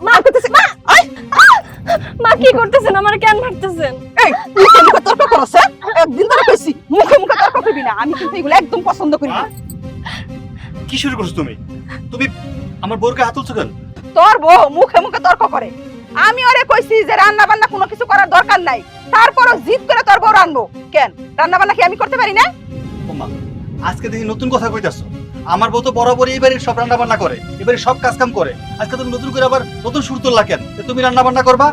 মা করতেছে মা মা কি করতেছেন? আমার কেন মারতেছেন? এই মুখে মুখে তর্ক করছ একদিন ধরে কইছি মুখে মুখে তর্ক করবি না আমি কিন্তু এগুলো একদম পছন্দ করি না কি শুরু করছো তুমি? তুমি আমার বউকে হাত তুলছো কেন? তোর বউ মুখে মুখে তর্ক করে আমি ওরে কইছি যে রান্না বান্না কোনো কিছু করার দরকার নাই তারপরও জিদ করে তোর বউ রান্নবো কেন রান্না বান্না কি আমি করতে পারি না ওমা, আজকে দেখি নতুন কথা কইতাছো। আমার বউ তো বরাবরই এই বাড়ির সব রান্না বান্না করে, এবারে সব কাজ কাম করে। আজকে তুমি নতুন করে আবার নতুন সুর তুললা কেন? যে তুমি রান্না বান্না করবা?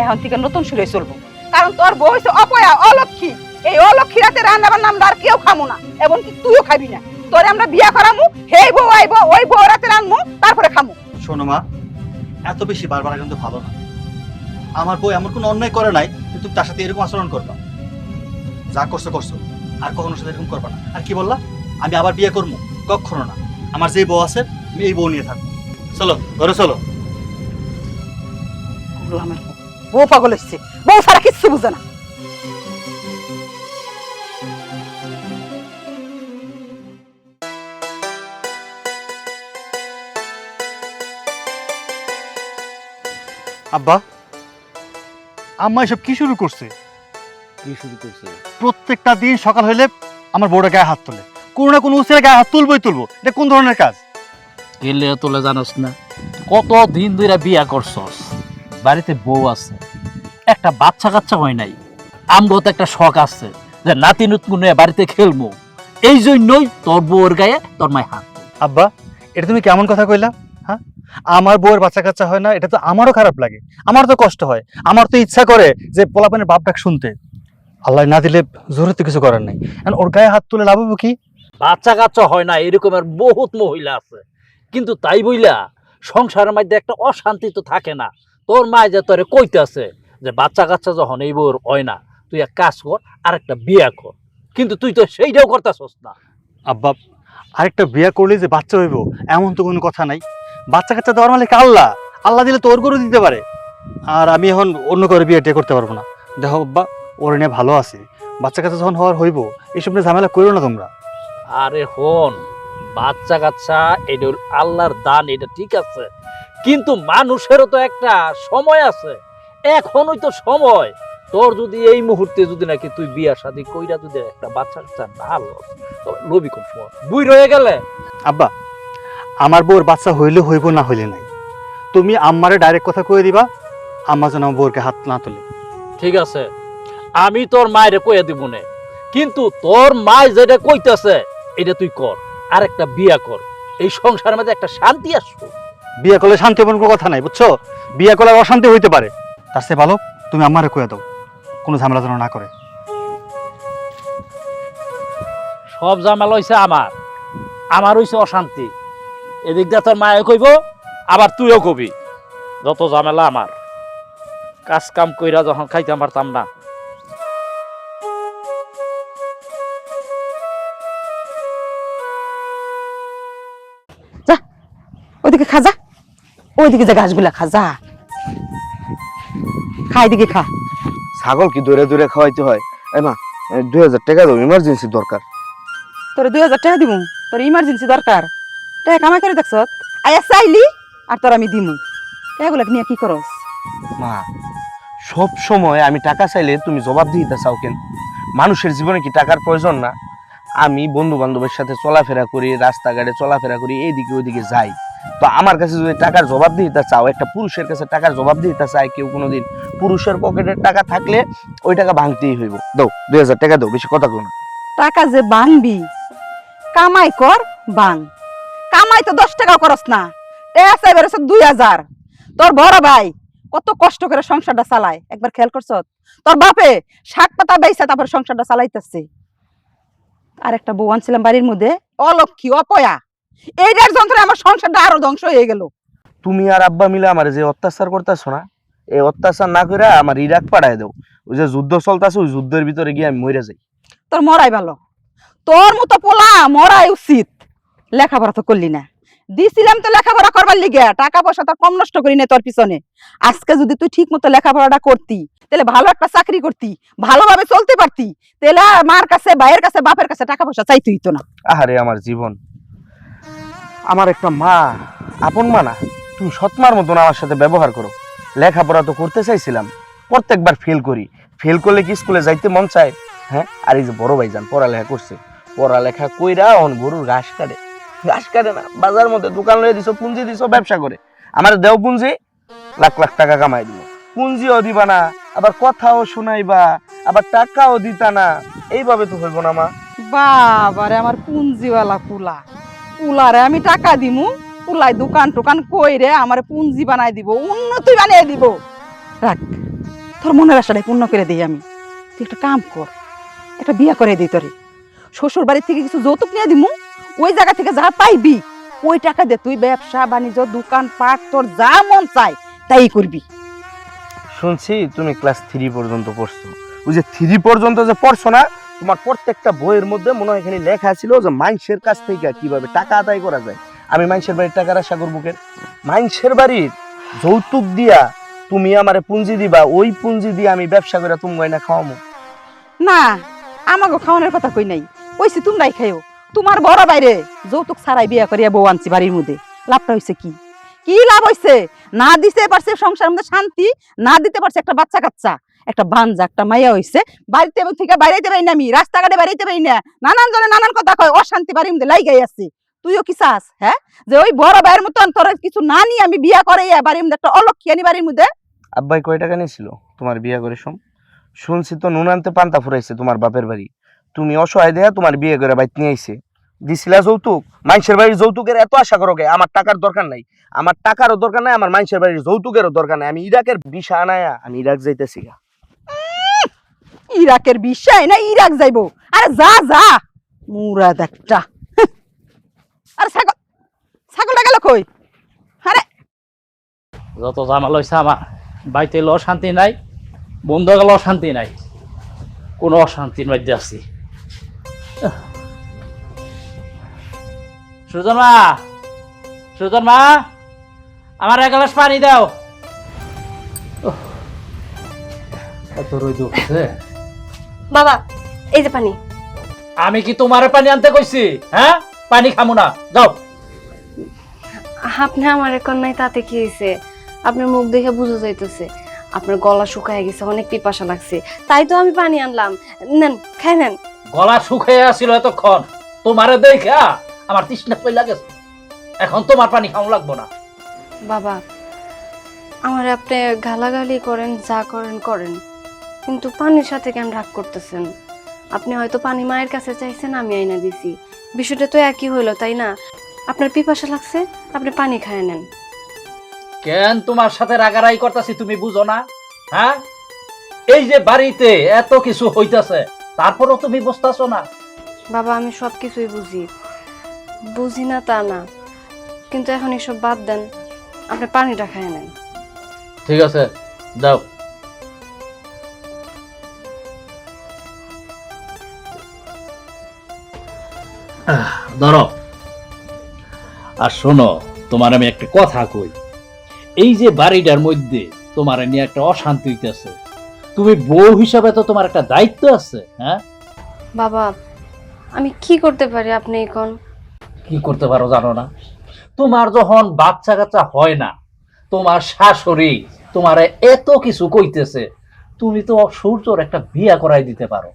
এখন থেকে নতুন সুরে চলবো কারণ তোর বউ হইছে অপয়া অলক্ষী এই অলক্ষী রাতে রান্না বান্না আমরা আর কেউ খামু না এবং তুইও খাবি না তোরে আমরা বিয়া করামু হেই বউ আইবো ওই বউ রাতে রান্নমু তারপরে খামু শোনো মা, এত বেশি বারবার কিন্তু ভালো না। আমার বউ এমন কোনো অন্যায় করে নাই যে তুমি তার সাথে এরকম আচরণ করবা। যা করছো করছো, আর কখনো সাথে এরকম করবা না। আর কি বললা? আমি আবার বিয়ে করবো? কখনো না। আমার যে বউ আছে আমি এই বউ নিয়ে থাকবো। চলো ঘরে চলো। বউ পাগল হচ্ছে বউ সারা কিচ্ছু বুঝে না আব্বা, আম্মা এসব কি শুরু করছে? কি শুরু করছে? প্রত্যেকটা দিন সকাল হইলে আমার বউটা গায়ে হাত তোলে। কোনো না কোনো উচিত গায়ে হাত তুলবো। এটা কোন ধরনের কাজ? গেলে তোলে জানোস না কত দিন ধরে বিয়া করছস, বাড়িতে বউ আছে, একটা বাচ্চা কাচ্চা হয় নাই। আমগো তো একটা শখ আছে যে নাতি নতুন বাড়িতে খেলবো, এই জন্যই তোর বউর গায়ে তোর মায় হাত। আব্বা, এটা তুমি কেমন কথা কইলা? হ্যাঁ, আমার বউয়ের বাচ্চা কাচ্চা হয় না, এটা তো আমারও খারাপ লাগে, আমার তো কষ্ট হয়, আমার তো ইচ্ছা করে যে পোলাপানের বাপ ডাক শুনতে। আল্লাহ না দিলে জোরে তো কিছু করার নাই। এখন ওর গায়ে হাত তুলে লাভ হবো কি? বাচ্চা কাচ্চা হয় না এরকমের বহুত মহিলা আছে, কিন্তু তাই বইলা সংসারের মধ্যে একটা অশান্তি তো থাকে না। তোর মা যে তোরে কইতাছে যে বাচ্চা কাচ্চা যখন এই বউর হয় না, তুই এক কাজ কর আর একটা বিয়া কর, কিন্তু তুই তো সেইটাও করতেছস না। আব্বা, আরেকটা বিয়ে করলে যে বাচ্চা হইব এমন তো কোনো কথা নাই। বাচ্চা কাচ্চা দেওয়ার মালিক আল্লাহ, আল্লাহ দিলে তো ওর গরু দিতে পারে। আর আমি এখন অন্য করে বিয়ে টিয়ে করতে পারবো না। দেখো আব্বা, ওর নিয়ে ভালো আছে, বাচ্চা কাচ্চা যখন হওয়ার হইব এইসব নিয়ে ঝামেলা করো না তোমরা। আরে হন, বাচ্চা কাচ্চা এটা আল্লাহর দান, এটা ঠিক আছে, কিন্তু মানুষেরও তো একটা সময় আছে। এখনই তো সময়। তোর যদি এই মুহূর্তে যদি নাকি তুই বিয়া শাদী কইরা যদি একটা বাচ্চা কাচ্চা না লস, তবে লবি কোন সময় বুই রয়ে গেলে। আব্বা, আমার বউর বাচ্চা হইলে হইব না হইলে নাই। তুমি আম্মারে ডাইরেক্ট কথা কয়ে দিবা, আম্মা যেন আমার বউরকে হাত না তোলে। ঠিক আছে, আমি তোর মায়ের কয়ে দিব না, কিন্তু তোর মায় যেটা কইতাছে এটা তুই কর, আর একটা বিয়া কর, এই সংসারের মধ্যে একটা শান্তি আসবে। বিয়ে করলে শান্তি হবার কোনো কথা নাই, বুঝছো? বিয়ে করলে অশান্তি হইতে পারে, তার চেয়ে ভালো তুমি আম্মারে কয়ে দাও, কোনো ঝামেলা যেন না করে। সব ঝামেলা হইছে আমার হইছে অশান্তি। এদিক দিয়ে তোর মায়ে কইব, আবার তুইও কবি, যত ঝামেলা আমার। কাজ কাম কইরা যখন খাইতে পারতাম না। যা ওইদিকে খা, যা ওইদিকে যে ঘাসগুলা খা, যা খাই দিকে খা। ছাগল কি দৌড়ে দৌড়ে খাওয়াইতে হয়? এই মা, 2000 টাকা দাও, ইমার্জেন্সি দরকার। তোর 2000 টাকা দিব, তোর ইমার্জেন্সি দরকার, টাকা কামাই করে দেখছ আয়া চাইলি আর তোর আমি দিমু। এগুলা নিয়ে কি করস? মা, সব সময় আমি টাকা চাইলে তুমি জবাব দিতে চাও কেন? মানুষের জীবনে কি টাকার প্রয়োজন না? আমি বন্ধু বান্ধবের সাথে চলাফেরা করি, রাস্তাঘাটে চলাফেরা করি, এইদিকে ওইদিকে যাই, তো আমার কাছে যদি টাকার জবাব দিতে চাও, একটা পুরুষের কাছে টাকার জবাব দিতে চায় কেউ কোনোদিন, পুরুষের পকেটের টাকা থাকলে ওই টাকা ভাঙতেই হইব। দাও 2000 টাকা দাও, বেশি কথা কও না। টাকা যে বাংবি, কামাই কর বাং। কামাই তো 10 টাকা করস না, টাকা চাই বেরোছ 2000। তোর বড় ভাই কত কষ্ট করে সংসারটা চালায়, একবার খেয়াল করছ? তোর বাপে শাক পাতা বেচা তারপর সংসারটা চালাইতেছে। আর একটা বউ আনছিলাম বাড়ির মধ্যে, অলক্ষী অপয়া, এইটার যন্ত্রে আমার সংসারটা আরো ধ্বংস হয়ে গেল। তুমি আর আব্বা মিলে আমার যে অত্যাচার করতেছো না, এই অত্যাচার না করে আমার ইরাক পাঠায় দাও। ওই যে যুদ্ধ চলতেছে, ওই যুদ্ধের ভিতরে গিয়ে আমি মরে যাই। তোর মরাই ভালো, তোর মতো পোলা মরাই উচিত। লেখাপড়া তো করলি না, দিছিলাম তো লেখাপড়া করবার লিগে, টাকা পয়সা তো কম নষ্ট করি না তোর পিছনে। আজকে যদি তুই ঠিক মতো লেখাপড়াটা করতি, তাহলে ভালো একটা চাকরি করতি, ভালোভাবে চলতে পারতি, তাহলে মার কাছে, ভাইয়ের কাছে, বাপের কাছে টাকা পয়সা চাইতে হইতো না। আহারে আমার জীবন, আমার একটা মা, আপন মা না, তুমি সৎমার মতন আমার সাথে ব্যবহার করো। লেখাপড়া তো করতে চাইছিলাম, প্রত্যেকবার ফেল করি। ফেল করলে কি স্কুলে যাইতে মন চায়? হ্যাঁ, আর এই যে বড় ভাইজান পড়ালেখা করছে, পড়ালেখা কইরা অন গরুর ঘাস কাটে। ঘাস কাটে না, বাজার মধ্যে দোকান লয়ে দিছো, পুঁজি দিছো, ব্যবসা করে। আমার দেও পুঁজি, লাখ লাখ টাকা কামাই দিব। পুঁজিও দিবা না, আবার কথাও শোনাইবা, আবার টাকাও দিতা না। এইভাবে তো হইব না মা। বাবারে আমার পুঞ্জিওয়ালা পুলা, পুলারে আমি টাকা দিমু, পুলাই দোকান টোকান কইরে আমার পুঞ্জি বানাই দিব, উন্নতি বানিয়ে দিব। রাখ, তোর মনের আশাটাই পূর্ণ করে দিই আমি। তুই একটা কাম কর, একটা বিয়া করে দিই তোরে। শ্বশুর বাড়ি থেকে কিছু যৌতুক নিয়ে দিমু, ওই জায়গা থেকে যা পাইবি ওই টাকা দিয়ে তুই ব্যবসা বাণিজ্য দোকান পাট তোর যা মন চায় তাই করবি। শুনছি তুমি ক্লাস 3 পর্যন্ত পড়ছো। ওই যে 3 পর্যন্ত যে পড়ছো না, তোমার প্রত্যেকটা বইয়ের মধ্যে মনে হয় এখানে লেখা ছিল যে মানুষের কাছ থেকে কিভাবে টাকা আদায় করা যায়। আমি মানুষের বাড়ির টাকার আশা করবো কেন? মানুষের বাড়ির যৌতুক দিয়া তুমি আমারে পুঁজি দিবা, ওই পুঁজি দিয়ে আমি ব্যবসা করে তুমি না খাওয়ামো। না, আমাকে খাওয়ানোর কথা কই নাই, কইছি তোমরাই খাইও। তোমার বড় বাইরে যৌতুক ছাড়াই বিয়া করিয়া বউ আনছি বাড়ির মধ্যে। লাভটা হইছে কি? কি লাভ হইছে? না দিতে পারছে সংসারের মধ্যে শান্তি, না দিতে পারছে একটা বাচ্চা কাচ্চা, একটা বাঞ্জা, একটা মাইয়া হইছে। বাড়িতে থেকে বাইরেতে পারি না, আমি রাস্তাঘাটে বেরাইতে পারি না, নানান জনে নানান কথা কয়, অশান্তি বাড়ির মধ্যে লাইগাই আছে। তুইও কি চাস? হ্যাঁ, যে ওই বড় ভাইয়ের মতন তোর কিছু না নিয়ে আমি বিয়া করে বাড়ির মধ্যে একটা অলক্ষিয়ানি বাড়ির মধ্যে। আব্বাই কয় টাকা নিয়েছিল তোমার বিয়ে করে? শুনছি তো নুন আনতে পান্তা ফুরাইছে তোমার বাপের বাড়ি। তুমি অসহায় দেয়া তোমার বিয়ে করে বাইত নিয়ে আইছে। দিছিলা যৌতুক? মানুষের বাড়ির যৌতুকের এত আশা করো কে? আমার টাকার দরকার নাই, আমার টাকারও দরকার নাই, আমার মানুষের বাড়ির যৌতুকেরও দরকার নাই। আমি ইরাকের ভিসা আনায়া আমি ইরাক যাইতেছি। ইরাকের বিষয় না ইরাক যাইবো? আরে যা যা, মুরাদ একটা। আরে ছাগল, ছাগলটা গেল কই? আরে যত জামাল হয়েছে আমার বাড়িতে এলো অশান্তি নাই, বন্ধ গেল অশান্তি নাই, কোনো অশান্তির মধ্যে আছি। সুজন মা, সুজন মা, আমার এক গ্লাস পানি দাও। এত রোদ উঠছে। বাবা, এই যে পানি। আমি কি তোমার পানি আনতে কইছি? হ্যাঁ, পানি খামু না, যাও। আপনি আমার এখন নাই, তাতে কি হয়েছে? আপনার মুখ দেখে বুঝা যাইতেছে আপনার গলা শুকায় গেছে, অনেক পিপাসা লাগছে, তাই তো আমি পানি আনলাম। নেন, খাই নেন। গলা শুকাইয়া ছিল এতক্ষণ, তোমারে দেখা আমার তৃষ্ণা পইলা গেছে। এখন তোমার পানি খাওয়া লাগবো না। বাবা, আমার আপনি গালাগালি করেন, যা করেন করেন, কিন্তু পানির সাথে কেন রাগ করতেছেন? আপনি হয়তো পানি মায়ের কাছে চাইছেন, আমি আইনা দিছি, বিষয়টা তো একই হইলো, তাই না? আপনার পিপাসা লাগছে, আপনি পানি খায় নেন। কেন তোমার সাথে রাগারাই করতেছি তুমি বুঝো না? হ্যাঁ, এই যে বাড়িতে এত কিছু হইতাছে তারপরও তুমি বুঝতেছো না? বাবা, আমি সব কিছুই বুঝি, বুঝি না তা না, কিন্তু এখন এসব বাদ দেন, আপনি পানিটা খায় নেন। ঠিক আছে, দাও। ধরো। আর শোনো, তোমার আমি একটা কথা কই, এই যে বাড়িটার মধ্যে তোমার নিয়ে একটা অশান্তি হইতেছে, তুমি বউ হিসাবে তো তোমার একটা দায়িত্ব আছে। হ্যাঁ বাবা, আমি কি করতে পারি আপনি এখন? কি করতে পারো জানো না? তোমার যখন বাচ্চা কাচ্চা হয় না, তোমার শাশুড়ি তোমার এত কিছু কইতেছে, তুমি তো সূর্যর একটা বিয়া করাই দিতে পারো।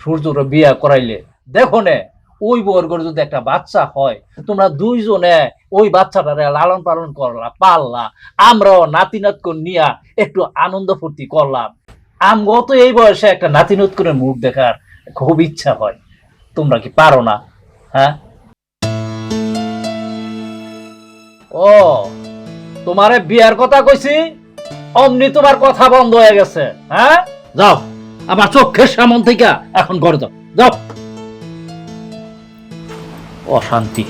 সূর্যর বিয়া করাইলে দেখো নে, ওই বর্গর যদি একটা বাচ্চা হয়, তোমরা দুইজনে ওই বাচ্চাটারে লালন পালন করলা, পাললা, আমরাও নাতি নাতকুন নিয়া একটু আনন্দ ফুর্তি করলাম। আমগো তো এই বয়সে একটা নাতি নাতকুনের মুখ দেখার খুব ইচ্ছা হয়, তোমরা কি পারো না? হ্যাঁ, ও তোমারে বিয়ার কথা কইছি, অমনি তোমার কথা বন্ধ হয়ে গেছে। হ্যাঁ, যাও, আমার চোখের সামন থেকে এখন ঘরে যাও, যাও। অশান্তি।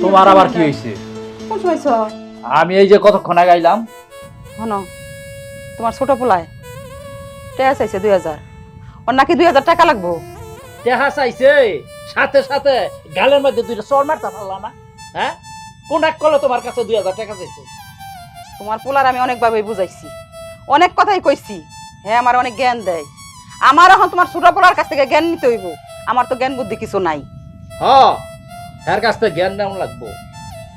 তোমার আবার কি হয়েছে? আমি এই যে কতক্ষণ আগে আইলাম। হন, তোমার ছোট পোলায় টেয়া চাইছে 2000, ওর নাকি 2000 টাকা লাগবো। দেখা চাইছে, সাথে সাথে গালের মধ্যে দুইটা চর মারতে পারলাম না। হ্যাঁ, কোন এক কলে তোমার কাছে 2000 টাকা চাইছে? তোমার পোলার আমি অনেকভাবে বুঝাইছি, অনেক কথাই কইছি, হ্যাঁ আমার অনেক জ্ঞান দেয়। আমার এখন তোমার ছোট পোলার কাছ থেকে জ্ঞান নিতে হইব, আমার তো জ্ঞান বুদ্ধি কিছু নাই। হ্যাঁ, হ্যার কাছ থেকে জ্ঞান নেওয়া লাগবো,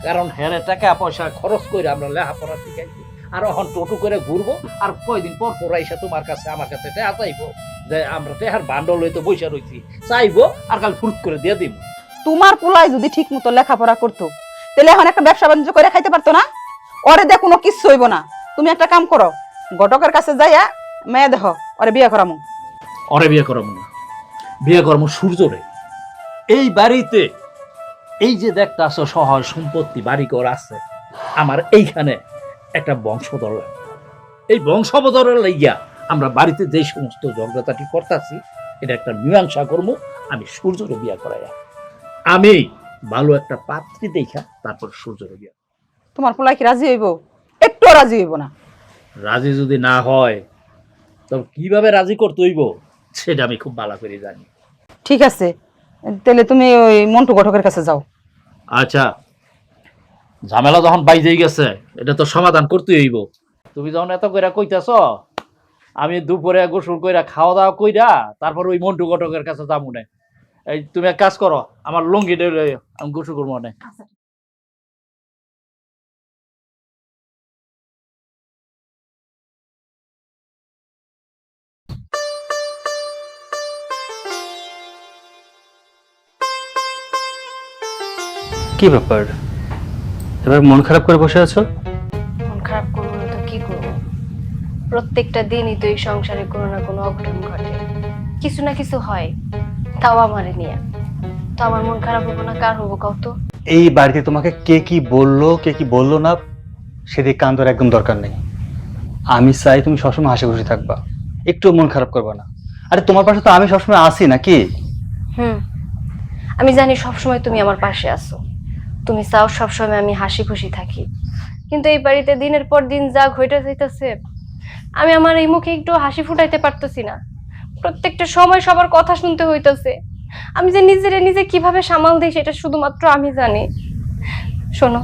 কারণ হ্যারে টাকা পয়সা খরচ করে আমরা লেখাপড়া শিখাইছি, আর এখন টোটো করে ঘুরবো, আর কয়দিন পর পর এসে তোমার কাছে আমার কাছে টেহা চাইবো, যে আমরা টেহার বান্ডল হইতে বসে রয়েছি, চাইবো আর কাল ফুট করে দিয়ে দিব। তোমার পোলাই যদি ঠিক মতো লেখাপড়া করতো তাহলে এখন একটা ব্যবসা বাণিজ্য করে খাইতে পারতো না? ওরে দিয়ে কোনো কিচ্ছু হইব না। তুমি একটা কাম করো, ঘটকের কাছে যাইয়া মেয়ে দেখো, ওরে বিয়ে করামু। অরে বিয়ে করবো না, বিয়ে করবো সূর্যরে। এই বাড়িতে এই যে দেখতে আসো সহায় সম্পত্তি বাড়িঘর আছে, আমার এইখানে একটা বংশধর লাগে। এই বংশধরের লাইয়া আমরা বাড়িতে যে সমস্ত ঝগড়াঝাটি করতেছি, এটা একটা মীমাংসা করবো। আমি সূর্যরে বিয়ে করাইয়া, আমি ভালো একটা পাত্রী দেখা তারপর সূর্যরে বিয়ে। তোমার পোলাই কি রাজি হইব? একটু রাজি হইব না। রাজি যদি না হয় তবে কিভাবে রাজি করতে হইব সেটা আমি খুব ভালো করে জানি। ঠিক আছে, তাহলে তুমি ওই মন্টু ঘটকের কাছে যাও। আচ্ছা, ঝামেলা যখন বাইজেই গেছে, এটা তো সমাধান করতে হইব। তুমি যখন এত কইরা কইতাছ, আমি দুপুরে গোসল কইরা খাওয়া দাওয়া কইরা তারপর ওই মন্টু ঘটকের কাছে যাবো না। এই তুমি এক কাজ করো, আমার লুঙ্গি ডেলে আমি গোসল করবো না। কি ব্যাপার, এবার মন খারাপ করে বসে আছো? মন খারাপ করবো না তো কি করবো? প্রত্যেকটা দিনই তো এই সংসারে কোনো না কোনো অঘটন ঘটে, কিছু না কিছু হয়, তাও আমারে নিয়ে। তো আমার মন খারাপ হবো না কার হবো কত? এই বাড়িতে তোমাকে কে কি বললো কে কি বললো না সেদিকে কান ধরার একদম দরকার নেই। আমি চাই তুমি সবসময় হাসি খুশি থাকবা, একটু মন খারাপ করবা না। আরে তোমার পাশে তো আমি সবসময় আছি নাকি? আমি জানি সবসময় তুমি আমার পাশে আছো, তুমি চাও সবসময় আমি হাসি খুশি থাকি, কিন্তু এই বাড়িতে দিনের পর দিন যা ঘটে যাইতেছে, আমি আমার এই মুখে একটু হাসি ফুটাইতে পারতেছি না। প্রত্যেকটা সময় সবার কথা শুনতে হইতেছে। আমি যে নিজে কিভাবে সামাল দিই সেটা শুধুমাত্র আমি জানি। শোনো,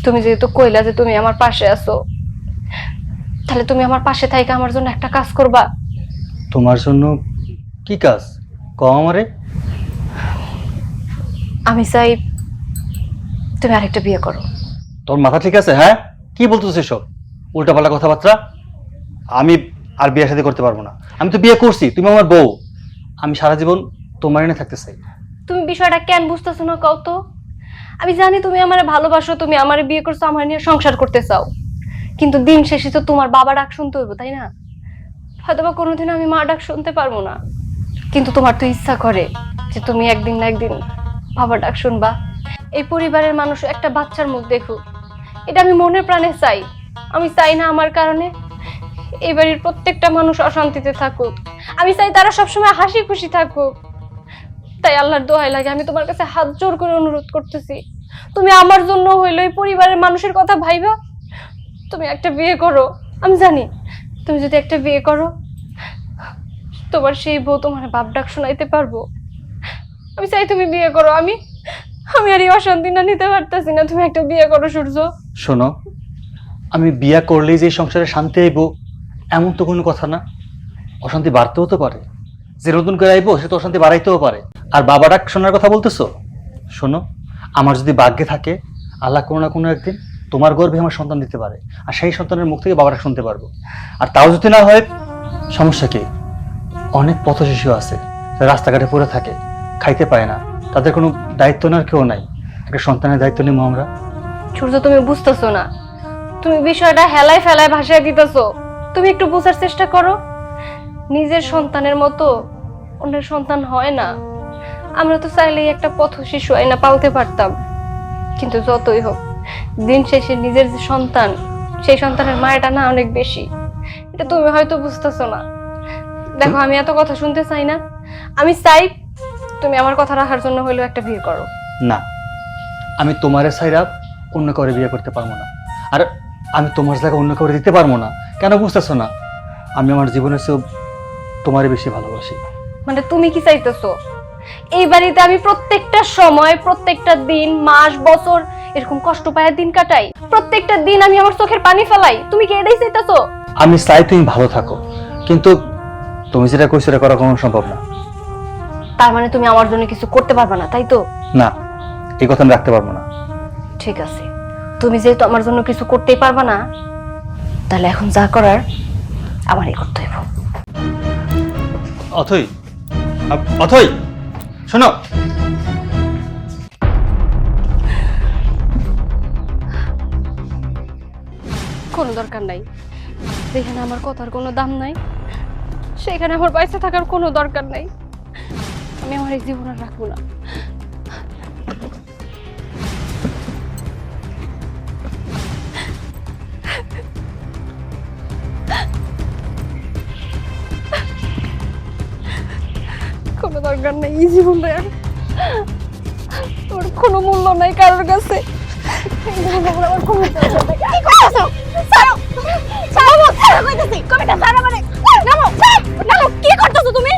তুমি যেহেতু কইলা যে তুমি আমার পাশে আছো, তাহলে তুমি আমার পাশে থাইকা আমার জন্য একটা কাজ করবা। তোমার জন্য কি কাজ কও আমারে? আমি চাই তুমি আরেকটা বিয়ে করো। তোর মাথা ঠিক আছে? হ্যাঁ, কি বলতেছিস সব উল্টাপাল্টা কথাবার্তা? আমি আর বিয়ে শাদী করতে পারবো না। আমি তো বিয়ে করছি, তুমি আমার বউ, আমি সারা জীবন তোমার এনে থাকতে চাই। তুমি বিষয়টা কেন বুঝতেছো না কও তো? আমি জানি তুমি আমারে ভালোবাসো, তুমি আমারে বিয়ে করছো, আমার নিয়ে সংসার করতে চাও, কিন্তু দিন শেষে তো তোমার বাবা ডাক শুনতে হইব, তাই না? হয়তোবা কোনোদিন আমি মা ডাক শুনতে পারবো না, কিন্তু তোমার তো ইচ্ছা করে যে তুমি একদিন না একদিন বাবা ডাক শুনবা। এই পরিবারের মানুষ একটা বাচ্চার মুখ দেখুক, এটা আমি মনে প্রাণে চাই। আমি চাই না আমার কারণে এই বাড়ির প্রত্যেকটা মানুষ অশান্তিতে থাকুক, আমি চাই তারা সবসময় হাসি খুশি থাকুক। তাই আল্লাহর দোহাই লাগে আমি তোমার কাছে হাত জোর করে অনুরোধ করতেছি, তুমি আমার জন্য হইলো এই পরিবারের মানুষের কথা ভাইবা, তুমি একটা বিয়ে করো। আমি জানি তুমি যদি একটা বিয়ে করো, তোমার সেই বউ তোমার বাপ ডাক শোনাইতে পারবো। আমি চাই তুমি বিয়ে করো। আমি আর এই অশান্তি না নিতে পারতেছি না, তুমি একটা বিয়ে করো সূর্য। শোনো, আমি বিয়ে করলেই যে সংসারে শান্তি আইব এমন তো কোনো কথা না। অশান্তি বাড়তেও তো পারে, যে নতুন করে আইবো সে তো অশান্তি বাড়াইতেও পারে। আর বাবা ডাক শোনার কথা বলতেছো, শোনো, আমার যদি ভাগ্যে থাকে আল্লাহ কোনো না কোনো একদিন তোমার গর্ভে আমার সন্তান দিতে পারে, আর সেই সন্তানের মুখ থেকে বাবা ডাক শুনতে পারবো। আর তাও যদি না হয়, সমস্যা কি? অনেক পথ শিশু আছে যারা রাস্তাঘাটে পড়ে থাকে, খাইতে পায় না, তাদের কোনো দায়িত্ব নেওয়ার কেউ নাই। একটা সন্তানের দায়িত্ব নিব আমরা। সূর্য, তুমি বুঝতেছো না, তুমি বিষয়টা হেলায় ফেলায় ভাসায় দিতেছো। তুমি একটু বোঝার চেষ্টা করো, নিজের সন্তানের মতো অন্যের সন্তান হয় না। আমরা তো চাইলেই একটা পথ শিশু আইনা পালতে পারতাম, কিন্তু যতই হোক দিন শেষে নিজের যে সন্তান, সেই সন্তানের মায়াটা না অনেক বেশি। এটা তুমি হয়তো বুঝতেছো না। দেখো, আমি এত কথা শুনতে চাই না, আমি চাই তুমি আমার কথা রাখার জন্য হইলেও একটা বিয়ে করো। না, আমি তোমারে ছাইরা অন্য কাউরে বিয়ে করতে পারবো না, আর আমি তোমার জায়গা অন্য কাউরে দিতে পারবো না। কেন বুঝতেছো না? আমি আমার জীবনের চেয়েও তোমারে বেশি ভালোবাসি। মানে তুমি কি চাইতেছো এই বাড়িতে আমি প্রত্যেকটা সময়, প্রত্যেকটা দিন, মাস, বছর এরকম কষ্ট পায় দিন কাটাই? প্রত্যেকটা দিন আমি আমার চোখের পানি ফেলাই? তুমি কি এটাই চাইতেছো? আমি চাই তুমি ভালো থাকো, কিন্তু তুমি যেটা কইছো সেটা করা কোনো সম্ভব না। তার মানে তুমি আমার জন্য কিছু করতে পারবে না, তাই তো? না, এই কথা আমি রাখতে পারবো না। ঠিক আছে, তুমি যেহেতু আমার জন্য কিছু করতেই পারবা না, তাহলে এখন যা করার আমারই করতে হইব। অথই, অথই শোনো। কোনো দরকার নাই, যেখানে আমার কথার কোনো দাম নাই সেখানে আমার বাইসে থাকার কোনো দরকার নাই। আমি আমার এই জীবন আর রাখবো না। কোনো দরকার নাই এই জীবনে আর। ওর কোনো মূল্য নাই কারোর কাছে। আমার কোনো দরকার নাই। কি করছো? ছাড়ো, ছাড়ো, ছাড়ো কইতেছি। কবিতা ছাড়ো মানে। নামো, নামো। কি করতেছো তুমি?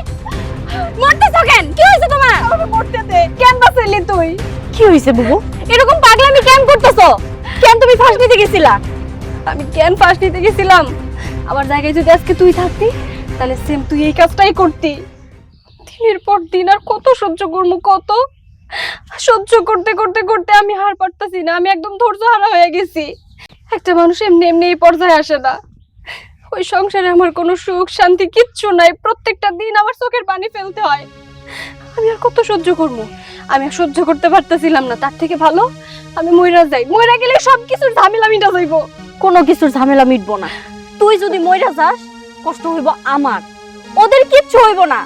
মরতেছো কেন? কি হইছে তোমার? আমি মরতে দে। কেন বাঁচাইলি তুই? কি হইছে বুবু? এরকম পাগলামি কেন করতেছো? কেন তুমি ফাঁস নিতে গেছিলা? আমি কেন ফাঁস নিতে গেছিলাম? আমার জায়গায় যদি আজকে তুই থাকতি, তাহলে সেম তুই এই কাজটাই করতি। দিনের পর দিন আর কত সহ্য করবো, কত সহ্য করতে করতে করতে আমি হার পারতাছি না। আমি একদম ধৈর্য হারা হয়ে গেছি। একটা মানুষ এমনি এমনি এই পর্যায়ে আসে না। ওই সংসারে আমার কোনো সুখ শান্তি কিচ্ছু নাই। প্রত্যেকটা দিন আমার চোখের পানি ফেলতে হয়। আমি আর কত সহ্য করবো? আমি আর সহ্য করতে পারতেছিলাম না। তার থেকে ভালো আমি মইরা যাই। মইরা গেলে সবকিছুর ঝামেলা মিটা যাইব। কোনো কিছুর ঝামেলা মিটবো না। তুই যদি মইরা যাস, কষ্ট হইব আমার, ওদের কিচ্ছু হইব না।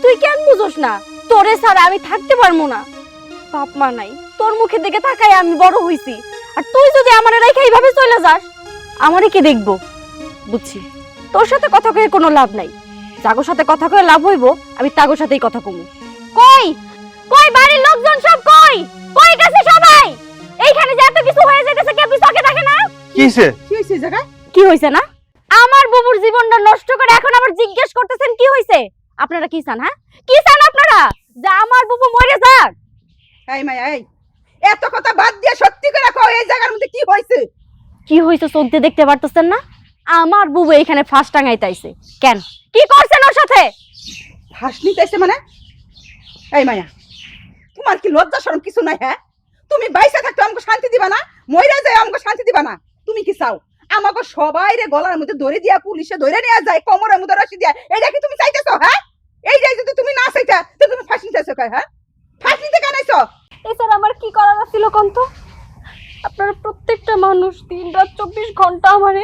তুই কেন বুঝোস না? তোরে ছাড়া আমি থাকতে পারবো না। বাপ মা নাই, তোর মুখের দিকে তাকাই আমি বড় হইছি। আর তুই যদি আমার রেখে এইভাবে চলে যাস, আমারে কি দেখবো? বুঝছি, তোর সাথে কথা কয়ে কোনো লাভ নাই। জাগোর সাথে কথা কয়ে লাভ হইব, আমি তাগোর সাথেই কথা কমু। কই কই বাড়ির লোকজন সব কই? কই গেছে সবাই? এইখানে যে এত কিছু হয়ে যাইতেছে, কেউ কিছু আগে থাকে না? কি হইছে? কি হয়েছে এই জায়গায়? কি হইছে না? আমার বুবুর জীবনটা নষ্ট করে এখন আবার জিজ্ঞেস করতেছেন কি হইছে? আপনারা কি চান? হ্যাঁ, কি চান আপনারা? যে আমার বুবু মরে যাক? এই মায়া, এই এত কথা বাদ দিয়ে সত্যি করে কও, এই জায়গার মধ্যে কি হয়েছে? কি হইছে চোখ দিয়ে দেখতে পারতেছেন না? আমার বুবু এখানে ফাঁস টাঙাইতাইছে। কেন, কি করছেন ওর সাথে? ফাঁস নিতেছে মানে? এই মায়া, তোমার কি লজ্জা শরম কিছু নাই? হ্যাঁ, তুমি বাইসা থাকতে আমাকে শান্তি দিবা না, মইরা যায় আমাকে শান্তি দিবা না? তুমি কি চাও আমাকে সবাই রে গলার মধ্যে ধরে দিয়া পুলিশে ধরে নিয়ে যায়, কোমরের মধ্যে রশি দিয়া? এইটা কি তুমি চাইতেছো? হ্যাঁ, এইটাই যদি তুমি না চাইতা তো তুমি ফাঁসি নিতেছো কয়? হ্যাঁ, ফাঁসি নিতে কেন আইছো? এছাড়া আমার কি করার ছিল কন্ত? আপনারা প্রত্যেকটা মানুষ দিন রাত 24 ঘন্টা আমার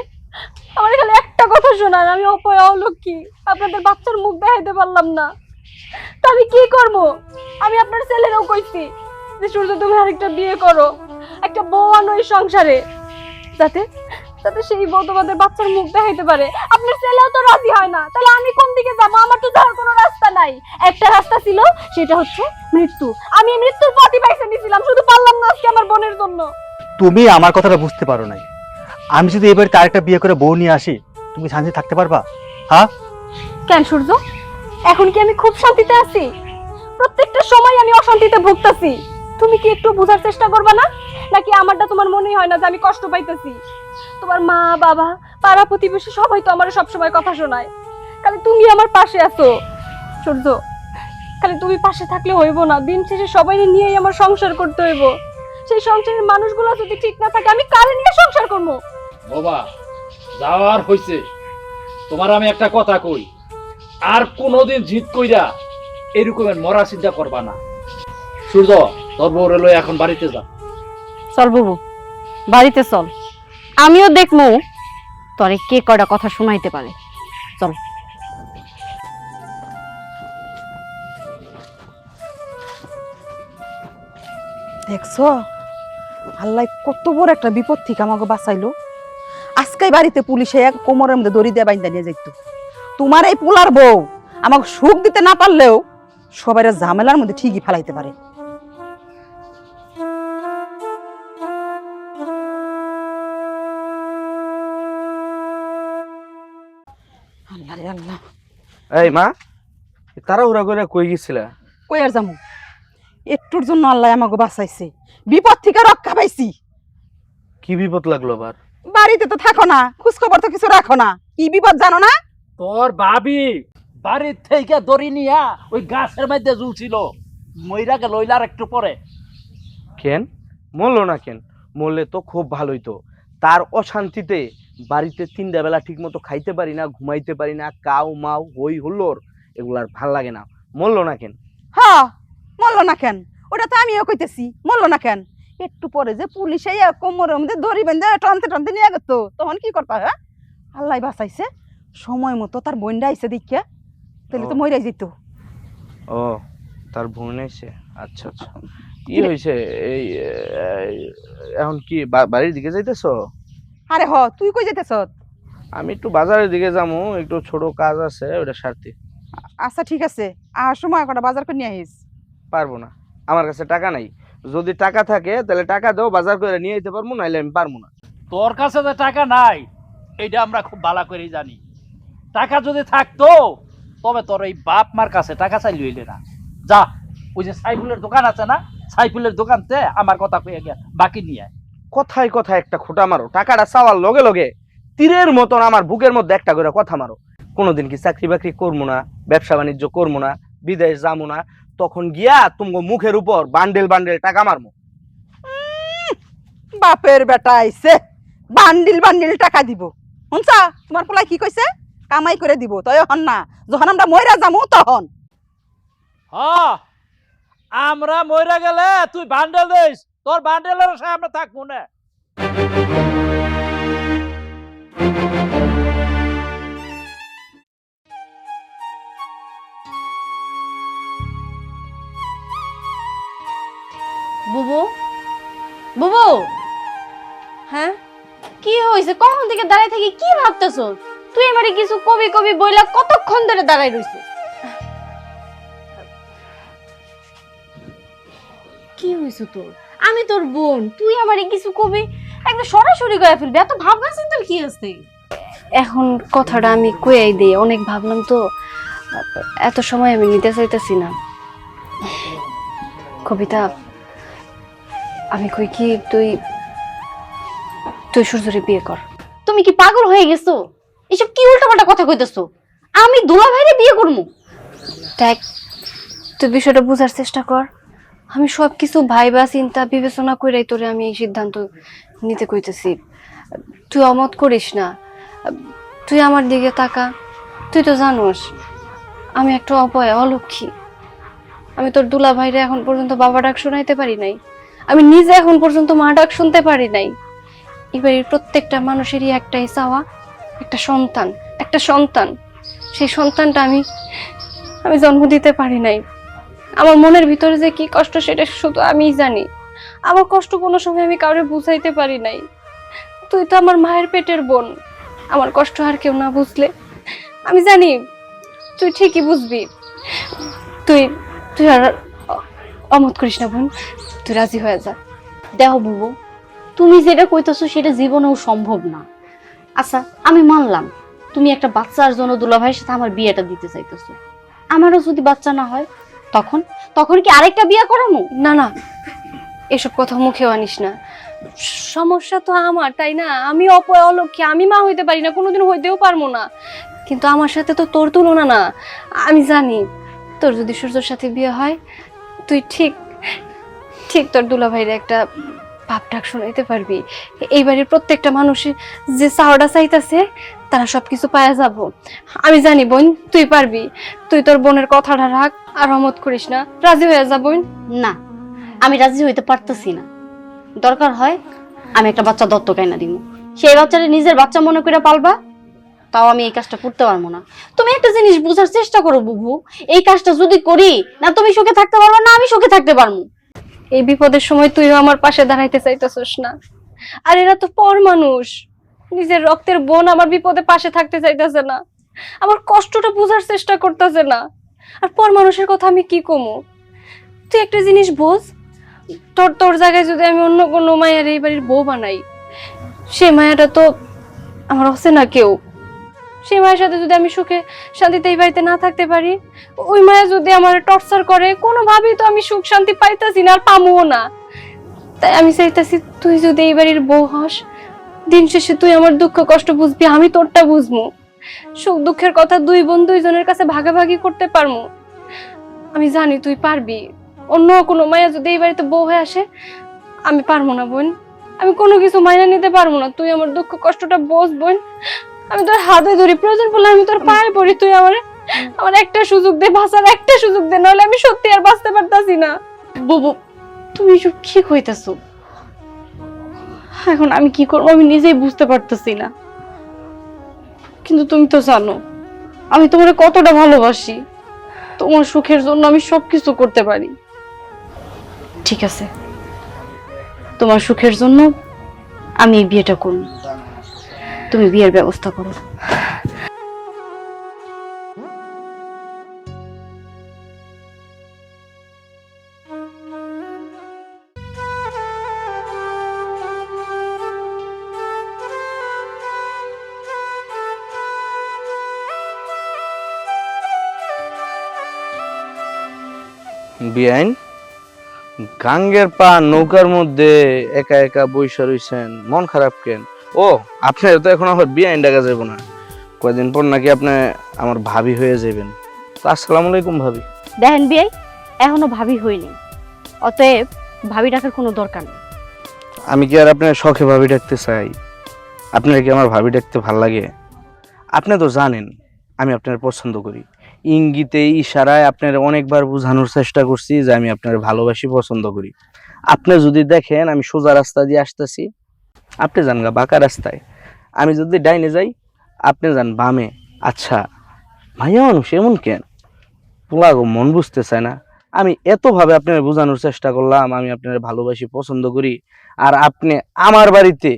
খালি একটা কথা শোনার, আমি অপয়া অলক্ষী, আপনাদের বাচ্চার মুখ দেখাইতে পারলাম না। তা আমি কি করব? আমি আপনার ছেলেরও কইছি যে সূর্য তুমি আরেকটা বিয়ে করো, একটা বউ আনো এই সংসারে, যাতে যাতে সেই বউ তোমাদের বাচ্চার মুখ দেখাইতে পারে। আপনার ছেলেও তো রাজি হয় না, তাহলে আমি কোন দিকে যাবো? আমার তো যাওয়ার কোনো রাস্তা নাই। একটা রাস্তা ছিল, সেটা হচ্ছে মৃত্যু। আমি এই মৃত্যুর পথই বাইছে নিয়েছিলাম, শুধু পারলাম না আজকে আমার বোনের জন্য। তুমি আমার কথাটা বুঝতে পারো নাই। আমি যদি এবার আরেকটা বিয়ে করে বউ নিয়ে আসি, তুমি শান্তি থাকতে পারবা? হ্যাঁ? কেন সূর্য, এখন কি আমি খুব শান্তিতে আছি? প্রত্যেকটা সময় আমি অশান্তিতে ভুগতাছি। তুমি কি একটু বোঝার চেষ্টা করবা না? নাকি আমারটা তোমার মনেই হয় না যে আমি কষ্ট পাইতেছি? তোমার মা বাবা পাড়া প্রতিবেশী সবাই তো আমার সবসময় কথা শোনায়, খালি তুমি আমার পাশে আছো। সূর্য, খালি তুমি পাশে থাকলে হইব না, দিন শেষে সবাই নিয়েই আমার সংসার করতে হইব। সেই সংসারের মানুষগুলো যদি ঠিক না থাকে, আমি কারে নিয়ে সংসার করবো? বাবা যাওয়ার হইছে, তোমার আমি একটা কথা কই, আর কোনোদিন জিত কইরা এরকমের মরা চিন্তা করবা না। সূর্য, তোর বউরে লই এখন বাড়িতে যা। চল বুবু, বাড়িতে চল, আমিও দেখবো তোরে কে কয়টা কথা শোনাইতে পারে। চল। দেখছো আল্লাহ কত বড় একটা বিপদ থেকে আমাকে বাঁচাইলো। আজকে বাড়িতে পুলিশে এক কোমরের মধ্যে দড়ি দিয়ে বাইন্দা নিয়ে যাইত। তোমার এই পোলার বউ আমাকে সুখ দিতে না পারলেও সবাই ঝামেলার মধ্যে ঠিকই ফেলাইতে পারে। আল্লাহ রে আল্লাহ। এই মা, তাড়াহুড়া করে কই গেছিলা? কই আর যামু, একটুর জন্য আল্লাহ আমাকে বাঁচাইছে, বিপদ থেকে রক্ষা পাইছি। কি বিপদ লাগলো আবার? বাড়িতে তো থাকো না, খোঁজ খবর তো কিছু রাখো না, কি বিপদ জানো না? তোর ভাবি বাড়ির থেকে দড়ি নিয়া ওই গাছের মধ্যে ঝুলছিল, মইরা গেল আর একটু পরে। কেন মরলো না কেন? মরলে তো খুব ভালোই তো। তার অশান্তিতে বাড়িতে 3টা বেলা ঠিক মতো খাইতে পারি না, ঘুমাইতে পারি না, কাউ মাউ হই হুল্লোড়, এগুলো আর ভাল লাগে না। মরলো না কেন? হ্যাঁ, মরলো না কেন? ওটা তো আমিও কইতেছি, মরলো না কেন? একটু পরে যে পুলিশ আইয়া কোমরের মধ্যে দড়ি বেঁধে টানতে টানতে নিয়ে গেত, তখন কি করতে হয়? আল্লাহ বাঁচাইছে, সময় মতো তার বোনটা আইসে দেখিয়া, তাহলে তো ও। মরে যেত। ও, তার বোন এসে? আচ্ছা আচ্ছা। কি হয়েছে? এই এখন কি বাড়ির দিকে যাইতেছো? আরে হ, তুই কই যেতেছ? আমি একটু বাজারের দিকে যাবো, একটু ছোট কাজ আছে, ওটা সারতে। আচ্ছা ঠিক আছে, আর সময় কটা বাজার করে নিয়ে আইস। পারবো না, আমার কাছে টাকা নাই। যদি টাকা থাকে তাহলে টাকা দাও, বাজার করে নিয়ে যেতে পারবো, নাইলে আমি পারবো না। তোর কাছে যে টাকা নাই এইটা আমরা খুব ভালো করেই জানি। টাকা যদি থাকতো তবে তোর এই বাপ মার কাছে টাকা চাইলি হইলে না। যা, ওই যে সাইফুলের দোকান আছে না, সাইফুলের দোকানতে আমার কথা কইয়া গিয়া বাকি নিয়ে আয়। কথায় কথায় একটা খোঁটা মারো, টাকাটা চাওয়ার লগে লগে তীরের মতন আমার বুকের মধ্যে একটা করে কথা মারো। কোনোদিন কি চাকরি বাকরি করবো না, ব্যবসা বাণিজ্য করবো না, বিদেশ যাবো না, তখন গিয়া তোমার মুখের উপর বান্ডেল বান্ডেল টাকা মারবো। বাপের বেটা আইছে, বান্ডিল বান্ডিল টাকা দিব। শুনছা তোমার পোলাই কি কইছে? কামাই করে দিব। তই হন না, যখন আমরা মইরা যামু তখন। হ্যাঁ, আমরা মইরা গেলে তুই বান্ডেল দিস, তোর বান্ডেলের আশায় আমরা থাকবো না। বুবু, বুবু, হ্যাঁ কি হয়েছে? কখন থেকে দাঁড়ায় থাকি কি ভাবতেছ? তুই আমারে কিছু কবি কবি বইলা কতক্ষণ ধরে দাঁড়ায় রইছিস? কি হয়েছে তোর? আমি তোর বোন, তুই আমারে কিছু কবি একদম সরাসরি কইয়া ফেলবি, এত ভাবনা চিন্তার কি আছে? এখন কথাটা আমি কইয়াই দিই, অনেক ভাবলাম তো, এত সময় আমি নিতে চাইতেছি না। কবিতা, আমি কই কি, তুই তুই সূর্যরে বিয়ে কর। তুমি কি পাগল হয়ে গেছো? এসব কি উল্টাপাল্টা কথা কইতেছো? আমি দুলা ভাইরে বিয়ে করবো? দেখ, তুই বিষয়টা বোঝার চেষ্টা কর। আমি সবকিছু ভাইবা চিন্তা বিবেচনা কইরাই তোরে আমি এই সিদ্ধান্ত নিতে কইতেছি। তুই অমত করিস না, তুই আমার দিকে তাকা। তুই তো জানোস আমি একটা অপয়া, অলক্ষী। আমি তোর দুলা ভাইরে এখন পর্যন্ত বাবা ডাক শোনাইতে পারি নাই, আমি নিজে এখন পর্যন্ত মা ডাক শুনতে পারি নাই। এবারের প্রত্যেকটা মানুষেরই একটাই চাওয়া, একটা সন্তান, একটা সন্তান। সেই সন্তানটা আমি জন্ম দিতে পারি নাই। আমার মনের ভিতরে যে কি কষ্ট সেটা শুধু আমিই জানি। আমার কষ্ট কোনো সময় আমি কাউরে বুঝাইতে পারি নাই। তুই তো আমার মায়ের পেটের বোন, আমার কষ্ট আর কেউ না বুঝলে আমি জানি তুই ঠিকই বুঝবি। তুই তুই আর অমত করিস না বোন, তুই রাজি হয়ে যা। দেখো বুবু, তুমি যেটা কইতেছো সেটা জীবনেও সম্ভব না। আচ্ছা আমি মানলাম তুমি একটা বাচ্চার জন্য দুলা ভাইয়ের সাথে আমার বিয়েটা দিতে চাইতেছো। আমারও যদি বাচ্চা না হয় তখন তখন কি আরেকটা বিয়ে করামু? না না, এসব কথা মুখেও আনিস না। সমস্যা তো আমার, তাই না? আমি অপয়া, অলক্ষী, আমি মা হইতে পারি না, কোনোদিন হইতেও পারবো না। কিন্তু আমার সাথে তো তোর তুলনা না। আমি জানি তোর যদি সূর্যর সাথে বিয়ে হয়, তুই ঠিক ঠিক তোর দুলা ভাইরে একটা পাপ ডাক শোনাইতে পারবি। এই বাড়ির প্রত্যেকটা মানুষের যে চাওয়াটা চাইতেছে তারা সবকিছু পাওয়া যাব। আমি জানি বোন, তুই পারবি। তুই তোর বোনের কথাটা রাখ, আর অমত করিস না, রাজি হয়ে যা বোন। না, আমি রাজি হইতে পারতেছি না। দরকার হয় আমি একটা বাচ্চা দত্তক আইনা দিব, সেই বাচ্চাটা নিজের বাচ্চা মনে করে পালবা, তাও আমি এই কাজটা করতে পারবো না। তুমি একটা জিনিস বোঝার চেষ্টা করো বুবু, এই কাজটা যদি করি না তুমি সুখে থাকতে পারবা না আমি সুখে থাকতে পারবো। এই বিপদের সময় তুইও আমার পাশে দাঁড়াইতে চাইতেছিস না? আর এরা তো পর মানুষ, নিজের রক্তের বোন আমার বিপদে পাশে থাকতে চাইতেছে না, আমার কষ্টটা বোঝার চেষ্টা করতেছে না। আর পর মানুষের কথা আমি কি কমু? তুই একটা জিনিস বোঝ, তোর তোর জায়গায় যদি আমি অন্য কোনো মায়ের এই বাড়ির বউ বানাই, সে মায়াটা তো আমার অচেনা কেউ। সেই মায়ের সাথে যদি আমি সুখে শান্তিতে এই বাড়িতে না থাকতে পারি, ওই মায়া যদি আমার টর্চার করে, কোনোভাবেই তো আমি সুখ শান্তি পাইতাছি না, আর পামুও না। তাই আমি চাইতাছি তুই যদি এই বাড়ির বউ হস, দিন শেষে তুই আমার দুঃখ কষ্ট বুঝবি, আমি তোরটা বুঝবো। সুখ দুঃখের কথা দুই বোন দুইজনের কাছে ভাগাভাগি করতে পারবো। আমি জানি তুই পারবি। অন্য কোনো মায়া যদি এই বাড়িতে বউ হয়ে আসে, আমি পারবো না বোন, আমি কোনো কিছু মাইনা নিতে পারবো না। তুই আমার দুঃখ কষ্টটা বোঝ বোন। আমি তোর হাতে ধরি, প্রয়োজন পড়লে আমি তোর পায়ে পড়ি। তুই আমার একটা সুযোগ দে, বাঁচার একটা সুযোগ দে, নাহলে আমি সত্যি আর বাঁচতে পারতাছি না। বুবু, তুমি এসব কি কইতাছো? এখন আমি কি করবো আমি নিজেই বুঝতে পারতেছি না। কিন্তু তুমি তো জানো আমি তোমার কতটা ভালোবাসি। তোমার সুখের জন্য আমি সবকিছু করতে পারি। ঠিক আছে, তোমার সুখের জন্য আমি এই বিয়েটা করব। তুমি বিয়ের ব্যবস্থা করো। বিআইন, গাঙ্গের পা নৌকার মধ্যে একা একা বইসা রইছেন, মন খারাপ কেন? ও, আপনার তো এখন আমার বিআইন ডাকা যাবো না, কয়দিন পর নাকি আপনি আমার ভাবি হয়ে যাবেন। আসসালামু আলাইকুম ভাবি। দেখেন বিয়াই, এখনো ভাবি হইনি, অতএব ভাবি ডাকার কোনো দরকার নেই। আমি কি আর আপনার শখে ভাবি ডাকতে চাই? আপনার কি আমার ভাবি ডাকতে ভাল লাগে? আপনি তো জানেন আমি আপনার পছন্দ করি। ইঙ্গিতে ইশারায় আপনার অনেকবার বোঝানোর চেষ্টা করছি যে আমি আপনার ভালোবাসি, পছন্দ করি। আপনি যদি দেখেন আমি সোজা রাস্তা দিয়ে আসতেছি, আপনি যান গা বাঁকা রাস্তায়। আমি যদি ডাইনে যাই, আপনি যান বামে। আচ্ছা, ভাইয়া মানুষ এমন কেন? পোলা গো মন বুঝতে চায় না। আমি এতভাবে আপনার বোঝানোর চেষ্টা করলাম আমি আপনার ভালোবাসি, পছন্দ করি, আর আপনি আমার বাড়িতে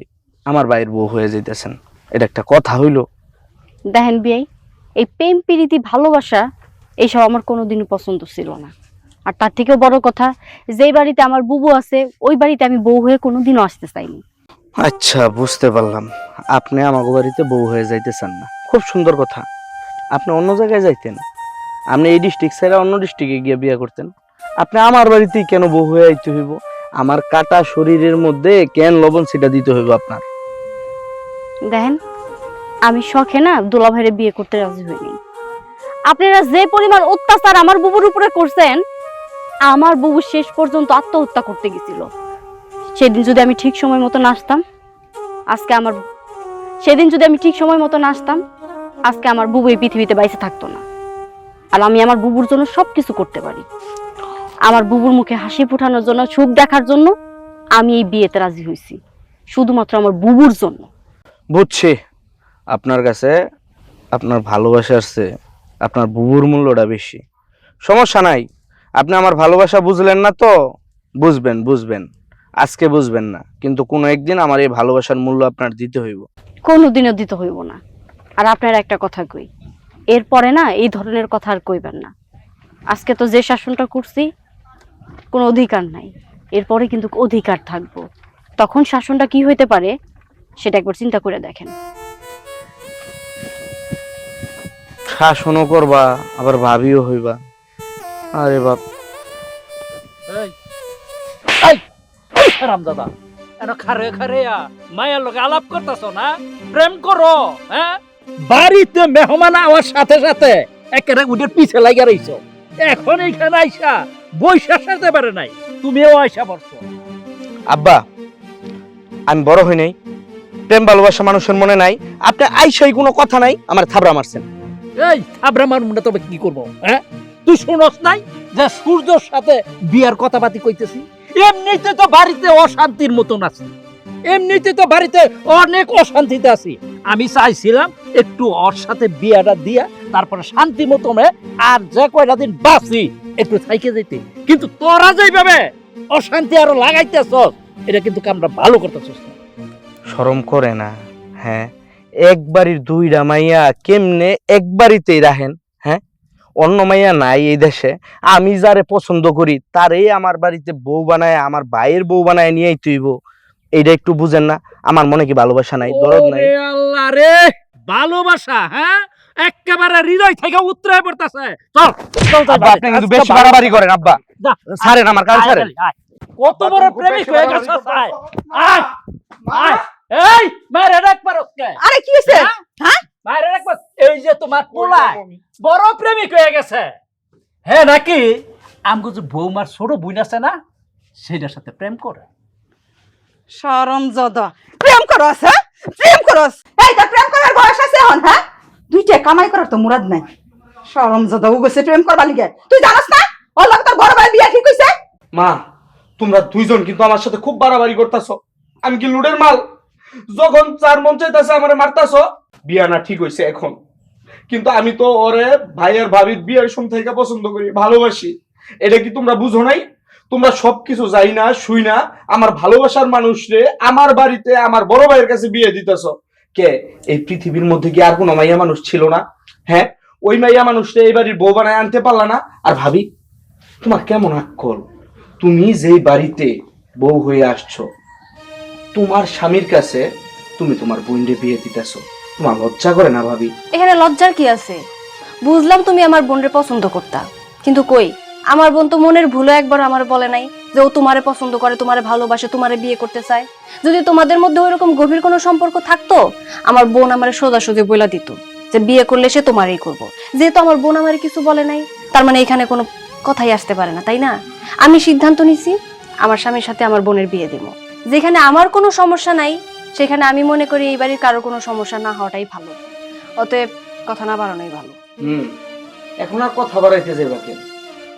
আমার ভাইয়ের বউ হয়ে যেতেছেন। এটা একটা কথা হইলো? দেখেন বিয়াই, এই প্রেম প্রীতি ভালোবাসা এইসব আমার কোনোদিনও পছন্দ ছিল না। আর তার থেকেও বড় কথা, যেই বাড়িতে আমার বুবু আছে ওই বাড়িতে আমি বউ হয়ে কোনোদিনও আসতে চাইনি। আচ্ছা, বুঝতে পারলাম আপনি আমাকে বাড়িতে বউ হয়ে যাইতে চান না। খুব সুন্দর কথা। আপনি অন্য জায়গায় যাইতেন, আপনি এই ডিস্ট্রিক্ট ছেড়ে অন্য ডিস্ট্রিক্টে গিয়ে বিয়ে করতেন। আপনি আমার বাড়িতেই কেন বউ হয়ে আইতে হইব? আমার কাটা শরীরের মধ্যে কেন লবণ সেটা দিতে হইব আপনার? দেখেন, আমি শখে না দোলা ভাইরে বিয়ে করতে রাজি হইনি। আপনারা যে পরিমাণ অত্যাচার আমার বুবুর উপরে করছেন, আমার বুবু শেষ পর্যন্ত আত্মহত্যা করতে গেছিল। সেদিন যদি আমি ঠিক সময় মতো নাচতাম, আজকে আমার বুবু এই পৃথিবীতে বাইসে থাকতো না। আর আমি আমার বুবুর জন্য সবকিছু করতে পারি। আমার বুবুর মুখে হাসি ফোটানোর জন্য, সুখ দেখার জন্য আমি এই বিয়েতে রাজি হয়েছি, শুধুমাত্র আমার বুবুর জন্য। বুঝছি, আপনার কাছে আপনার ভালোবাসা আসছে, আপনার বুবুর মূল্যটা বেশি। সমস্যা নাই, আপনি আমার ভালোবাসা বুঝলেন না তো বুঝবেন আজকে বুঝবেন না, কিন্তু কোনো একদিন আমার এই ভালোবাসার মূল্য আপনার দিতে হইব। কোনোদিনও দিতে হইব না। আর আপনার একটা কথা কই, এরপরে না এই ধরনের কথা আর কইবেন না। আজকে তো যে শাসনটা করছি কোনো অধিকার নাই, এরপরে কিন্তু অধিকার থাকবো। তখন শাসনটা কি হইতে পারে সেটা একবার চিন্তা করে দেখেন। শাসনও করবা আবার ভাবিও হইবা। আরে বাপ, রামদাদা এন খারে খারে মায়ের লোক আলাপ করতেছ না, প্রেম করো। হ্যাঁ, বাড়িতে মেহমান আওয়ার সাথে সাথে একেবারে উঠে পিছে লাগিয়ে রইছো। এখন এইখানে আইসা বৈশা সারতে পারে নাই, তুমিও আইসা পড়ছো। আব্বা আমি বড় হই নাই, প্রেম ভালোবাসা মানুষের মনে নাই, আপনি আইসাই কোনো কথা নাই আমার থাবড়া মারছেন। এই থাবড়া মারুন না, তবে কি করবো? হ্যাঁ, তুই শুনস নাই যে সূর্যর সাথে বিয়ার কথাবার্তি কইতেছি? এমনিতে তো বাড়িতে অশান্তির মতন আছি, এমনিতে তো বাড়িতে অনেক অশান্তিতে আছি। আমি চাইছিলাম একটু ওর সাথে বিয়াটা দিয়া তারপরে শান্তি মতো আর যে কয়টা দিন বাঁচি একটু থাইকে যেতে, কিন্তু তোরা যেভাবে অশান্তি আরো লাগাইতেছ এটা কিন্তু আমরা ভালো করতেছিস না। শরম করে না? হ্যাঁ, এক বাড়ির দুইটা মাইয়া কেমনে এক বাড়িতেই রাখেন? হ্যাঁ, অন্য মাইয়া নাই এই দেশে। আমি যারে পছন্দ করি তারই আমার বাড়িতে বউ বানায়, আমার ভাইয়ের বউ বানায় নিয়েই তুইব। এইটা একটু বুঝেন না? আমার মনে কি ভালোবাসা নাই, দরদ নাই? ওরে আল্লাহ রে, ভালোবাসা হ্যাঁ একেবারে হৃদয় থেকে উতরায় পড়তেছে। চল চল চল, আব্বা, আপনি কিন্তু বেশি বাড়াবাড়ি করেন। আব্বা ছাড়েন, আমার কাজ ছাড়েন। কত বড় প্রেমিক হয়ে গেছ? আয় আয় আয়, এই মারে ডাক পারোকে। আরে কি হইছে? হ্যাঁ, মারে ডাক পার। এই যে তোমার পোলা বড় প্রেমিক হয়ে গেছে। হ্যাঁ নাকি আমগো যে বৌমার ছোট বোন আছে না, সেটার সাথে প্রেম করে। শরম জদা প্রেম করস, হ্যাঁ প্রেম করস? এই তোর প্রেম করার বয়স আছে এখন? হ্যাঁ, দুইটা কামাই করার তো মুরাদ নাই। শরম জদা ও গেছে প্রেম করবার লিগে। তুই জানাস না ওর লগে তোর বড় ভাই বিয়া ঠিক হইছে? মা, তোমরা দুইজন কিন্তু আমার সাথে খুব বাড়াবাড়ি করতেছো। আমি কি লুডের মাল? যখন চার মন চাইতেছে আমারে মারতাছো। বিয়া না ঠিক হইছে এখন, কিন্তু আমি তো ওরে ভাই আর ভাবির বিয়ের শুন থেকে পছন্দ করি, ভালোবাসি। এটা কি তোমরা বুঝো নাই? তোমরা সবকিছু যাই না শুই না আমার ভালোবাসার মানুষরে আমার বাড়িতে আমার বড় ভাইয়ের কাছে বিয়ে দিতেছো। কে এই পৃথিবীর মধ্যে কি আর কোনো মাইয়া মানুষ ছিল না? হ্যাঁ, ওই মাইয়া মানুষটা এই বাড়ির বউ বানায় আনতে পারলা না? আর ভাবি, তোমার কেমন আক্কল? তুমি যেই বাড়িতে বউ হয়ে আসছো, তোমার স্বামীর কাছে তুমি তোমার বোনকে বিয়ে দিতেছো, তোমার লজ্জা করে না ভাবি? এখানে লজ্জার কি আছে? বুঝলাম তুমি আমার বোনরে পছন্দ করতা, কিন্তু কই আমার বোন তো মনের ভুলে একবার আমার বলে নাই যে ও তোমারে পছন্দ করে, তোমারে ভালোবাসে, তোমারে বিয়ে করতে চায়। যদি তোমাদের মধ্যে ওইরকম গভীর কোনো সম্পর্ক থাকতো, আমার বোন আমারে সোজাসুজি বইলা দিত যে বিয়ে করলে সে তোমারই করব। যেহেতু আমার বোন আমারে কিছু বলে নাই, তার মানে এখানে কোনো কথাই আসতে পারে না, তাই না? আমি সিদ্ধান্ত নিছি আমার স্বামীর সাথে আমার বোনের বিয়ে দেব। যেখানে আমার কোনো সমস্যা নাই, সেখানে আমি মনে করি এই বাড়ির কারো কোনো সমস্যা না হওয়াটাই ভালো। অতএব কথা না বাড়ানোই ভালো। এখন আর কথা বাড়াইতে যাইবা কেন?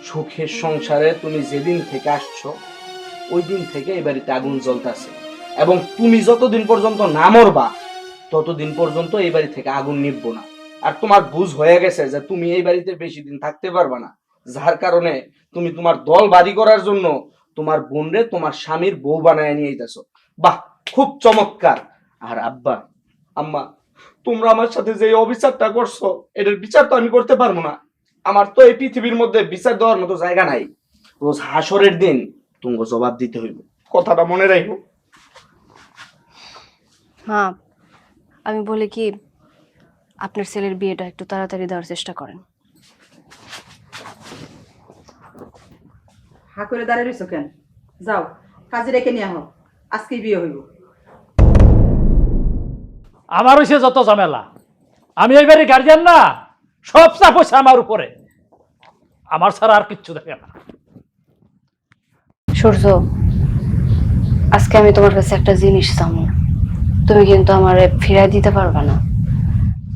সুখের সংসারে তুমি যেদিন থেকে আসছো ওই দিন থেকে এই বাড়িতে আগুন জ্বলতেছে, এবং তুমি যতদিন পর্যন্ত না মরবা ততদিন পর্যন্ত এই বাড়ি থেকে আগুন নিববো না। আর তোমার বুঝ হয়ে গেছে যে তুমি এই বাড়িতে বেশি দিন থাকতে পারবা না, যার কারণে তুমি তোমার দল বাড়ি করার জন্য তোমার বোনরে তোমার স্বামীর বউ বানায় নিয়ে আইতাছো। বাহ, খুব চমৎকার। আর আব্বা আম্মা, তোমরা আমার সাথে যে অবিচারটা করছো এটার বিচার তো আমি করতে পারবো না। আমার তো এই পৃথিবীর মধ্যে বিচার দেওয়ার মতো জায়গা নাই। রোজ হাসরের দিন তুমি জবাব দিতে হইব, কথাটা মনে রাখো। হ্যাঁ, আমি বলি কি, আপনার ছেলের বিয়েটা একটু তাড়াতাড়ি দেওয়ার চেষ্টা করেন। হা করে দাঁড়িয়ে রইছো কেন? যাও কাজে রেখে নিয়ে আহ, আজকেই বিয়ে হইব। আমার হইছে যত ঝামেলা, আমি এইবারে গার্জিয়ান না, সব চাপ হচ্ছে আমার উপরে। আমার ছাড়া আর কিচ্ছু দেখে না। সূর্য, আজকে আমি তোমার কাছে একটা জিনিস চাবো, তুমি কিন্তু আমারে ফিরাই দিতে পারবে না।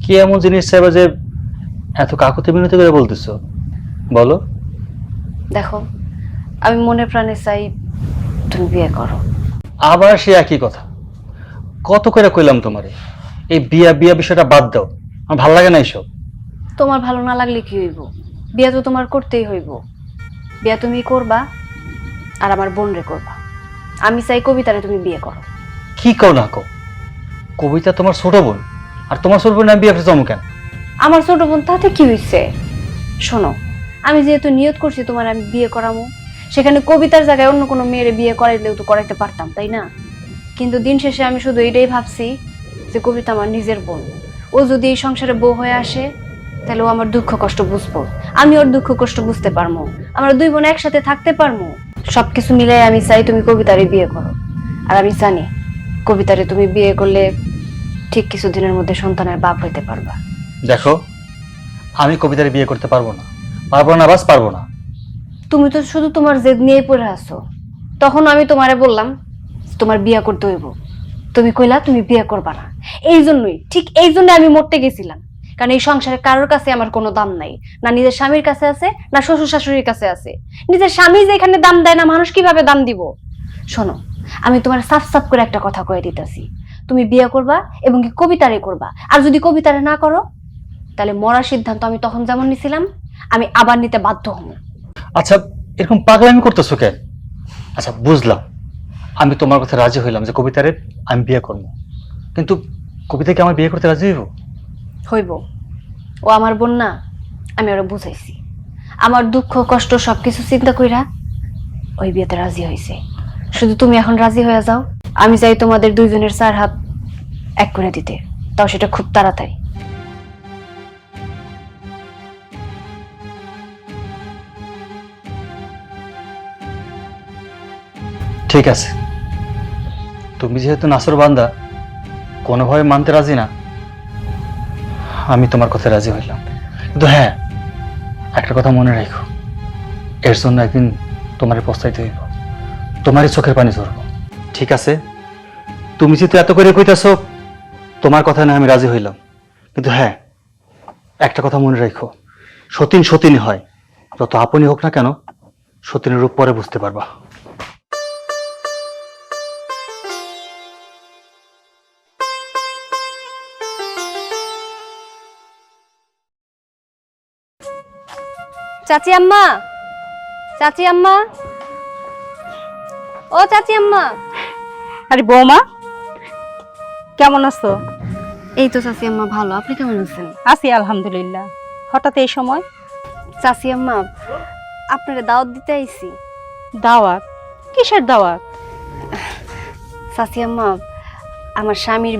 কি এমন জিনিস চাইবা যে এত কাকুতি মিনতি করে বলতেছো? বলো। দেখো, আমি মনে প্রাণে চাই তুমি বিয়ে করো। আবার সে একই কথা। কত করে কইলাম তোমারে এই বিয়া বিয়া বিষয়টা বাদ দাও, আমার ভালো লাগে না এইসব। তোমার ভালো না লাগলে কি হইব? বিয়ে তো তোমার করতেই হইব। বিয়ে তুমি করবা আর আমার বোন রে করবা। আমি চাই কবিতারে তুমি বিয়ে করো। কি কও না কও? কবিতা তোমার ছোট বোন, আর তোমার ছোট বোন আমি বিয়ে করতে যাবো কেন? আমার ছোট বোন, তাতে কি হইছে? শোনো, আমি যেহেতু নিয়ত করছি তোমার আমি বিয়ে করামো, সেখানে কবিতার জায়গায় অন্য কোনো মেয়েরে বিয়ে করাইলেও তো করাইতে পারতাম, তাই না? কিন্তু দিন শেষে আমি শুধু এটাই ভাবছি যে কবিতা আমার নিজের বোন। ও যদি এই সংসারে বউ হয়ে আসে, তাহলে ও আমার দুঃখ কষ্ট বুঝবো, আমি ওর দুঃখ কষ্ট বুঝতে পারবো, আমরা দুই বোন একসাথে থাকতে পারবো। সবকিছু মিলাই আমি চাই তুমি কবিতারে বিয়ে করো। আর আমি জানি কবিতারে তুমি বিয়ে করলে ঠিক কিছুদিনের মধ্যে সন্তানের বাপ হইতে পারবা। দেখো, আমি কবিতারে বিয়ে করতে পারবো না, বাস পারবো না। তুমি তো শুধু তোমার জেদ নিয়েই পড়ে আছো। তখন আমি তোমারে বললাম তোমার বিয়ে করতে হইব, তুমি কইলা তুমি বিয়ে করবা না। এই জন্যই, ঠিক এই জন্য আমি মরতে গেছিলাম, কারণ এই সংসারে কারোর কাছে আমার কোনো দাম নাই, না নিজের স্বামীর কাছে আছে, না শ্বশুর শাশুড়ির কাছে আছে। নিজের স্বামী যেখানে দাম দেয় না, মানুষ কিভাবে দাম দিব? শোনো, আমি তোমার সাফ সাফ করে একটা কথা কয়ে দিতেছি, তুমি বিয়ে করবা এবং কি কবিতারে করবা। আর যদি কবিতারে না করো, তাহলে মরার সিদ্ধান্ত আমি তখন যেমন নিছিলাম আমি আবার নিতে বাধ্য হব। আচ্ছা, এরকম পাগলামি করতেছো কেন? আচ্ছা বুঝলাম, আমি তোমার কথা রাজি হইলাম যে কবিতারে আমি বিয়ে করবো, কিন্তু কবিতাকে আমার বিয়ে করতে রাজি হইব? হইব। ও আমার বোন না, আমি ওরা বুঝাইছি। আমার দুঃখ কষ্ট সবকিছু চিন্তা কইরা ওই বিয়েতে রাজি হয়েছে। শুধু তুমি এখন রাজি হয়ে যাও, আমি চাই তোমাদের দুইজনের 4 হাত এক করে দিতে, তাও সেটা খুব তাড়াতাড়ি। ঠিক আছে, তুমি যেহেতু নাসর বান্দা কোনোভাবে মানতে রাজি না, আমি তোমার কথা রাজি হইলাম। কিন্তু হ্যাঁ, একটা কথা মনে রাখো, এর জন্য একদিন তোমারই পস্তাইতে হইব, তোমারই চোখের পানি ঝরবো। ঠিক আছে, তুমি যেহেতু এত করে কইতাছো, তোমার কথা না আমি রাজি হইলাম। কিন্তু হ্যাঁ, একটা কথা মনে রাখো, সতীন সতীনই হয়, যত আপনই হোক না কেন, সতীনের রূপ পরে বুঝতে পারবা। চাচি আম্মা, চাচি আম্মা, ও চাচি আম্মা। আরে বৌমা, কেমন আছো? এই তো চাচি আম্মা ভালো, আপনি কেমন আছেন? আছি আলহামদুলিল্লাহ। হঠাৎ এই সময়? চাচি আম্মা, আপনারা দাওয়াত দিতে আইছি। দাওয়াত? কিসের দাওয়াত? চাচি আম্মা, আমার স্বামীর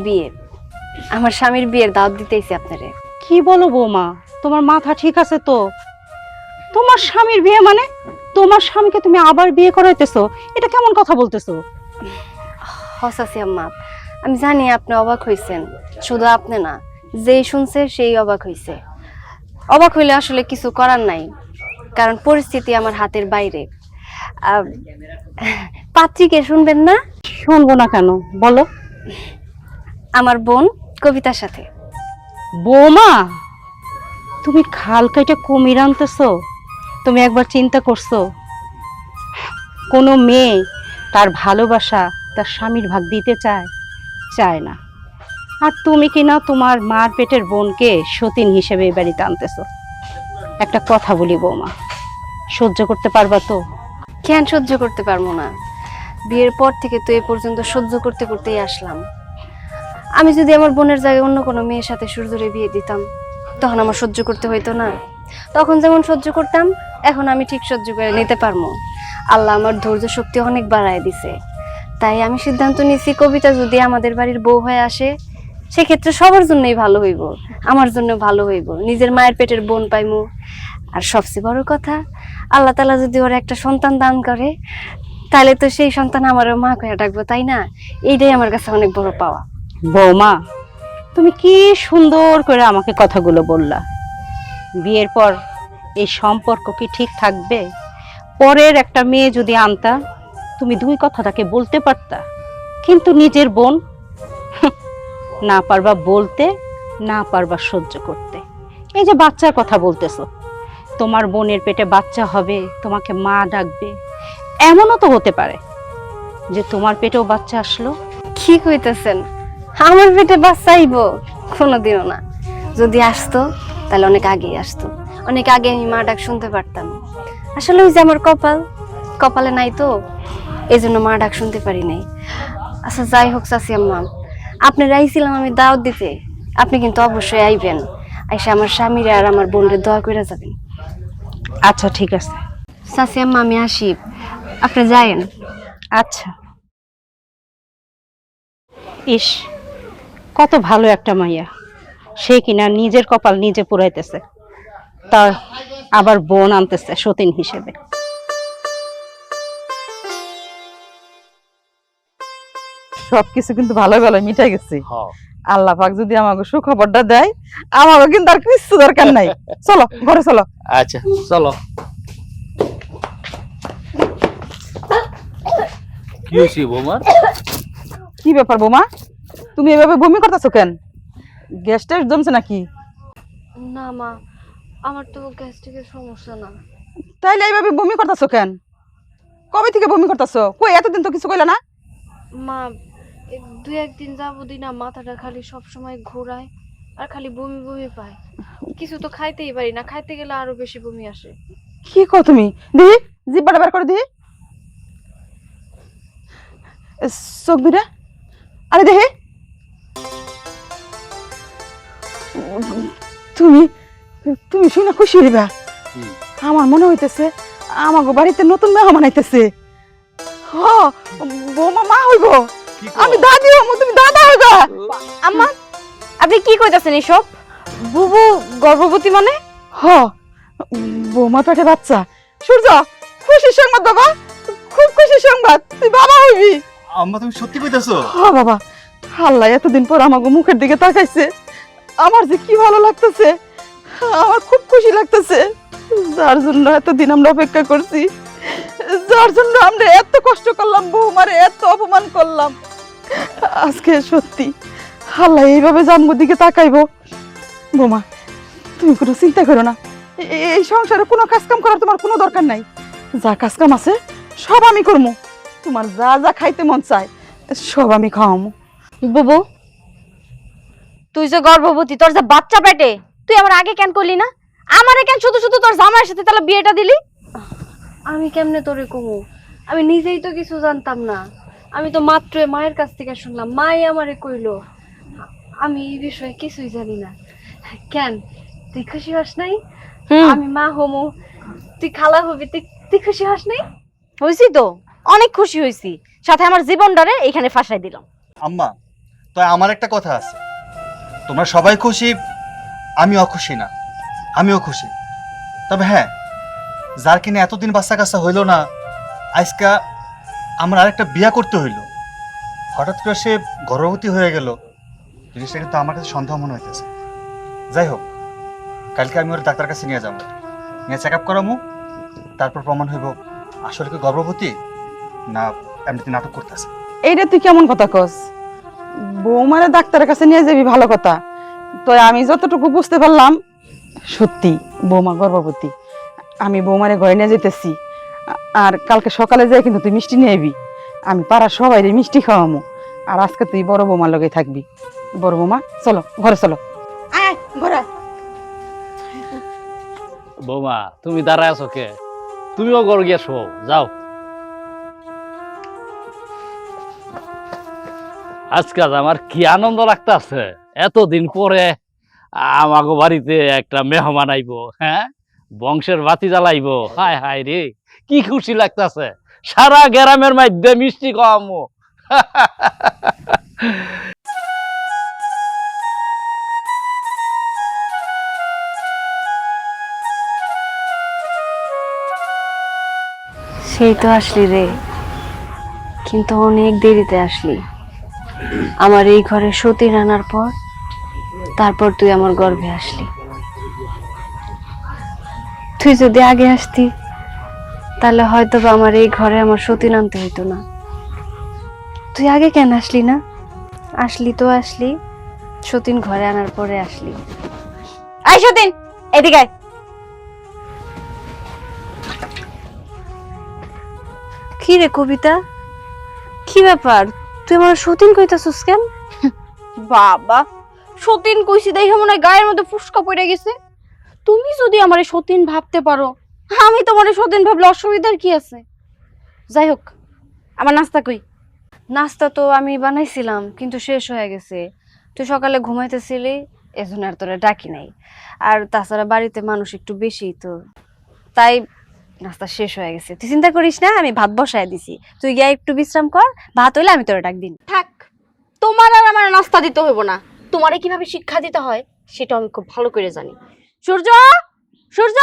বিয়ের দাওয়াত দিতে আইছি আপনারে। কি বলো বৌমা, তোমার মাথা ঠিক আছে তো? তোমার স্বামীর বিয়ে মানে তোমার স্বামীকে তুমি আবার বিয়ে করাইতেছো? এটা কেমন কথা বলতেছো? চাচি আম্মা, আমি জানি আপনি অবাক হইছেন, শুধু আপনি না, যেই শুনছে সেই অবাক হইছে। অবাক হইলে আসলে কিছু করার নাই, কারণ পরিস্থিতি আমার হাতের বাইরে। পাত্রীকে শুনবেন না? শুনবো না কেন, বলো। আমার বোন কবিতার সাথে। বৌমা, তুমি খাল কেটে কুমির আনতেছো? তুমি একবার চিন্তা করছো কোনো মেয়ে তার ভালোবাসা তার স্বামীর ভাগ দিতে চায় না, আর তুমি কিনা তোমার মার পেটের বোনকে সতীন হিসেবে এই বাড়িতে আনতেছো? একটা কথা বলি বৌমা, সহ্য করতে পারবা তো? কেন সহ্য করতে পারবো না? বিয়ের পর থেকে তো এ পর্যন্ত সহ্য করতে করতেই আসলাম। আমি যদি আমার বোনের জায়গায় অন্য কোনো মেয়ের সাথে সুরজরে বিয়ে দিতাম, তখন আমার সহ্য করতে হইতো না? তখন যেমন সহ্য করতাম, এখন আমি ঠিক সহ্য করে নিতে পারবো। আল্লাহ আমার ধৈর্য শক্তি অনেক বাড়ায় দিছে। তাই আমি সিদ্ধান্ত নিয়েছি, কবিতা যদি আমাদের বাড়ির বউ হয়ে আসে, সেক্ষেত্রে সবার জন্যই ভালো হইব, আমার জন্য ভালো হইব, নিজের মায়ের পেটের বোন পাইমু। আর সবচেয়ে বড় কথা, আল্লাহ তাআলা যদি ওর একটা সন্তান দান করে, তাহলে তো সেই সন্তান আমার মা কইয়া ডাকবো, তাই না? এইটাই আমার কাছে অনেক বড় পাওয়া। বৌমা, তুমি কি সুন্দর করে আমাকে কথাগুলো বললা। বিয়ের পর এই সম্পর্ক কি ঠিক থাকবে? পরের একটা মেয়ে যদি আনতা, তুমি দুই কথাটাকে বলতে পারতা, কিন্তু নিজের বোন না পারবা বলতে, না পারবা সহ্য করতে। এই যে বাচ্চার কথা বলতেছো, তোমার বোনের পেটে বাচ্চা হবে, তোমাকে মা ডাকবে, এমনও তো হতে পারে যে তোমার পেটেও বাচ্চা আসলো। কি কইতেছেন? আমার পেটে বাচ্চা আইব? কোনোদিনও না। যদি আসতো তাহলে অনেক আগেই আসতো, অনেক আগে আমি মা ডাক শুনতে পারতাম। আসলে ওই যে আমার কপালে নাই তো, এই জন্য মা ডাক শুনতে পারি নাই। আচ্ছা যাই হোক চাচি আম্মা, আপনি আইছিলাম আমি দাওয়াত দিতে, আপনি কিন্তু অবশ্যই আইবেন। আইসা আমার স্বামীর আর আমার বোনের দোয়া করে যাবেন। আচ্ছা ঠিক আছে। চাচি আম্মা, আমি আসি, আপনি যায়েন। আচ্ছা। ইস, কত ভালো একটা মাইয়া, সে কিনা নিজের কপাল নিজে পুরাইতেছে, তার আবার বোন আনতেছে সতীন হিসেবে। সবকিছু কিন্তু ভালো ভালো মিটাই গেছে। আল্লাহ পাক যদি আমাকে সুখবরটা দেয়, আমাকে কিন্তু আর কিছু দরকার নাই। চলো ঘরে চলো। আচ্ছা চলো। কি হয়েছে বৌমা? কি ব্যাপার বৌমা, তুমি এভাবে বমি করতেছো কেন? গ্যাস ট্যাস জমছে নাকি? না মা, আমার তো গ্যাস্ট্রিকের সমস্যা না। তাইলে এইভাবে বমি করতেছো কেন? কবে থেকে বমি করতেছো? কই এতদিন তো কিছু কইলা না? মা, দুই একদিন যাবতই না মাথাটা খালি সব সময় ঘোরায় আর খালি বমি বমি পায়। কিছু তো খাইতেই পারি না, খাইতে গেলে আরো বেশি বমি আসে। কি কও তুমি? দেখি জিব্বাটা বের করে দেখি। চোখ দুটা, আরে দেখি। তুমি তুমি শুনে খুশি হইবা। আমার মনে হইতেছে আমাগো বাড়িতে নতুন মেহমান আইতেছে। হ, বৌমা মা হইব, আমি দাদি হইব, তুমি দাদা হইবা। আম্মা, আপনি কি কইতাছেন এসব? বুবু গর্ভবতী মানে? হ, বৌমা পেটে বাচ্চা। সূর্য, খুশি সংবাদ বাবা, খুব খুশি সংবাদ, তুই বাবা হইবি। আম্মা তুমি সত্যি কইতাছো? হ্যাঁ বাবা, আল্লাহ এতদিন পর আমাকে মুখের দিকে তাকাইছে, আমার যে কি ভালো লাগতেছে, আমার খুব খুশি লাগতেছে। যার জন্য এতদিন আমরা অপেক্ষা করছি, যার জন্য আমরা এত কষ্ট করলাম, বৌমারে এত অপমান করলাম, আজকে সত্যি আল্লাহ এইভাবে জানবো দিকে তাকাইবো। বোমা, তুমি কোনো চিন্তা করো না, এই সংসারে কোনো কাজ কাম করার তোমার কোনো দরকার নাই। যা কাজ কাম আছে সব আমি করবো, তোমার যা যা খাইতে মন চায় সব আমি খাওয়ামো। বুবু, তুই যে গর্ভবতী, তোর যে বাচ্চা পেটে, তুই আমার আগে কেন করলি না? আমারে কেন শুধু শুধু তোর জামাইয়ের সাথে তাহলে বিয়েটা দিলি? আমি কেমনে তোরে কমু? আমি নিজেই তো কিছু জানতাম না। আমি তো মাত্র মায়ের কাছ থেকে শুনলাম, মাই আমারে কইলো। আমি এই বিষয়ে কিছুই জানি না। কেন তুই খুশি হস নাই? আমি মা হমু, তুই খালা হবি, তুই খুশি হস নাই? হইছি তো, অনেক খুশি হইছি, সাথে আমার জীবনটারে এখানে ফাঁসাই দিলাম। আম্মা, তো আমার একটা কথা আছে, তোমরা সবাই খুশি, আমি অখুশি না। আমিও খুশি, তবে হ্যাঁ, যার কিনা এতদিন বাচ্চা কাচ্চা হইল না, আজকা আমার আরেকটা বিয়া করতে হইল, হঠাৎ করে সে গর্ভবতী হয়ে গেল, জিনিসটা কিন্তু আমার কাছে সন্দেহ মনে হইতেছে। যাই হোক, কালকে আমি ওর ডাক্তার কাছে নিয়ে যাবো, নিয়ে চেক আপ করামো, তারপর প্রমাণ হইব আসলে কি গর্ভবতী না এমনিতে নাটক করতেছে। এইটা তুই কেমন কথা কস? বৌমারে ডাক্তারের কাছে নিয়ে যাবি ভালো কথা, তো আমি যতটুকু বুঝতে পারলাম সত্যি বৌমা গর্ভবতী। আমি বৌমারে ঘরে নিয়ে যেতেছি, আর কালকে সকালে যাই কিন্তু তুই মিষ্টি নিয়ে আইবি। আমি পাড়ার সবাই মিষ্টি খাওয়ামো, আর আজকে তুই বড় বৌমার লগে থাকবি। বড় বৌমা, চলো ঘরে চলো। আয় ঘরে। বৌমা, তুমি দাঁড়ায় আছো কে? তুমিও ঘর গিয়ে শো, যাও। আজকে আজ আমার কি আনন্দ লাগতাছে, এতদিন পরে আমাগো বাড়িতে একটা মেহমান আইবো, হ্যাঁ, বংশের বাতি জ্বালাইবো। হায় হায় রে, কি খুশি লাগতাছে, সারা গ্রামের মধ্যে মিষ্টি খাওয়ামো। সেই তো আসলি রে, কিন্তু অনেক দেরিতে আসলি। আমার এই ঘরে সতীন আনার পর তারপর তুই আমার গর্ভে আসলি। তুই যদি আগে আসতি তাহলে হয়তো বা আমার এই ঘরে আমার সতীন আনতে হইতো না। তুই আগে কেন আসলি না? আসলি তো আসলি, সতীন ঘরে আনার পরে আসলি। আই সতীন, এদিকে আয়। কি রে কবিতা, কি ব্যাপার? তুই আমার সতীন কইতাছিস কেন? বাবা, সতীন কইছি দেখে মনে হয় গায়ের মধ্যে ফুসকা পড়ে গেছে। তুমি যদি আমারে সতীন ভাবতে পারো, আমি তোমারে সতীন ভাবলে অসুবিধার কি আছে? যাই হোক, আমার নাস্তা কই? নাস্তা তো আমি বানাইছিলাম, কিন্তু শেষ হয়ে গেছে। তুই সকালে ঘুমাইতেছিলি, এজন্য আর তোরা ডাকি নাই। আর তাছাড়া বাড়িতে মানুষ একটু বেশি, তো তাই নাস্তা শেষ হয়ে গেছে। তুই চিন্তা করিস না, আমি ভাত বসায় দিছি, তুই গিয়ে একটু বিশ্রাম কর, ভাত হইলে আমি তোরা ডাক দিন। থাক, তোমার আর আমার নাস্তা দিতে হইব না। তোমারে কিভাবে শিক্ষা দিতে হয় সেটা আমি খুব ভালো করে জানি। সূর্য, সূর্য!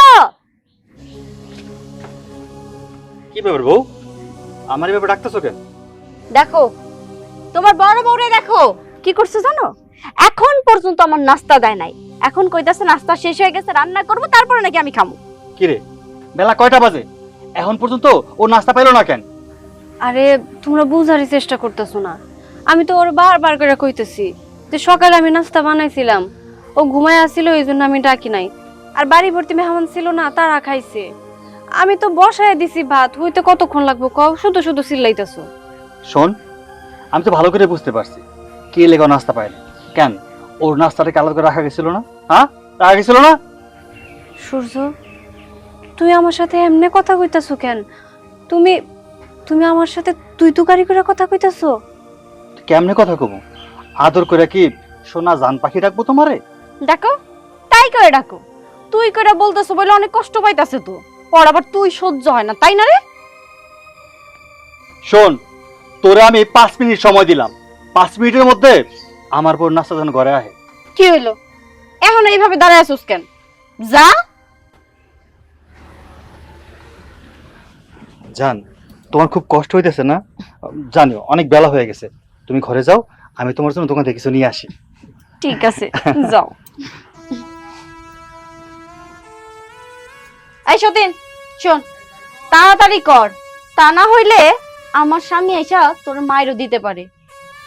কি ব্যাপার বউ, আমার এই ব্যাপারে ডাকতেছো কেন? দেখো, তোমার বড় বউরে দেখো কি করছে জানো? এখন পর্যন্ত আমার নাস্তা দেয় নাই। এখন কইতাছে নাস্তা শেষ হয়ে গেছে, রান্না করব, তারপরে নাকি আমি খামু। কি রে, বেলা কয়টা বাজে, এখন পর্যন্ত ও নাস্তা পাইলো না কেন? আরে তোমরা বুঝারই চেষ্টা করতেছো না। আমি তো ওর বারবার করে কইতেছি যে সকালে আমি নাস্তা বানাইছিলাম, ও ঘুমায় আসছিল, এই জন্য আমি ডাকি নাই। আর বাড়ি ভর্তি মেহমান ছিল না, তারা খাইছে। আমি তো বসায় দিছি ভাত, হইতে কতক্ষণ লাগবো কও? শুধু শুধু চিল্লাইতেছো। শোন, আমি তো ভালো করে বুঝতে পারছি কে লেগে নাস্তা পায় না। কেন, ওর নাস্তাটাকে আলাদা করে রাখা গেছিল না? হ্যাঁ, রাখা গেছিল না? সূর্য, তুই আমার সাথে এমনে কথা কইতাছো কেন? তুমি তুমি আমার সাথে তুই তুকারি করে কথা কইতাছো? কেমনে কথা কব? আদর করে কি সোনা জান পাখি রাখবো তোমারে? ডাকো, তাই করে ডাকো। তুই করে বলতেছো বলে অনেক কষ্ট পাইতাছে তো, ওর আবার তুই সহ্য হয় না, তাই না রে? শোন, তোরে আমি 5 মিনিট সময় দিলাম, 5 মিনিটের মধ্যে আমার বোন নাস্তা যেন ঘরে আহে। কি হইলো এখন এইভাবে দাঁড়ায় আছিস কেন? যা। জান, তোমার খুব কষ্ট হইতেছে না? জানিও অনেক বেলা হয়ে গেছে, তুমি ঘরে যাও, আমি তোমার জন্য দোকান থেকে কিছু নিয়ে আসি। ঠিক আছে, যাও। এই সতীন, শোন, তাড়াতাড়ি কর, তা না হইলে আমার স্বামী আইসা তোর মায়েরও দিতে পারে।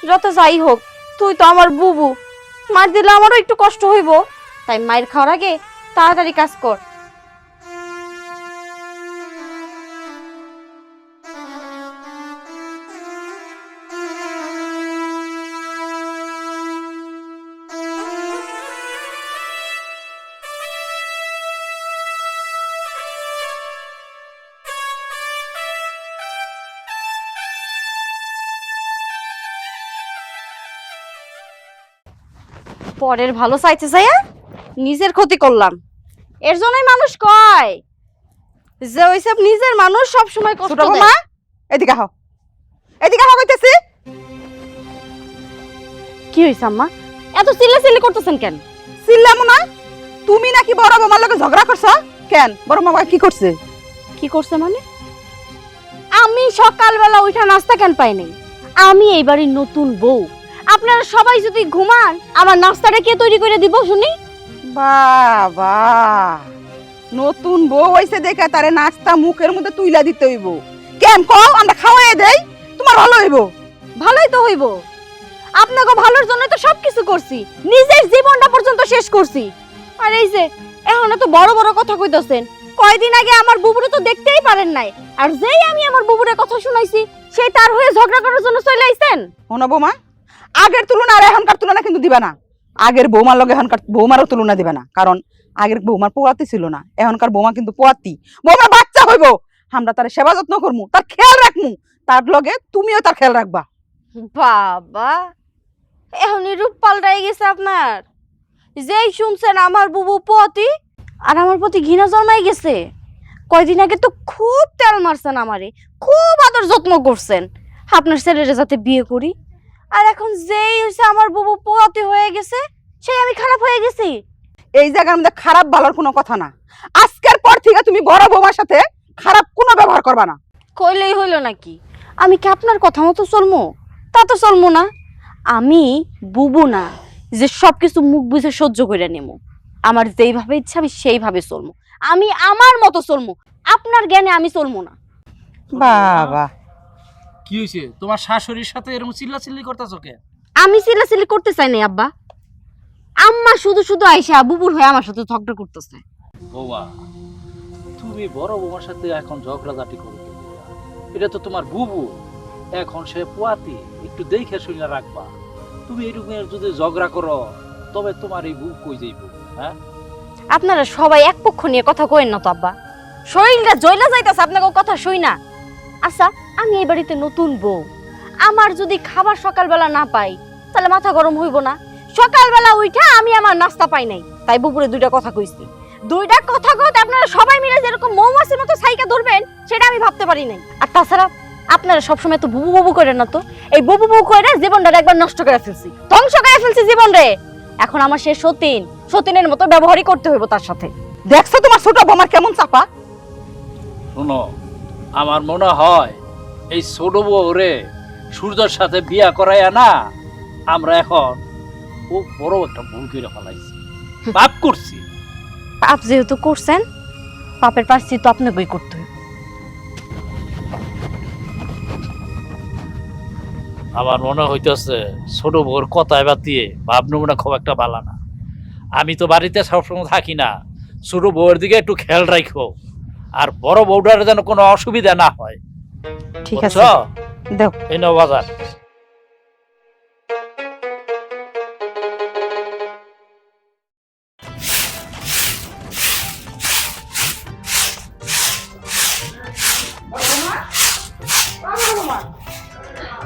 যত যাই হোক তুই তো আমার বুবু, মার দিলে আমারও একটু কষ্ট হইব, তাই মায়ের খাওয়ার আগে তাড়াতাড়ি কাজ কর। পরের ভালো চাইতে চাইয়া নিজের ক্ষতি করলাম। এর জন্যই মানুষ কয় যে ওইসব নিজের মানুষ সব সময় কষ্ট ছোট দেয়। বৌমা এদিকে আহ, এদিকে আহ কইতেছি। কি হইছে আম্মা, এত চিল্লাচিল্লি করতেছেন কেন? চিল্লামু না, তুমি নাকি বড় বৌমার লগে ঝগড়া করছো কেন? বড় বৌমা কি করছে? কি করছে মানে? আমি সকালবেলা উঠা নাস্তা কেন পাই নাই? আমি এই বাড়ির নতুন বউ, আপনারা সবাই যদি ঘুমান আমার নাস্তাটা কে তৈরি করে দিব শুনি? বাবা, নতুন বউ হইছে দেখে তারে নাস্তা মুখের মধ্যে তুইলা দিতে হইব। কেন কও, আমরা খাওয়াই দেই, তোমার ভালো হইব। ভালোই তো হইব, আপনাকে ভালোর জন্য তো সবকিছু করছি, নিজের জীবনটা পর্যন্ত শেষ করছি। আর এই যে এখন তো বড় বড় কথা কইতাছেন, কয়দিন আগে আমার বুবুরে তো দেখতেই পারেন নাই, আর যেই আমি আমার বুবুরে কথা শুনাইছি সেই তার হয়ে ঝগড়া করার জন্য চলে আইছেন। শোনো বৌমা, আগের তুলনা আর এখনকার তুলনা কিন্তু দিবা না। আগের বৌমার লগে এখনকার বৌমারও তুলনা দিবা না, কারণ আগের বৌমার পোয়াতি ছিল না, এখনকার বৌমা কিন্তু পোয়াতি। বৌমার বাচ্চা হইব, আমরা তার সেবা যত্ন করমু, তার খেয়াল রাখমু, তার লগে তুমিও তার খেয়াল রাখবা। বাবা, এখনই রূপ পাল্টাই গেছে আপনার। যেই শুনছেন আমার বুবু পতি আর আমার প্রতি ঘৃণা জন্মাই গেছে। কয়দিন আগে তো খুব তেল মারছেন আমারে, খুব আদর যত্ন করছেন আপনার ছেলেরে যাতে বিয়ে করি, আর এখন যেই হইছে আমার বুবু পতি হয়ে গেছে সেই আমি খারাপ হয়ে গেছি। এই জায়গার মধ্যে খারাপ ভালোর কোনো কথা না। আজকের পর থেকে তুমি বড় বৌমার সাথে খারাপ কোনো ব্যবহার করবা না। কইলেই হইল নাকি? আমি কি আপনার কথা মতো চলমু? তা তো চলমু না। আমি বুবু না যে সবকিছু মুখ বুঝে সহ্য করে নেবো। আমার যেইভাবে ইচ্ছা আমি সেইভাবে চলমু, আমি আমার মতো চলমু, আপনার জ্ঞানে আমি চলমু না। বাবা, কি হয়েছে তোমার শাশুড়ির সাথে এরকম চিল্লাচিল্লি করতেছো কেন? আমি চিল্লাচিল্লি করতে চাই নাই আব্বা, আম্মা শুধু শুধু আইসা বুবুর হয়ে আমার সাথে ঝগড়া করতেছে। বৌমা, তুমি বড় বৌমার সাথে এখন ঝগড়াঝাটি করো কেন? এটা তো তোমার বুবু, এখন সে পোয়াতি, একটু দেখে শুনে রাখবা। তুমি এরকম যদি ঝগড়া করো তবে তোমার এই বুক কই যাইব? হ্যাঁ, আপনারা সবাই এক পক্ষ নিয়ে কথা কইেন না তো আব্বা, শরীরটা জয়লা যাইতাছে আপনাকে কথা শুই না। আচ্ছা, আমি এই বাড়িতে নতুন বউ, আমার যদি খাবার সকালবেলা না পাই তাহলে মাথা গরম হইব না? সকালবেলা উঠা আমি আমার নাস্তা পাই নাই, তাই বুবুরে দুইটা কথা কইছি। দুইটা কথা কইতে আপনারা সবাই মিলে যেরকম মৌমাছির মতো সাইকা ধরবেন সেটা আমি ভাবতে পারি নাই। আর তাছাড়া আপনারা সবসময় তো বুবু বুবু করেন না তো, এই বুবু বুবু করে জীবনটা একবার নষ্ট করে ফেলছি, ধ্বংস করে ফেলছি জীবন রে। এখন আমার সে সতীন, সতীনের মতো ব্যবহারই করতে হইব তার সাথে। দেখছো তোমার ছোট বৌমার কেমন চাপা? শোনো, আমার মনে হয় এই ছোট বউরে সূর্যের সাথে বিয়া করাইয়া না, আমরা এখন খুব বড় একটা ভুল করে ফেলাইছি, পাপ করছি। পাপ যেহেতু করছেন, পাপের প্রায়শ্চিত্ত তো আপনাকেই করতে হইব। আমার মনে হইতেছে ছোট বউর কথায় বাতিয়ে ভাবনা খুব একটা ভালো না। আমি তো বাড়িতে সবসময় থাকি না, ছোট বউয়ের দিকে একটু খেয়াল রাখো, আর বড় বউটার যেন কোনো অসুবিধা না হয়। ঠিক আছে, বুঝছো? দেও। এই নাও বাজার।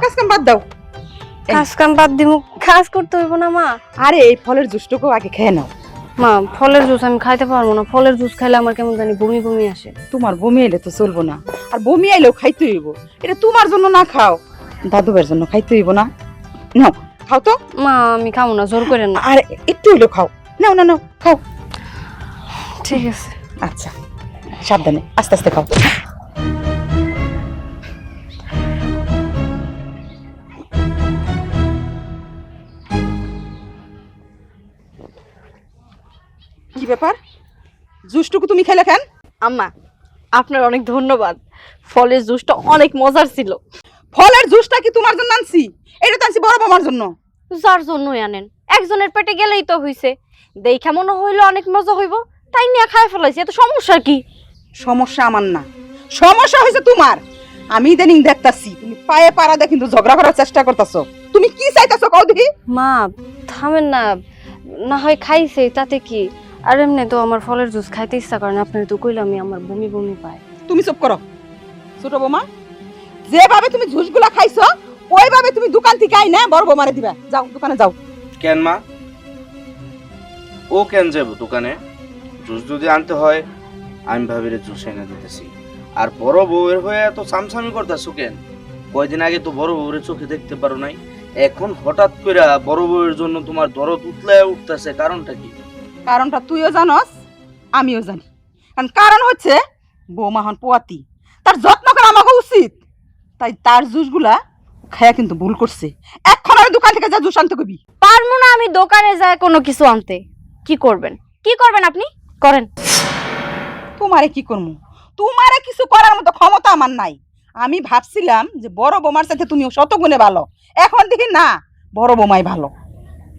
কাজ কাম বাদ দাও। কাজ কাম বাদ দিব, কাজ করতে হইব না মা? আরে এই ফলের জুসটুকু আগে খেয়ে নাও। মা, ফলের জুস আমি খাইতে পারবো না, ফলের জুস খাইলে আমার কেমন জানি বমি বমি আসে। তোমার বমি এলে তো চলবো না, আর বমি আইলেও খাইতে হইব। এটা তোমার জন্য না খাও, দাদু ভাইয়ের জন্য খাইতে হইব না। নাও খাও তো। মা, আমি খাবো না, জোর করেন না। আর একটু হইলেও খাও। নাও নাও নাও, খাও। ঠিক আছে। আচ্ছা, সাবধানে, আস্তে আস্তে খাও। কি ব্যাপার, জুসটুকু তুমি খেলে কেন? আম্মা, আপনার অনেক ধন্যবাদ, ফলের জুসটা অনেক মজার ছিল। ফলের জুসটা কি তোমার জন্য আনছি? এটা তো আনছি বড় বৌমার জন্য। যার জন্যই আনেন, একজনের পেটে গেলেই তো হইছে। দেখা মনে হইলো অনেক মজা হইব, তাই নিয়ে খাই ফেলাইছি, এত সমস্যা কি? সমস্যা আমার না, সমস্যা হয়েছে তোমার। আমি ইদানিং দেখতাছি তুমি পায়ে পাড়া দিয়ে কিন্তু ঝগড়া করার চেষ্টা করতেছো। তুমি কি চাইতাছো কও দেখি? মা থামেন না, না হয় খাইছে তাতে কি? আর এমনি তো আমার ফলের জুস খাইতে ইচ্ছা করে না, আপনার তো কইলামই আমার বমি বমি পায়। তুমি চুপ করো ছোট বৌমা। যেভাবে তুমি জুসগুলা খাইছো ওইভাবে তুমি দোকান থেকে আইনা বড় বৌমারে দিবা। যাও দোকানে যাও। কেন মা? ও কেন যাবো দোকানে? জুস যদি আনতে হয় আমি ভাবিরে জুস এনে দিতেছি। আর বড় বউয়ের হয়ে এত সামসামি করতেছো কেন? কয়দিন আগে তো বড় বউয়ের চোখে দেখতে পারো নাই, এখন হঠাৎ করে বড় বউয়ের জন্য তোমার দরদ উতলায় উঠতেছে, কারণটা কি? কারণটা তুইও জানস, আমিও জানি। কারণ হচ্ছে বৌমা হন পোয়াতি, তার যত্ন করা আমাকে উচিত। তাই তার জুসগুলা খায়া কিন্তু ভুল করছে। এখন আর দোকান থেকে যা জুস আনতে কবি। পারবো না আমি দোকানে যাই কোনো কিছু আনতে। কি করবেন, কি করবেন আপনি? করেন। তোমারে কি করবো? তোমারে কিছু করার মতো ক্ষমতা আমার নাই। আমি ভাবছিলাম যে বড় বৌমার সাথে তুমি শতগুণে ভালো, এখন দেখি না বড় বৌমাই ভালো।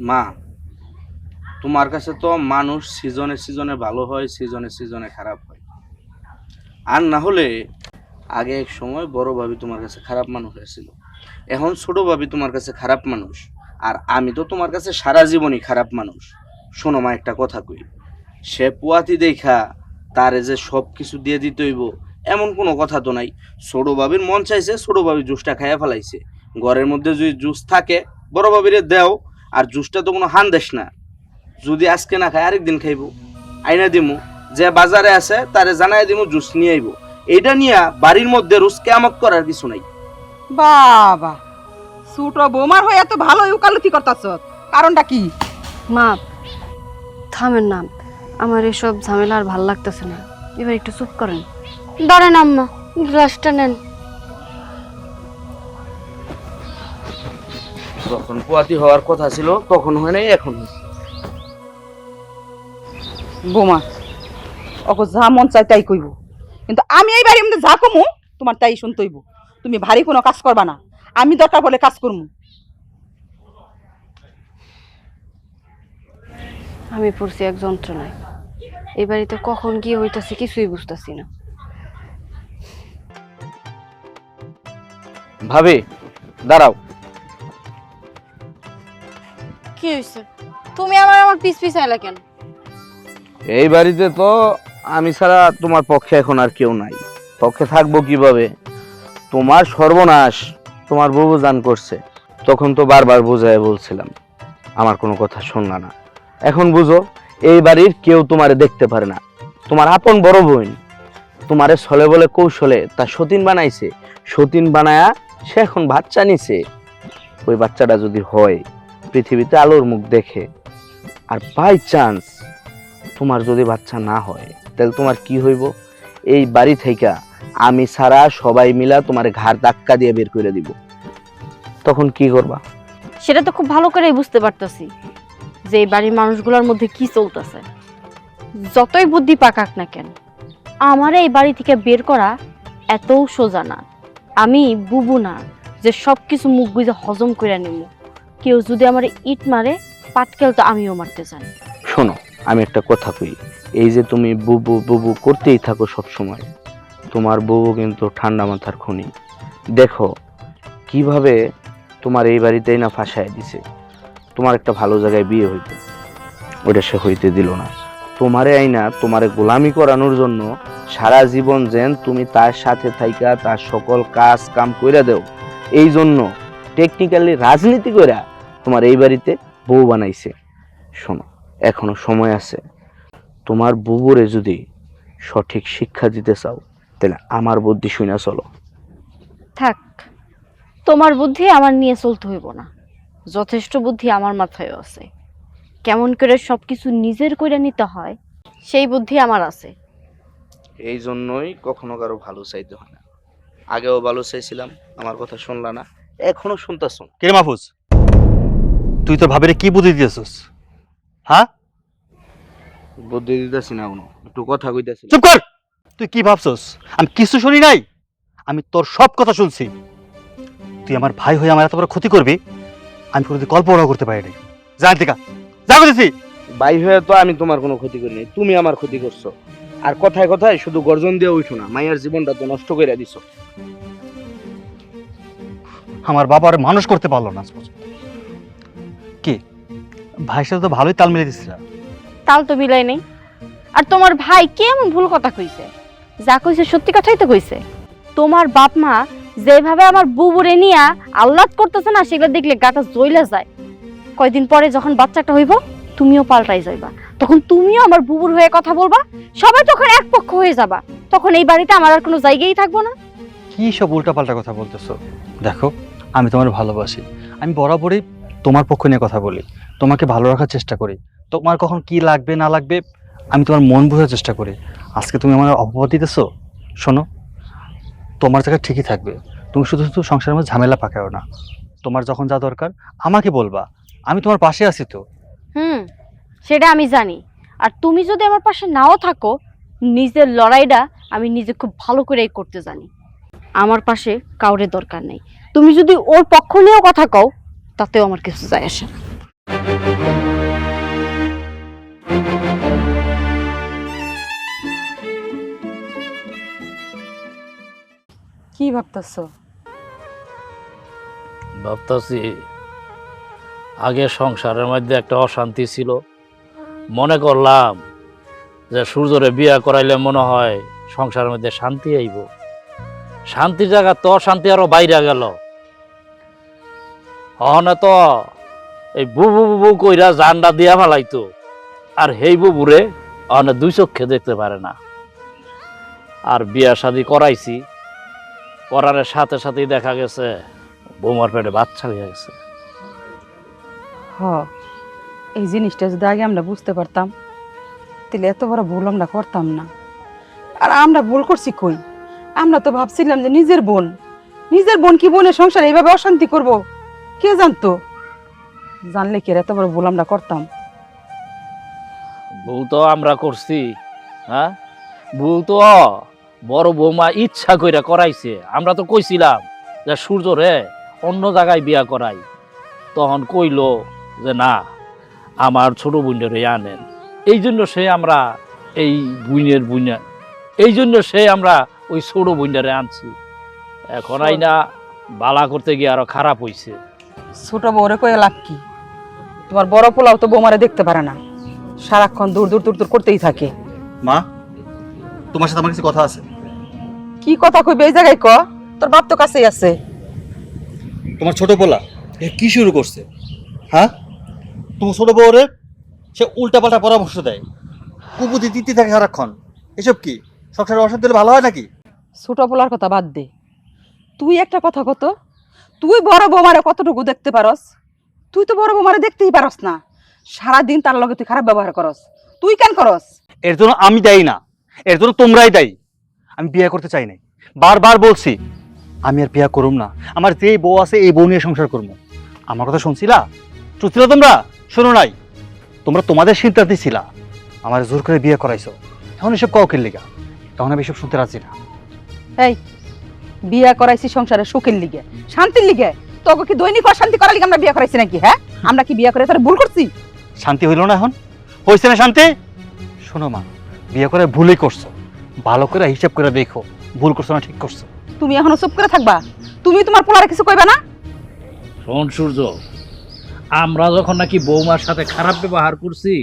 মা, তোমার কাছে তো মানুষ সিজনে সিজনে ভালো হয়, সিজনে সিজনে খারাপ হয়। আর না হলে আগে এক সময় বড় ভাবি তোমার কাছে খারাপ মানুষ হয়েছিল, এখন ছোট ভাবি তোমার কাছে খারাপ মানুষ, আর আমি তো তোমার কাছে সারা জীবনই খারাপ মানুষ। শোনো মা, একটা কথা কই, সে পুয়াতি দেখা তারে যে সব কিছু দিয়ে দিতে হইব এমন কোনো কথা তো নাই। ছোট ভাবির মন চাইছে, ছোট ভাবি জুসটা খাইয়া ফেলাইছে। ঘরের মধ্যে যদি জুস থাকে বড় ভাবিরে দেও, আর জুসটা তো কোনো হান দেশ না। যদি আজকে না খাই আরেকদিন খাইব, আইনা দিমু। যে বাজারে আছে তারে জানাই দিমু জুস নিয়ে আইব। এটা নিয়ে বাড়ির মধ্যে রোজ কেয়ামত করার কিছু নাই। বাবা, ছোট বৌমার হয়ে এত ভালো উকালতি করতেছ, কারণটা কি? মা থামেন না, আমার এসব ঝামেলা আর ভাল লাগতেছে না, এবার একটু চুপ করেন। দাঁড়ান আম্মা, গ্লাসটা নেন। যখন পুয়াতি হওয়ার কথা ছিল তখন হয় নাই, এখন হয়েছে। বৌমা ওকে যা মন চাই তাই কইব, কিন্তু আমি এই বাড়ির মধ্যে যা কমু তোমার তাই শুনতে হইব। তুমি ভারী কোনো কাজ করবা না, আমি দরকার পড়লে কাজ করবো। আমি পড়ছি এক যন্ত্রণায়, এই বাড়িতে কখন কি হইতাছে কিছুই বুঝতেছি না। ভাবি দাঁড়াও। কি হইছে? তুমি আমার পিছ পিছ আইলা কেন? এই বাড়িতে তো আমি ছাড়া তোমার পক্ষে এখন আর কেউ নাই, পক্ষে থাকবো কিভাবে? তোমার সর্বনাশ তোমার বউ জান করছে, তখন তো বারবার বুঝায় বলছিলাম, আমার কোনো কথা শুনলা না। এখন বুঝো, এই বাড়ির কেউ তোমারে দেখতে পারে না। তোমার আপন বড় বোন তোমারে ছলে বলে কৌশলে তার সতীন বানাইছে, সতীন বানায়া সে এখন বাচ্চা নিছে। ওই বাচ্চাটা যদি হয় পৃথিবীতে আলোর মুখ দেখে, আর বাই চান্স তোমার যদি বাচ্চা না হয়, তাহলে তোমার কি হইব? এই বাড়ি থেকে আমি ছাড়া সবাই মিলা তোমার ঘাড় ধাক্কা দিয়ে বের করে দিব। তখন কি করবা? সেটা তো খুব ভালো করেই বুঝতে পারতেছি যে এই বাড়ির মানুষগুলোর মধ্যে কি চলতেছে। যতই বুদ্ধি পাকাক না কেন, আমার এই বাড়ি থেকে বের করা এতও সোজা না। আমি বুবু না যে সবকিছু মুখ বুঝে হজম করে নেব। কেউ যদি আমার ইট মারে, পাটকেল তো আমিও মারতে জানি। শোনো, আমি একটা কথা কই, এই যে তুমি বুবু বুবু করতেই থাকো সব সময়, তোমার বুবু কিন্তু ঠান্ডা মাথার খুনি। দেখো কিভাবে তোমার এই বাড়িতেই না ফাঁসায় দিছে। তোমার একটা ভালো জায়গায় বিয়ে হইতো, ওটা সে হইতে দিল না। তোমারে আইনা তোমারে গোলামি করানোর জন্য সারা জীবন যেন তুমি তার সাথে থাইকা তার সকল কাজ কাম কইরা দেও, এই জন্য টেকনিক্যালি রাজনীতি কইরা তোমার এই বাড়িতে বউ বানাইছে। শোনো, এখনো সময় আছে। তোমার বুবুরে যদি সঠিক শিক্ষা দিতে চাও, তাহলে আমার বুদ্ধি শুনে চলো। থাক, তোমার বুদ্ধি আমার নিয়ে চলতে হইব না। যথেষ্ট বুদ্ধি আমার মাথায় আছে। কেমন করে সবকিছু নিজের করে নিতে হয় সেই বুদ্ধি আমার আছে। এই জন্যই কখনো কারো ভালো চাইতে হয় না। আগেও ভালো চাইছিলাম, আমার কথা শুনলা না, এখনো শুনতেছ না। কে মাহফুজ, তুই তোর ভাবিরে কি বুদ্ধি দিতেছিস? হ্যাঁ, বুদ্ধি দিতেছি না, কোনো একটু কথা কইতেছি। চুপ কর। তুই কি ভাবছস আমি কিছু শুনি নাই? আমি তোর সব কথা শুনছি। তুই আমার ভাই হয়ে আমার এত বড় ক্ষতি করবি আমি কোনোদিন কল্পনাও করতে পারিনি। জান থেকে যা বলেছি। ভাই হয়ে তো আমি তোমার কোনো ক্ষতি করিনি, তুমি আমার ক্ষতি করছো। আর কথায় কথায় শুধু গর্জন দিয়ে উঠো না, মায়ের জীবনটা তো নষ্ট করে দিছো। আমার বাবার মানুষ করতে পারলো না আজ পর্যন্ত। কি ভাইয়ের সাথে তো ভালোই তাল মিলিয়ে দিচ্ছিল। তাল তো মিলাই নেই। আর তোমার ভাই কেমন ভুল কথা কইছে? যা কইছে সত্যি কথাই তো কইছে। তোমার বাপ মা যেভাবে আমার বুবুরে নিয়া আহ্লাদ করতেছে না, সেগুলো দেখলে গাটা জ্বলে যায়। কয়দিন পরে যখন বাচ্চাটা হইব, তুমিও পাল্টাই যাইবা। তখন তুমিও আমার বুবুর হয়ে কথা বলবা, সবাই তখন এক পক্ষ হয়ে যাবা। তখন এই বাড়িতে আমার আর কোনো জায়গাই থাকবো না। কি সব উল্টাপাল্টা কথা বলতেছো? দেখো, আমি তোমার ভালোবাসি, আমি বরাবরই তোমার পক্ষ নিয়ে কথা বলি, তোমাকে ভালো রাখার চেষ্টা করি। তোমার কখন কি লাগবে না লাগবে আমি তোমার মন বোঝার চেষ্টা করি। আজকে তুমি আমার অপবাদ দিতেছো। শোনো, তোমার জায়গা ঠিকই থাকবে, তুমি শুধু শুধু সংসারের মধ্যে ঝামেলা পাকাও না। তোমার যখন যা দরকার আমাকে বলবা, আমি তোমার পাশে আছি তো। সেটা আমি জানি। আর তুমি যদি আমার পাশে নাও থাকো, নিজের লড়াইটা আমি নিজে খুব ভালো করেই করতে জানি। আমার পাশে কাউরে দরকার নেই। তুমি যদি ওর পক্ষ নিয়েও কথা কও, তাতেও আমার কিছু যায় আসে না। কি ভাবতেছো? ভাবতাছি আগে সংসারের মধ্যে একটা অশান্তি ছিল, মনে করলাম যে সূর্যরে বিয়া করাইলে মনে হয় সংসারের মধ্যে শান্তি আইব। শান্তির জায়গা তো অশান্তি আরো বাইরে গেল। হনে তো এই বুবু বুবু কইরা জান্ডা দিয়া ফেলাইতো, আর হেই বুবুরে অনে দুই চক্ষে দেখতে পারে না। আর বিয়া শাদি করাইছি, করার সাথে সাথেই দেখা গেছে বৌমার পেটে বাচ্চা হয়ে গেছে। এই জিনিসটা যদি আগে আমরা বুঝতে পারতাম, তাহলে এত বড় ভুল আমরা করতাম না। আর আমরা ভুল করছি কই? আমরা তো ভাবছিলাম যে নিজের বোন কি বোনের সংসারে এইভাবে অশান্তি করব, কে জানতো? জানলে কি আর এত বড় ভুল আমরা করতাম? ভুল তো আমরা করছি। হ্যাঁ, ভুল তো বড় বৌমা ইচ্ছা কইরা করাইছে। আমরা তো কইছিলাম যে সূর্য রে অন্য জায়গায় বিয়া করাই, তখন কইলো যে না, আমার ছোট বোনের আনেন। এই জন্য সে আমরা ওই ছোট বোনটারে আনছি। এখন আইনা বালা করতে গিয়ে আরো খারাপ হইছে। ছোট বউরে কয়ে লাভ কি? তোমার বড় পোলাও তো বৌমারে দেখতে পারে না, সারাক্ষণ দূর দূর দূর দূর করতেই থাকে। মা, তোমার সাথে আমার কিছু কথা আছে। কি কথা কইবে এই জায়গায় ক? তোর বাপ তো কাছেই আছে। তোমার ছোট পোলা এ কি শুরু করছে? হ্যাঁ, তোমার ছোট বউরে সে উল্টাপাল্টা পরামর্শ দেয়, কুবুদ্ধি দিতে থাকে সারাক্ষণ। এসব কি সংসারে অশান্তি হলে ভালো হয় নাকি? ছোট পোলার কথা বাদ দে, তুই একটা কথা কত, তুই বড় বৌমারে কতটুকু দেখতে পারস? তুই তো বড় বৌমারে দেখতেই পারস না, সারাদিন তার লগে তুই খারাপ ব্যবহার করস। তুই কেন করস? এর জন্য আমি দায়ী না, এর জন্য তোমরাই দায়ী। আমি বিয়ে করতে চাই নাই, বারবার বলছি আমি আর বিয়ে করুম না। আমার যেই বউ আছে এই বউ নিয়ে সংসার করবো। আমার কথা শুনছিলা? তোমরা শোনো নাই? তোমরা তোমাদের সিদ্ধান্তে ছিলা, আমার জোর করে বিয়ে করাইছো। এখন এসব কাউকের লিগা, তখন আমি এসব শুনতে রাজি না। এই বিয়া করাইছি সংসারে সুখের লিগে, শান্তির লিগে। তোকে কি দৈনিক অশান্তি করার লিগে আমরা বিয়া করাইছি নাকি? হ্যাঁ, আমরা কি বিয়া করে তোর ভুল করছি? শান্তি হইল না? এখন হয়েছে না শান্তি? শোনো মা, বিয়ে করে ভুলই করছো, ভালো করে হিসাব করে দেখো ভুল করছো না ঠিক করছো। তুমি এখনো চুপ করে থাকবা? তুমি তোমার পোলারে কিছু কইবা না? শোন সূর্য, আমরা যখন নাকি বৌমার সাথে খারাপ ব্যবহার করছি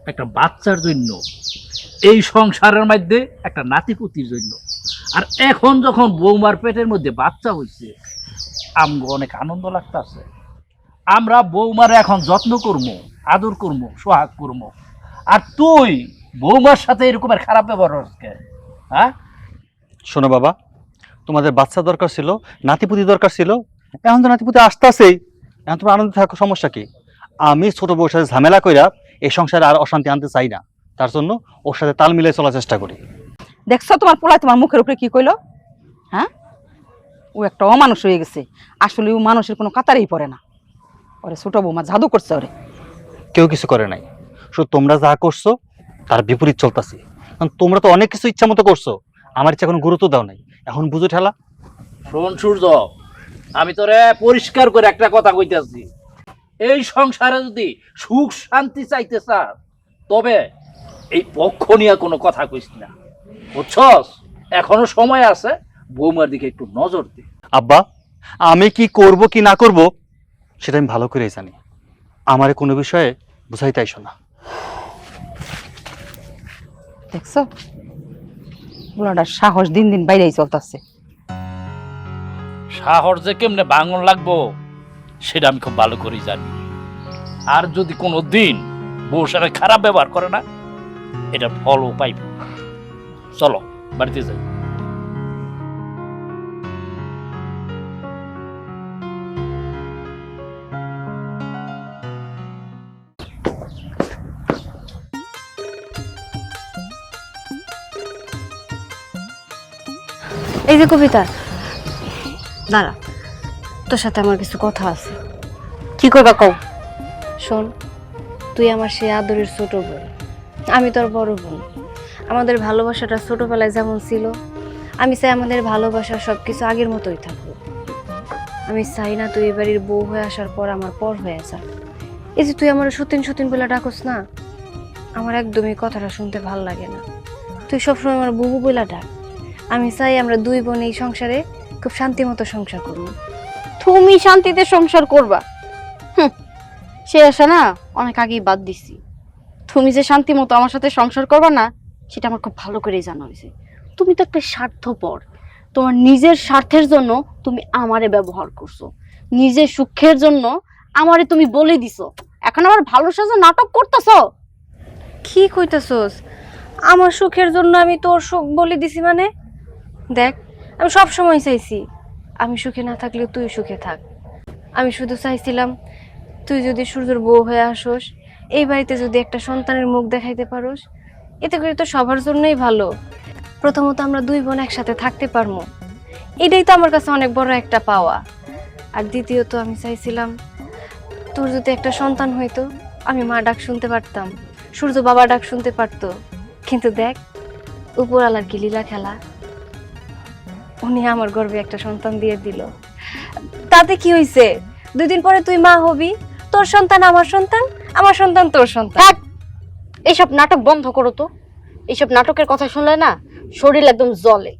একটা বাচ্চার জন্য, এই সংসারের মধ্যে একটা নাতিপুতির জন্য, আর এখন যখন বৌমার পেটের মধ্যে বাচ্চা হইছে আমগো অনেক আনন্দ লাগতাছে। আমরা বৌমার এখন যত্ন করবো, আদর করবো, সোহাগ করবো। আর তুই বৌমার সাথে এরকমের খারাপ ব্যবহার করছিস? হ্যাঁ শোনো বাবা, তোমাদের বাচ্চা দরকার ছিল, নাতিপুতি দরকার ছিল, এখন তো নাতিপুতি আসতেছেই, এখন তোমার আনন্দ থাকো, সমস্যা কি? আমি ছোট বউর সাথে ঝামেলা কইরা এই সংসারে আর অশান্তি আনতে চাই না, তার জন্য ওর সাথে তাল মিলিয়ে চলার চেষ্টা করি। দেখছো তোমার পোলায় তোমার মুখের উপরে কি কইলো? হ্যাঁ, ও একটা অমানুষ হয়ে গেছে। আসলে ও মানুষের কোনো কাতারেই পড়ে না। ওরে ছোট বৌমা জাদু করছে ওরে। কেউ কিছু করে নাই, শুধু তোমরা যা করছো তার বিপরীত চলতেছি। কারণ তোমরা তো অনেক কিছু ইচ্ছা মতো করছো, আমার ইচ্ছা কোনো গুরুত্ব দাও নাই। এখন বুঝো ঠেলা। শোন সূর্য, আমি তোরে পরিষ্কার করে একটা কথা কইতেছি, এই সংসারে যদি সুখ শান্তি চাইতে চাস তবে এই পক্ষ নিয়ে কোনো কথা কইস না, বুঝছস? এখনো সময় আছে, বৌমার দিকে একটু নজর দে। আব্বা, আমি কি করব কি না করব সেটা আমি ভালো করেই জানি। আমারে কোনো বিষয়ে বুঝাইতে আইসো না। দেখছো ওনাটার সাহস দিন দিন বাইরেই চলতেছে। সাহস যে কেমনে ভাঙন লাগবো সেটা আমি খুব ভালো করেই জানি। আর যদি কোনো দিন বউর সাথে খারাপ ব্যবহার করে না, এটা ফলও পাইব। চলো বাড়িতে যাই। এই যে কবিতা, দাঁড়া, তোর সাথে আমার কিছু কথা আছে। কি করবা কও? শোন, তুই আমার সেই আদরের ছোট বোন, আমি তোর বড় বোন। আমাদের ভালোবাসাটা ছোটবেলায় যেমন ছিল, আমি চাই আমাদের ভালোবাসা সবকিছু আগের মতোই থাকুক। আমি চাই না তুই এই বাড়ির বউ হয়ে আসার পর আমার পর হয়ে যা। এই যে তুই আমার সতীন সতীন বলে ডাকস না, আমার একদমই কথাটা শুনতে ভাল লাগে না। তুই সবসময় আমার বুবু বলে ডাক। আমি চাই আমরা দুই বোন এই সংসারে খুব শান্তি মতো সংসার করব। তুমি শান্তিতে সংসার করবা? সে আশা না অনেক আগেই বাদ দিছি। তুমি যে শান্তি মতো আমার সাথে সংসার করবা না, সেটা আমার খুব ভালো করেই জানা হয়েছে। তুমি তো একটা স্বার্থপর। তোমার নিজের স্বার্থের জন্য তুমি আমারে ব্যবহার করছো, নিজের সুখের জন্য আমারে তুমি বলে দিছো। এখন আবার ভালো সাজা নাটক করতেছো। কি কইতাছস? আমার সুখের জন্য আমি তোর সুখ বলে দিছি মানে? দেখ, আমি সব সময় চাইছি আমি সুখে না থাকলে তুই সুখে থাক। আমি শুধু চাইছিলাম তুই যদি সূর্যর বউ হয়ে আসোস, এই বাড়িতে যদি একটা সন্তানের মুখ দেখাইতে পারোস, এতে করে তো সবার জন্যই ভালো। প্রথমত আমরা দুই বোন একসাথে থাকতে পারবো, এটাই তো আমার কাছে অনেক বড় একটা পাওয়া। আর দ্বিতীয়ত আমি চাইছিলাম তোর যদি একটা সন্তান হইতো, আমি মা ডাক শুনতে পারতাম, সূর্য বাবা ডাক শুনতে পারতো। কিন্তু দেখ, উপরওয়ালার কি লীলা খেলা, উনি আমার গর্ভে একটা সন্তান দিয়ে দিল। তাতে কি হইছে? 2 দিন পরে তুই মা হবি, তোর সন্তান আমার সন্তান, আমার সন্তান তোর সন্তান। থাক, এইসব নাটক বন্ধ করো তো। এইসব নাটকের কথা শুনলে না শরীর একদম জ্বলে।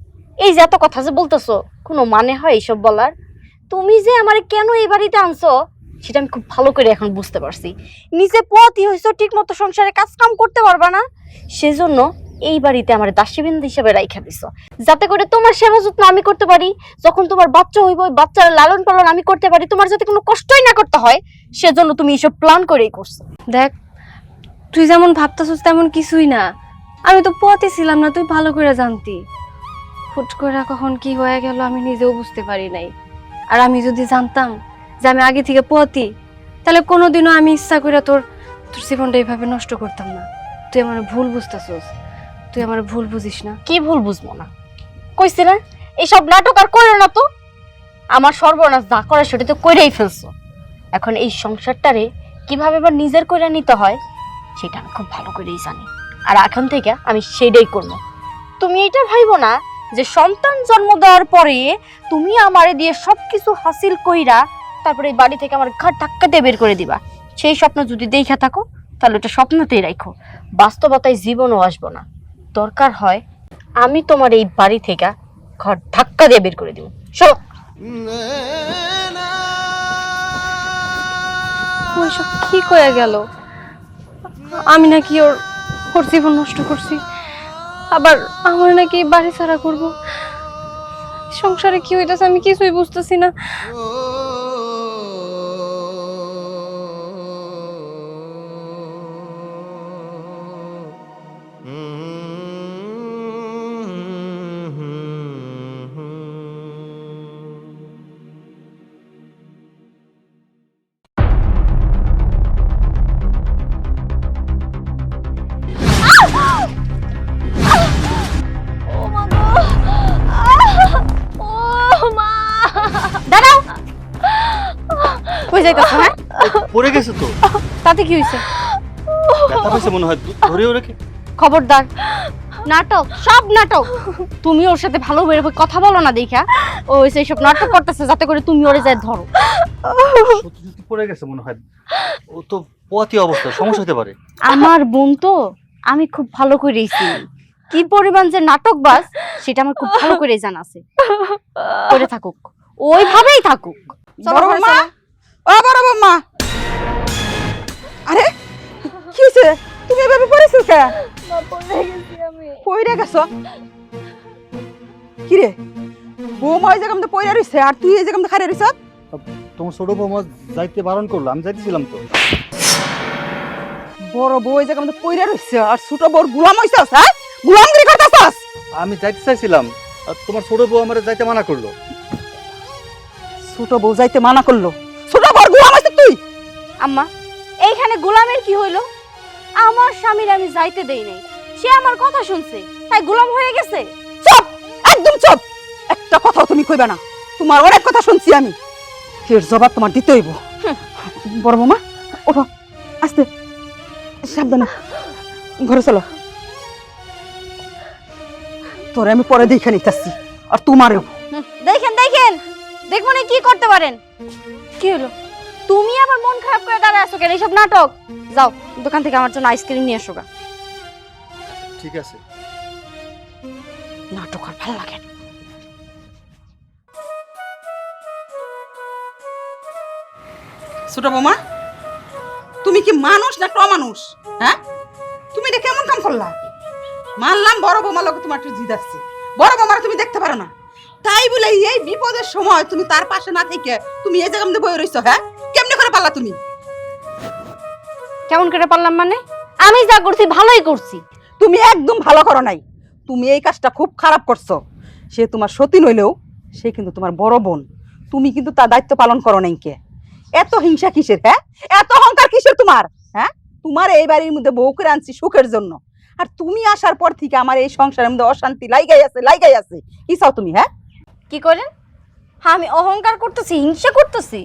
এই যে এত কথা যে বলতেছো, কোনো মানে হয় এইসব বলার? তুমি যে আমারে কেন এই বাড়িতে আনছো সেটা আমি খুব ভালো করে এখন বুঝতে পারছি। নিজে পথই হইছো, ঠিক মতো সংসারে কাজ কাম করতে পারবা না, সেজন্য এই বাড়িতে আমার দাসীবৃন্দ হিসেবে রাইখা দিছো, যাতে করে তোমার সেবা যত্ন আমি করতে পারি। যখন তোমার বাচ্চা হইব, ওই বাচ্চার লালন পালন আমি করতে পারি, তোমার যাতে কোনো কষ্টই না করতে হয়, সেজন্য তুমি এইসব প্ল্যান করেই করছো। দেখ, তুই যেমন ভাবতেছিস তেমন কিছুই না। আমি তো পথে ছিলাম না, তুই ভালো করে জানতি। হুট করে কখন কি হয়ে গেল আমি নিজেও বুঝতে পারি নাই। আর আমি যদি জানতাম যে আমি আগে থেকে পথি, তাহলে কোনোদিনও আমি ইচ্ছা করে তোর জীবনটা এইভাবে নষ্ট করতাম না। তুই আমার ভুল বুঝতেছিস, তুই আমার ভুল বুঝিস না। কি ভুল বুঝবো না? কইছি না এইসব নাটক আর করো না তো। আমার সর্বনাশ যা করে সেটা তো কইরেই ফেলছো। এখন এই সংসারটারে কিভাবে বা নিজের করে নিতে হয় সেটা আমি খুব ভালো করেই জানি। আর এখন থেকে আমি সেটাই করবো। তুমি এটা ভাইবো না যে সন্তান জন্ম দেওয়ার পরে তুমি আমারে দিয়ে সবকিছু হাসিল কইরা তারপরে এই বাড়ি থেকে আমার ঘাট ধাক্কা দিয়ে বের করে দিবা। সেই স্বপ্ন যদি দেখে থাকো তাহলে ওটা স্বপ্নতেই রাখো, বাস্তবতায় জীবনও আসবো না। দরকার হয় আমি তোমার এই বাড়ি থেকে ঘর ধাক্কা দিয়ে বের করে দিব। শোনো, ওইসব কি কয়ে গেল? আমি নাকি ওর জীবন নষ্ট করছি, আবার আমার নাকি বাড়ি ছাড়া করব। সংসারে কি হইতেছে আমি কিছুই বুঝতেছি না। দাঁড়াও। কই যাইতাছ? হ্যাঁ, পড়ে গেছে তো, তাতে কি হইছে? ব্যথা পাইছে মনে হয়, ধরেও রেখে। খবরদার, নাটক, সব নাটক। তুমি ওর সাথে ভালোভাবে কথা বলো না দেখা ও সেই সব নাটক করতেছে যাতে করে তুমি ওরে যায় ধরো। সত্যি সত্যি পড়ে গেছে মনে হয়। ও তো পথই অবস্থা, সমস্যা হতে পারে। আমার বোন তো আমি খুব ভালো করেই চিনি। কি পরিমাণ যে নাটকবাজ সেটা আমার খুব ভালো করেই জানা আছে। করে থাকুক, ওইভাবেই থাকুক। চলো বড় ঘরে বৌমা, চলো। ও বড় বৌমা, আরে কি হয়েছে? তুমি এভাবে পড়েছো কে? পইরা গেছো? কি রে, বৌমা ওই জায়গা মধ্যে পইরা রইছে আর তুই এই জায়গা মধ্যে খাড়া রইছ? তোমার ছোট বৌমা যাইতে বারণ করলো, আমি যাইতেছিলাম তো। বড় বউ এই জায়গা মধ্যে পইরা রইছে আর ছোট বউর গোলাম হইছস? হ্যাঁ, গোলামগিরি করতেছস? আমি যাইতে চাইছিলাম, আর তোমার ছোট বউ আমার যাইতে মানা করলো। ছোট বউ যাইতে মানা করলো, ছোট বউর গোলাম হইছিস তুই? আম্মা, এইখানে গোলামের কি হইলো? আমার স্বামীর আমি যাইতে দেই নাই, সে আমার কথা শুনছে তাই গোলাম হয়ে গেছে। চুপ, একদম চুপ। একটা কথাও তুমি কইবা না, তোমার অনেক কথা শুনছি আমি, এর জবাব তোমার দিতে হইব। বড় বৌমা ওঠো, আস্তে সাবধানে ঘরে চলো। তোরে আমি পরে দেখে নিতেছি আর তোমারও। দেখেন দেখেন, দেখবো না কি করতে পারেন। কি হলো, তুমি আবার মন খারাপ করে দাঁড়ায় আছো কেন? এইসব নাটক, যাও দোকান থেকে আমার জন্য আইসক্রিম নিয়ে এসো গা। ঠিক আছে। নাটক আর ভালো লাগে না। ছোট বৌমা, তুমি কি মানুষ না একটা অমানুষ? হ্যাঁ, তুমি এটা কেমন কাম করলা? মানলাম বড় বৌমা লোক তোমার একটু জিদ আসছে, বড় বৌমার তুমি দেখতে পারো না, তাই বলে এই বিপদের সময় তুমি তার পাশে না থেকে তুমি এই জায়গা মধ্যে বয়ে রইছো। হ্যাঁ, কেমনে করে পারলা তুমি? কেমন করে পারলাম মানে? আমি যা করছি ভালোই করছি। তুমি একদম ভালো করো নাই, তুমি এই কাজটা খুব খারাপ করছো। সে তোমার সতীন হইলেও সে কিন্তু তোমার বড় বোন, তুমি কিন্তু তার দায়িত্ব পালন করো নাই। কে এত হিংসা কিসের? হ্যাঁ, এত অহংকার কিসের তোমার? হ্যাঁ, তোমার এই বাড়ির মধ্যে বউ করে আনছি সুখের জন্য, আর তুমি আসার পর থেকে আমার এই সংসারের মধ্যে অশান্তি লাইগাই আছে লাইগাই আছে। কি চাও তুমি? হ্যাঁ, কি করেন? হ্যাঁ, আমি অহংকার করতেছি, হিংসা করতেছি।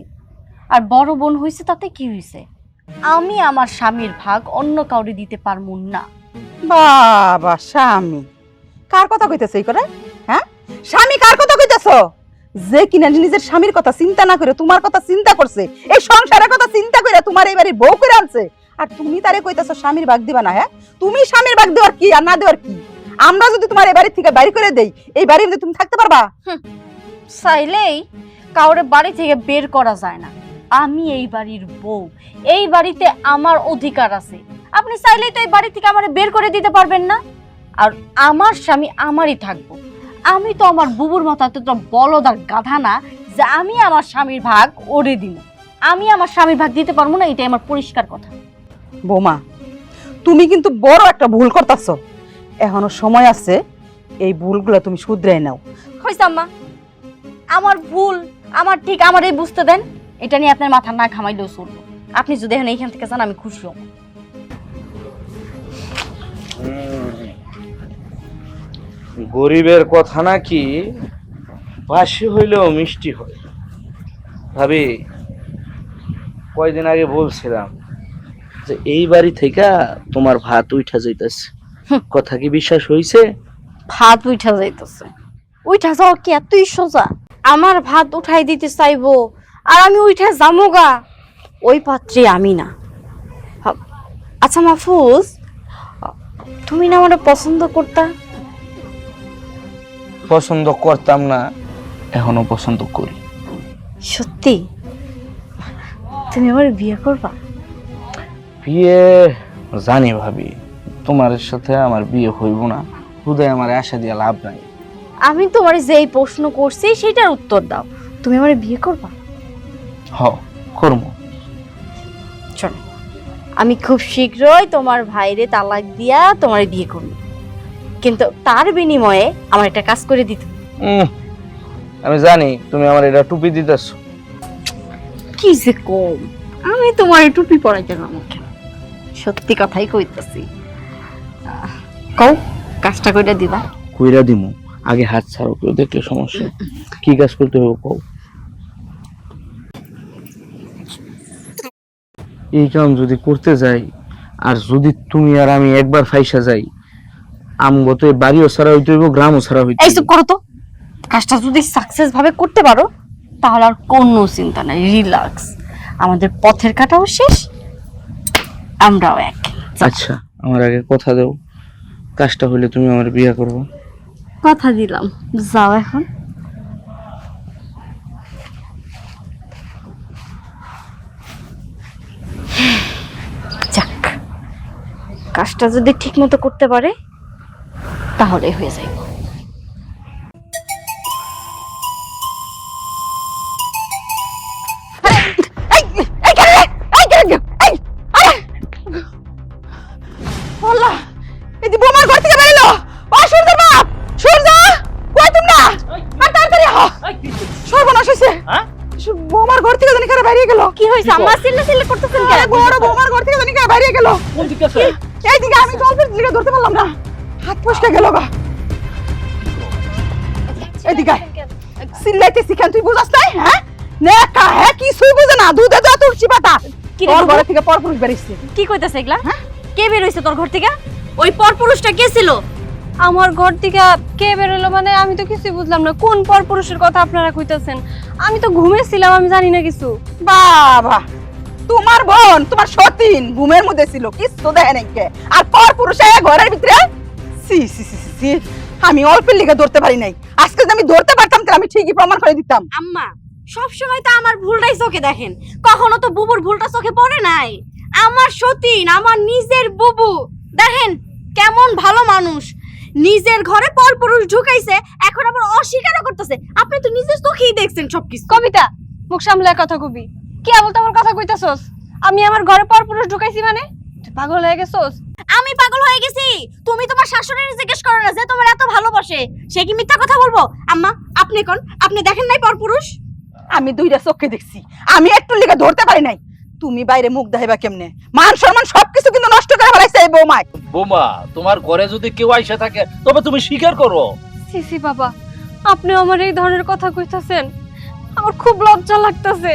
আর বড় বোন হইছে তাতে কি হইছে? আমি আমার স্বামীর ভাগ অন্য কাউরে দিতে পারবো না। বাবা, স্বামী কার কথা কইতেছে এই করে? হ্যাঁ, স্বামী কার কথা কইতেছ? যে কিনা নিজের স্বামীর কথা চিন্তা না করে তোমার কথা চিন্তা করছে, এই সংসারের কথা চিন্তা করে তোমার এই বাড়ির বউ করে আনছে, আর তুমি তারে কইতেছ স্বামীর ভাগ দিবা না। হ্যাঁ, তুমি স্বামীর ভাগ দেওয়ার কি আর না দেওয়ার কি? আমরা যদি তোমার এই বাড়ি থেকে বাইরে করে দেই, এই বাড়ির মধ্যে তুমি থাকতে পারবা? চাইলেই কাউরে বাড়ি থেকে বের করা যায় না। আমি এই বাড়ির বউ, এই বাড়িতে আমার অধিকার আছে। আপনি চাইলেই তো এই বাড়ি থেকে আমারে বের করে দিতে পারবেন না। আর আমার স্বামী আমারই থাকবো। আমি তো আমার বুবুর মতো এতটা বলদ আর গাধা না যে আমি আমার স্বামীর ভাগ ওরে দিব। আমি আমার স্বামীর ভাগ দিতে পারবো না, এটাই আমার পরিষ্কার কথা। বৌমা, তুমি কিন্তু বড় একটা ভুল করতেছ, এখনো সময় আছে, এই ভুলগুলো তুমি শুধরাই নাও। হইছে আম্মা, আমার ভুল আমার ঠিক আমারই বুঝতে দেন। এটা নিয়ে আপনার মাথা না ঘামাইলেও চলবো। আপনি যদি এখন এইখান থেকে যান আমি খুশি হব। গরিবের কথা নাকি বাসি হইলেও মিষ্টি হয়। ভাবি, কয়দিন আগে বলছিলাম যে এই বাড়ি থেকে তোমার ভাত উঠা যাইতেছে, কথা কি বিশ্বাস হইছে? ভাত উঠা যাইতেছে? উঠা যাওয়া কি এতই সোজা? আমার ভাত উঠাই দিতে চাইবো আর আমি উঠা যামোগা, ওই পাত্রে আমি না। আচ্ছা মাহফুজ, তুমি না আমার পছন্দ করতা? পছন্দ করতাম না, এখনো পছন্দ করি। সত্যি? তুমি আমার বিয়ে করবা? বিয়ে জানি ভাবি, তোমার সাথে আমার বিয়ে হইব না, হুদায় আমার আশা দিয়ে লাভ নাই। আমি তোমার যেই প্রশ্ন করছি সেটার উত্তর দাও। তুমি আমার বিয়ে করবা? হ, করব। চলো, আমি খুব শীঘ্রই তোমার ভাইরে তালাক দিয়া তোমার বিয়ে করব, কিন্তু তার বিনিময়ে আমার একটা কাজ করে দিতে। আমি জানি তুমি আমার এটা টুপি দিতেছ। কি যে কম, আমি তোমার টুপি পরাইতে আমাকে সত্যি কথাই কইতাছি। কও, কাজটা কইরা দিবা? কইরা দিমু, আগে হাত ছাড়ো, কেউ দেখলে সমস্যা। কি কাজ করতে হবে কও। এই কাম যদি করতে যাই আর যদি তুমি আর আমি একবার ফাইসা যাই, আমগো তো এই বাড়িও ছাড়া হইতে হইব, গ্রামও ছাড়া হইতে হইব। এইসব করো তো। কাজটা যদি সাকসেস ভাবে করতে পারো তাহলে আর কোনো চিন্তা নাই, রিল্যাক্স। আমাদের পথের কাটাও শেষ, আমরাও এক। আচ্ছা আমার আগে কথা দাও, কাজটা হইলে তুমি আমার বিয়ে করবে। কথা দিলাম, যাও এখন। যাক, কাজটা যদি ঠিক মতো করতে পারে তাহলে হয়ে যাবে। আল্লাহ, এই যে বোমার ঘর থেকে বেরোলো। ও সূর্যের বাপ, সূর্য কই তোমরা? আর তাড়াতাড়ি আহ, সর্বনাশ হইছে। হ্যাঁ? বোমার ঘর থেকে জানি কারা বেরিয়ে গেল। কি হয়েছে? আমার চিল্লা করতেছেন কেন? আরে বড় বোমার ঘর থেকে জানি কারা বেরিয়ে গেল। কোন দিকে আছে? এইদিকে আমি জলপের দিকে ধরতে পারলাম না, হাত ফসকে গেল গা। এদিকে সিল্লাইতেছি কেন, তুই বুঝাস নাই? হ্যাঁ নেকা হ্যাঁ কিছুই বুঝে না, দুধে যা তুলছি পাতা। কি রে তোর বাবু? ঘরে থেকে পরপুরুষ বেরিয়েছে। কি কইতাছে এগুলা? কে বের হইছে তোর ঘর থেকে? ওই পরপুরুষটা কে ছিল? আমার ঘর থেকে কে বেরোলো মানে আমি তো কিছুই বুঝলাম না। কোন পরপুরুষের কথা আপনারা কইতাছেন? আমি তো ঘুমেছিলাম, আমি জানি না কিছু। বাবা, তোমার বোন তোমার সতীন ঘুমের মধ্যে ছিল, কিছু দেখে নাই কে। আর পরপুরুষ ঘরের ভিতরে সি সি সি সি সি। আমি অল্পের লিগে ধরতে পারি নাই, আজকে যদি আমি ধরতে পারতাম তাহলে আমি ঠিকই প্রমাণ করে দিতাম। আম্মা, সব সময় তো আমার ভুলটাই চোখে দেখেন, কখনো তো বুবুর ভুলটা চোখে পড়ে নাই। আমার সতীন আমার নিজের বুবু, দেখেন কেমন ভালো মানুষ, নিজের ঘরে পরপুরুষ ঢুকাইছে, এখন আবার অস্বীকার করতেছে। আপনি তো নিজের চোখেই দেখছেন সবকিছু। কবিতা, মুখ সামলে কথা কবি। কি বলতে আমার কথা কইতাছস? আমি আমার ঘরে পরপুরুষ ঢুকাইছি মানে? তুই পাগল হয়ে গেছস? আমি পাগল হয়ে গেছি? তুমি তোমার শাশুড়ির জিজ্ঞেস করো না যে তোমার এত ভালোবাসে, সে কি মিথ্যা কথা বলবো? আম্মা আপনি কোন, আপনি দেখেন নাই পরপুরুষ? আমি দুইটা চোখে দেখছি, আমি একটু লিগে ধরতে পারি নাই। তুমি বাইরে মুখ দেখাইবা কেমনে? মান সম্মান সবকিছু কিন্তু নষ্ট করে ফেলাইছে এই বৌমায়। বোমা, তোমার ঘরে যদি কেউ আইসা থাকে তবে তুমি স্বীকার করো। সিসি বাবা, আপনি আমার এই ধরনের কথা কইতাছেন, আমার খুব লজ্জা লাগতাছে।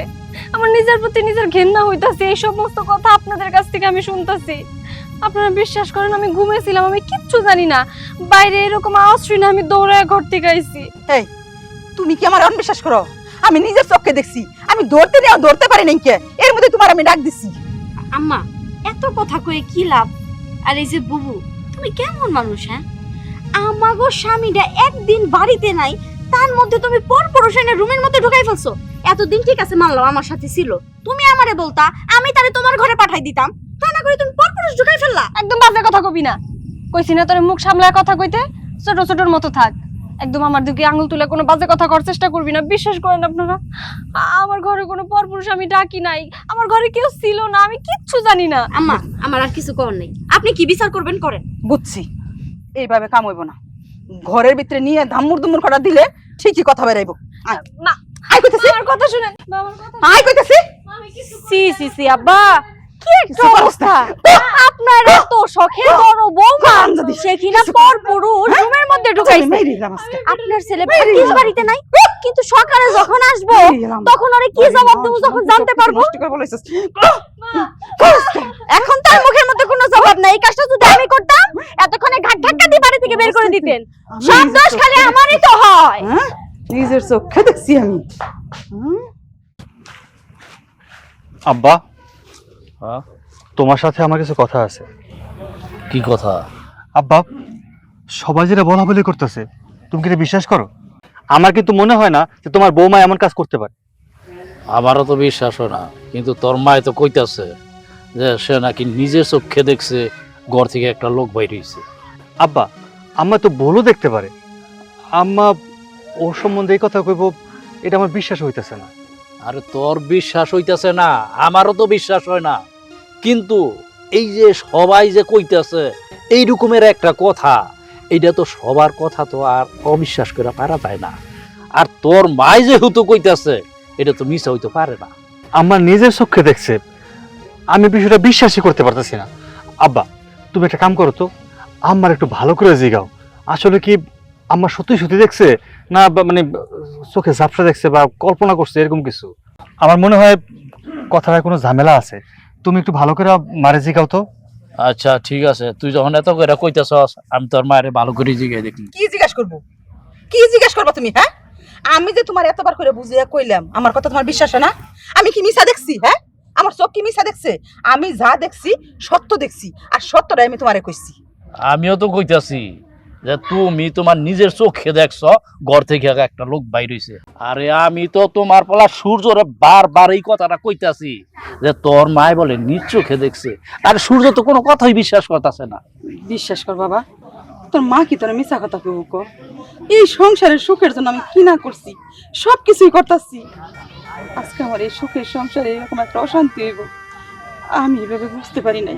আমার নিজের প্রতি নিজের ঘেন্না হইতাছে, এই সমস্ত কথা আপনাদের কাছ থেকে আমি শুনতাছি। আপনারা বিশ্বাস করেন আমি ঘুমেছিলাম, আমি কিচ্ছু জানি না। বাইরে এরকম আওয়াজ শুনে আমি দৌড়ায় ঘর থেকে আইছি। এই তুমি কি আমার অনবিশ্বাস করো? আমি নিজের চোখে দেখছি, আমি ধরতে নিয়ে ধরতে পারি নাই কে, এর মধ্যে তোমার আমি ডাক দিছি। আম্মা এত কথা কয়ে কি লাভ? আর এই যে বুবু, তুমি কেমন মানুষ? হ্যাঁ, আমাগো স্বামীটা একদিন বাড়িতে নাই, তার মধ্যে তুমি পরপুরুষ এনে রুমের মধ্যে ঢুকাই ফেলছো। এতদিন ঠিক আছে মানলাম আমার সাথে ছিল, তুমি আমারে বলতা, আমি তারে তোমার ঘরে পাঠাই দিতাম, তা না করে তুমি পরপুরুষ ঢুকাই ফেললা। একদম বাজে কথা কবি না, কইছি না তোর মুখ সামলায় কথা কইতে। ছোট ছোটর মতো থাক, একদম আমার দিকে আঙুল তুলে কোনো বাজে কথা করার চেষ্টা করবি না। বিশ্বাস করেন আপনারা, আমার ঘরে কোনো পরপুরুষ আমি ডাকি নাই, আমার ঘরে কেউ ছিল না, আমি কিচ্ছু জানি না। আম্মা আমার আর কিছু করার নেই, আপনি কি বিচার করবেন করেন। বুঝছি, এইভাবে কাম হইব না। ঘরের ভিতরে নিয়ে ধাম্মুর দুমুর করা দিলে ঠিকই কথা বেরাইবো। মা, আই কইতেছি, আমার কথা শুনেন। আমার কথা আই কইতেছি। সি সি সি আব্বা, কি একটা কিছু অবস্থা! আপনার এত শখের বড় বৌমা, সে কিনা পরপুরুষ রুমের মধ্যে ঢুকাইছে। আপনার ছেলে ভাগ্যিস বাড়িতে নাই, কিন্তু সকালে যখন আসবো তখন ওরে কি জবাব দেবো যখন জানতে পারবো। এখন তার মুখের মধ্যে কোনো জবাব নাই। এই কাজটা যদি আমি করতাম এতক্ষণে ঘাট ধাক্কা দিয়ে বাড়ি থেকে বের করে দিতেন। সব দোষ খালি আমারই তো হয়। নিজের চোখে দেখছি আমি। আব্বা, হ্যাঁ? তোমার সাথে আমার কিছু কথা আছে। কি কথা? আব্বা, সবাই যেটা বলা বলি করতেছে, তুমি কি এটা বিশ্বাস করো? আমার কিন্তু মনে হয় না যে তোমার বৌমা এমন কাজ করতে পারে। আমারও তো বিশ্বাস হয় না, কিন্তু তোর মায় তো কইতাছে যে সে নাকি নিজের চোখে দেখছে ঘর থেকে একটা লোক বাইরে হইছে। আব্বা, আম্মা তো ভুলও দেখতে পারে। আম্মা ওর সম্বন্ধে এই কথা কইব, এটা আমার বিশ্বাস হইতেছে না। আরে তোর বিশ্বাস হইতাছে না, আমারও তো বিশ্বাস হয় না, কিন্তু এই যে সবাই যে কইতাছে এই রকমের একটা কথা, এইটা তো সবার কথা তো আর অবিশ্বাস করে পারা যায় না। আর তোর মাই যেহেতু কইতাছে, এটা তো মিছা হইতে পারে না। আমার নিজের চোখে দেখছে, আমি বিষয়টা বিশ্বাসই করতে পারতেছি না। আব্বা, তুমি একটা কাম করো তো, আম্মার একটু ভালো করে জিগাও, আসলে কি আম্মা সত্যি সত্যি দেখছে না মানে চোখে ঝাপসা দেখছে বা কল্পনা করছে এরকম কিছু। আমার মনে হয় কথাটায় কোনো ঝামেলা আছে। তুমি একটু ভালো করে মারে জিগাও তো। আচ্ছা ঠিক আছে, তুই যখন এত করে কইতেছস আমি তোর মায়ের ভালো করে জিগাই দেখি। কি জিজ্ঞেস করবো? কি জিজ্ঞেস করবো তুমি? হ্যাঁ, আমি যে তোমার এতবার করে বুঝিয়ে কইলাম, আমার কথা তোমার বিশ্বাস হয় না? আমি কি মিছা দেখছি? হ্যাঁ, আমার চোখ কি মিছা দেখছে? আমি যা দেখছি সত্য দেখছি, আর সত্যটাই আমি তোমারে কইছি। আমিও তো কইতাছি যে তুমি তোমার নিজের চোখে দেখছ ঘর থেকে একটা লোক বাইর হইছে। আরে আমি তো তোমার পোলা সূর্যরে বারবার এই কথাটা কইতাছি যে তোর মায় বলে নিজ চোখে দেখছে, আর সূর্য তো কোনো কথাই বিশ্বাস করতেছে না। বিশ্বাস কর বাবা, তোর মা কি তোর মিছা কথা কইব? কো এই সংসারের সুখের জন্য আমি কি না করছি, সব কিছুই করতেছি। আজকে আমার এই সুখের সংসারে এরকম একটা অশান্তি হইব আমি এভাবে বুঝতে পারি নাই।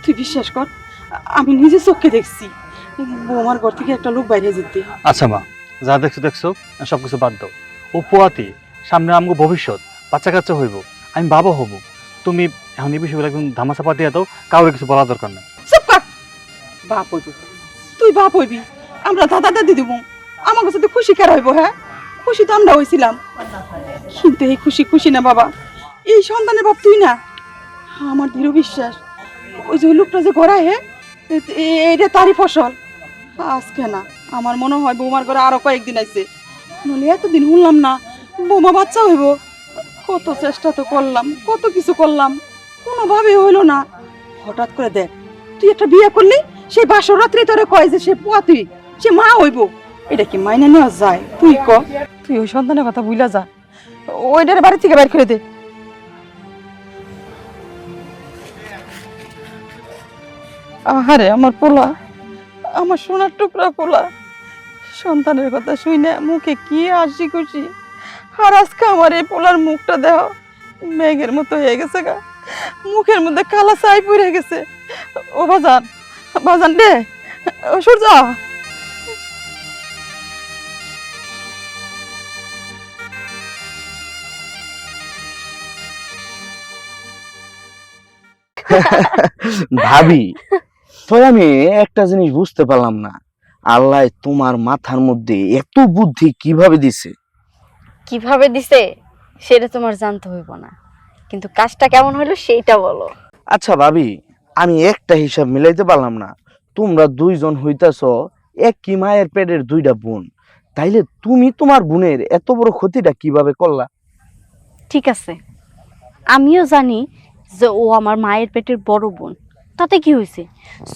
তুই বিশ্বাস কর, আমি নিজে চোখে দেখছি বৌমার ঘর থেকে একটা লোক বাইরে যেতে। আচ্ছা মা, যা দেখছো দেখছো, সব কিছু বাদ দাও। ও পোয়াতি, সামনে আমগো ভবিষ্যৎ, বাচ্চা কাচ্চা হইব, আমি বাবা হব। তুমি এখন এই বিষয়গুলো একদম ধামাচাপা দিয়ে দাও, কাউরে কিছু বলা দরকার নেই। চুপ কর। বাপ হইব, তুই বাপ হইবি, আমরা দাদা দাদি দিব, আমার কাছে তো খুশি কার হইব? হ্যাঁ, খুশি তো আমরা হইছিলাম, কিন্তু এই খুশি খুশি না বাবা। এই সন্তানের বাপ তুই না। আমার দৃঢ় বিশ্বাস ওই যে লোকটা যে ঘরে হ্যাঁ, এইটা তারই ফসল। আজকে না, আমার মনে হয় বৌমার ঘরে আরো কয়েকদিন আইছে, নইলে এতদিন শুনলাম না বৌমা বাচ্চা হইব। কত চেষ্টা তো করলাম, কত কিছু করলাম, কোনোভাবে হইলো না। হঠাৎ করে দেখ, তুই একটা বিয়ে করলি, সেই বাসর রাত্রে তোরে কয় যে সে পোয়াতি, সে মা হইব। এটা কি মাইনে নেওয়া যায়? তুই ক, তুই ওই সন্তানের কথা ভুলা যা, ওইটার বাড়ি থেকে বাইর করে দে। আহারে আমার পোলা, আমার সোনার টুকরা পোলা, সন্তানের কথা শুই না মুখে কি হাসি খুশি, আর আজকে আমার এই পোলার মুখটা দেহ মেঘের মতো হয়ে গেছে গা, মুখের মধ্যে কালা ছাই পড়ে গেছে। ও বাজান, বাজান রে, ও সূর্য, ভাবি, তো আমি একটা জিনিস বুঝতে পারলাম না, আল্লাহ তোমার মাথার মধ্যে এত বুদ্ধি কিভাবে দিছে? কিভাবে দিছে সেটা তোমার জানতে হইব না, কিন্তু কাজটা কেমন হলো সেইটা বলো। আচ্ছা ভাবি, আমি একটা হিসাব মিলাইতে পারলাম না। তোমরা দুইজন হইতাছ এক কি মায়ের পেটের দুইটা বোন, তাইলে তুমি তোমার বোনের এত বড় ক্ষতিটা কিভাবে করলা? ঠিক আছে, আমিও জানি যে ও আমার মায়ের পেটের বড় বোন, তাতে কি হয়েছে?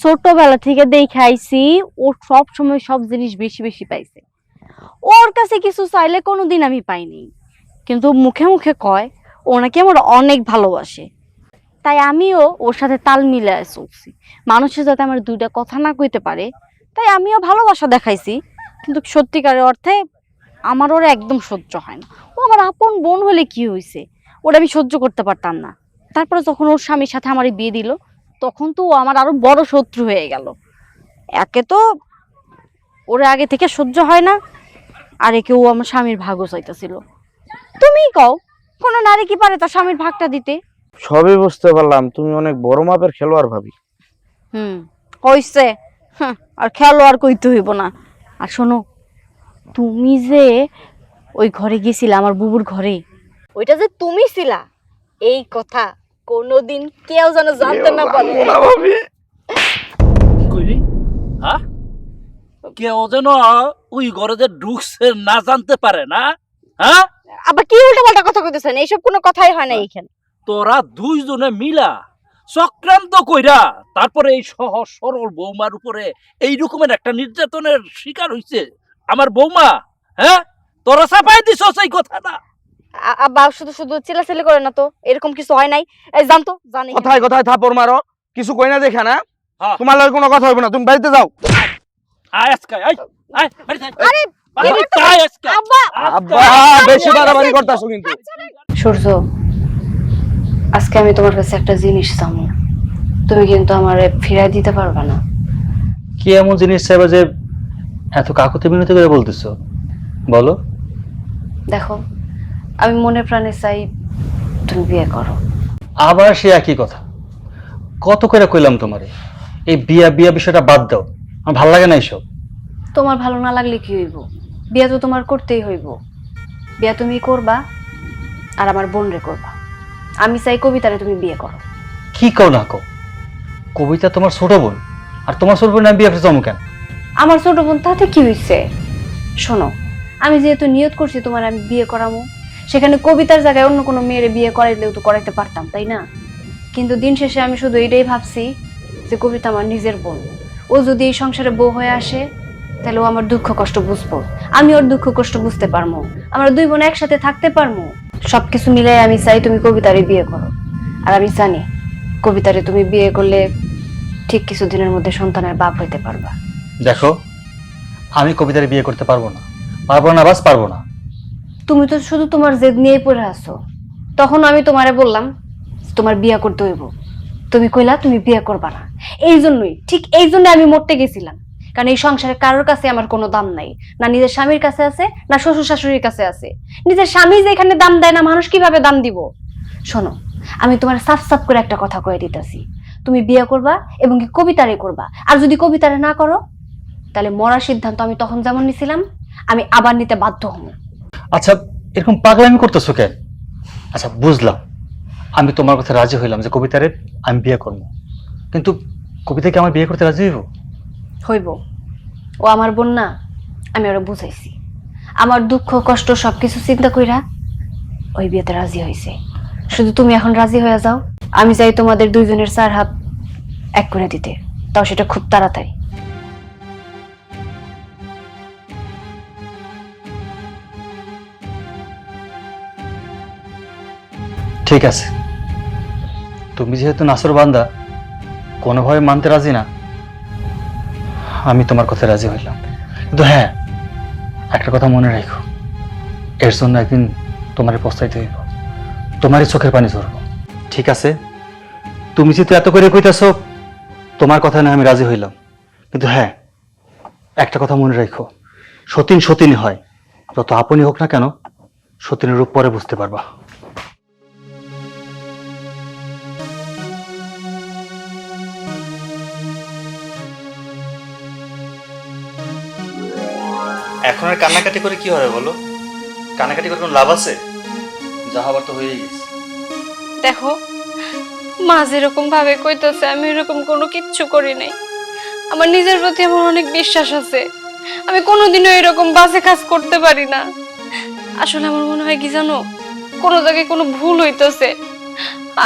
ছোটবেলা থেকে দেখাইছি ও সব সময় সব জিনিস বেশি বেশি পাইছে, ওর কাছে কিছু চাইলে কোনোদিন আমি পাইনি, কিন্তু মুখে মুখে কয় ও নাকি আমার অনেক ভালোবাসে। তাই আমিও ওর সাথে তাল মিলায় চলছি, মানুষের যাতে আমার দুইটা কথা না কইতে পারে, তাই আমিও ভালোবাসা দেখাইছি। কিন্তু সত্যিকারের অর্থে আমার ওরা একদম সহ্য হয় না। ও আমার আপন বোন হলে কি হয়েছে, ওটা আমি সহ্য করতে পারতাম না। তারপরে যখন ওর স্বামীর সাথে আমার বিয়ে দিল, তখন তো ও আমার আরো বড় শত্রু হয়ে গেল। একে তো ওরা আগে থেকে সহ্য হয় না, আর একে ও আমার স্বামীর ভাগও চাইতেছিল। তুমিই কও, কোন নারী কি পারে তার স্বামীর ভাগটা দিতে? সবই বুঝতে পারলাম, তুমি অনেক বড় মাপের খেলোয়াড় ভাবি। কইছে আর খেলোয়াড় কইতে হইব না। আর শোনো, তুমি যে ওই ঘরে গেছিলা, আমার বুবুর ঘরে, ওইটা যে তুমি ছিলা এই কথা কোনোদিন কেউ যেন জানতে না পারে। কইলি হ্যাঁ, কেউ যেন ওই ঘরে যে ঢুকছে না জানতে পারে না? হ্যাঁ, আবার কি উল্টাপাল্টা কথা কইতেছেন? এইসব কোনো কথাই হয় না এইখানে। তোরা দুইজনে মিলা চক্রান্ত কইরা তারপরে এই সহজ সরল বৌমার উপরে এই রকমের একটা নির্যাতনের শিকার হইছে আমার বৌমা। হ্যাঁ, তোরা চাপাই দিছস এই কথাটা। আব্বা শুধু শুধু চিল্লাচিল্লি করে না তো, এরকম কিছু হয় নাই। এই জানতো জানি কথায় কথায় থাপড় মারো, কিছু কই না দেখে না? হ্যাঁ। তোমার লগে কোনো কথা হইব না, তুমি বাড়িতে যাও। আয় আজকে আয় আয় বাড়িতে আয়। আরে বাড়িতে আয় আজকে। আব্বা আব্বা বেশি বাড়াবাড়ি করতেছো কিন্তু। সূর্য, আজকে আমি তোমার কাছে একটা জিনিস চাবো, তুমি কিন্তু আমারে ফিরাই দিতে পারবে না। কি এমন জিনিস চাইবা যে এত কাকুতি মিনতি করে বলতেছো? বলো। দেখো, আমি মনে প্রাণে চাই তুমি বিয়ে করো। আবার সে একই কথা, কত করে কইলাম তোমারে এই বিয়া বিয়া বিষয়টা বাদ দাও, আমার ভালো লাগে না এইসব। তোমার ভালো না লাগলে কি হইব? বিয়া তো তোমার করতেই হইব। বিয়া তুমি করবা, আর আমার বোন রে করবা। আমি চাই কবিতারে তুমি বিয়ে করো। কি কও না কও, কবিতা তোমার ছোট বোন, আর তোমার ছোট বোন আমি বিয়ে করতে চাবো কেন? আমার ছোট বোন, তাতে কি হয়েছে? শোনো, আমি যেহেতু নিয়ত করছি তোমার আমি বিয়ে করামো, সেখানে কবিতার জায়গায় অন্য কোনো মেয়ের বিয়ে করাইলেও তো করাইতে পারতাম, তাই না? কিন্তু দিন শেষে আমি শুধু এটাই ভাবছি যে কবিতা আমার নিজের বোন, ও যদি এই সংসারে বউ হয়ে আসে তাহলে ও আমার দুঃখ কষ্ট বুঝবো, আমি ওর দুঃখ কষ্ট বুঝতে পারবো, আমরা দুই বোন একসাথে থাকতে পারবো। সবকিছু মিলাই আমি চাই তুমি কবিতারে বিয়ে করো। আর আমি জানি কবিতারে তুমি বিয়ে করলে ঠিক কিছুদিনের মধ্যে সন্তানের বাপ হইতে পারবা। দেখো, আমি কবিতারে বিয়ে করতে পারবো না, বাস পারবো না। তুমি তো শুধু তোমার জেদ নিয়েই পড়ে আছো। তখন আমি তোমারে বললাম তোমার বিয়ে করতে হইব, তুমি কইলা তুমি বিয়ে করবা না। এই জন্যই, ঠিক এই জন্য আমি মরতে গেছিলাম, কারণ এই সংসারে কারোর কাছে আমার কোনো দাম নাই, না নিজের স্বামীর কাছে আছে, না শ্বশুর শাশুড়ির কাছে আছে। নিজের স্বামী যেখানে দাম দেয় না, মানুষ কিভাবে দাম দিব? শোনো, আমি তোমার সাফ সাফ করে একটা কথা কয়ে দিতেছি, তুমি বিয়ে করবা এবং কি কবিতারে করবা। আর যদি কবিতারে না করো তাহলে মরার সিদ্ধান্ত আমি তখন যেমন নিছিলাম আমি আবার নিতে বাধ্য হব। আচ্ছা, এরকম পাগলামি করতেছো কেন? আচ্ছা বুঝলাম, আমি তোমার কথা রাজি হইলাম যে কবিতারে আমি বিয়ে করবো, কিন্তু কবিতাকে আমার বিয়ে করতে রাজি হইব? হইব। ও আমার বোন না, আমি ওরা বুঝাইছি। আমার দুঃখ কষ্ট সবকিছু চিন্তা কইরা ওই বিয়েতে রাজি হয়েছে। শুধু তুমি এখন রাজি হয়ে যাও, আমি চাই তোমাদের দুইজনের 4 হাত এক করে দিতে, তাও সেটা খুব তাড়াতাড়ি। ঠিক আছে, তুমি যেহেতু নাসর বান্দা কোনোভাবে মানতে রাজি না, আমি তোমার কথা রাজি হইলাম। কিন্তু হ্যাঁ, একটা কথা মনে রাখো, এর জন্য একদিন তোমার পস্তাইতে হইব, তোমারই চোখের পানি ঝরব। ঠিক আছে, তুমি যেহেতু এত করে কইতেছ, তোমার কথা না আমি রাজি হইলাম। কিন্তু হ্যাঁ, একটা কথা মনে রাখো, সতীন সতীনই হয়, যত আপনই হোক না কেন, সতীনের রূপ পরে বুঝতে পারবা। এখন আর কান্নাকাটি করে কি হবে বলো? কান্নাকাটি করে কোনো লাভ আছে? যা হবার তো হয়েই গেছে। দেখো, মা যেরকম ভাবে কইতেছে আমি এরকম কোনো কিচ্ছু করি নাই। আমার নিজের প্রতি আমার অনেক বিশ্বাস আছে, আমি কোনোদিনও এরকম বাজে কাজ করতে পারি না। আসলে আমার মনে হয় কি জানো, কোনো জায়গায় কোনো ভুল হইতেছে,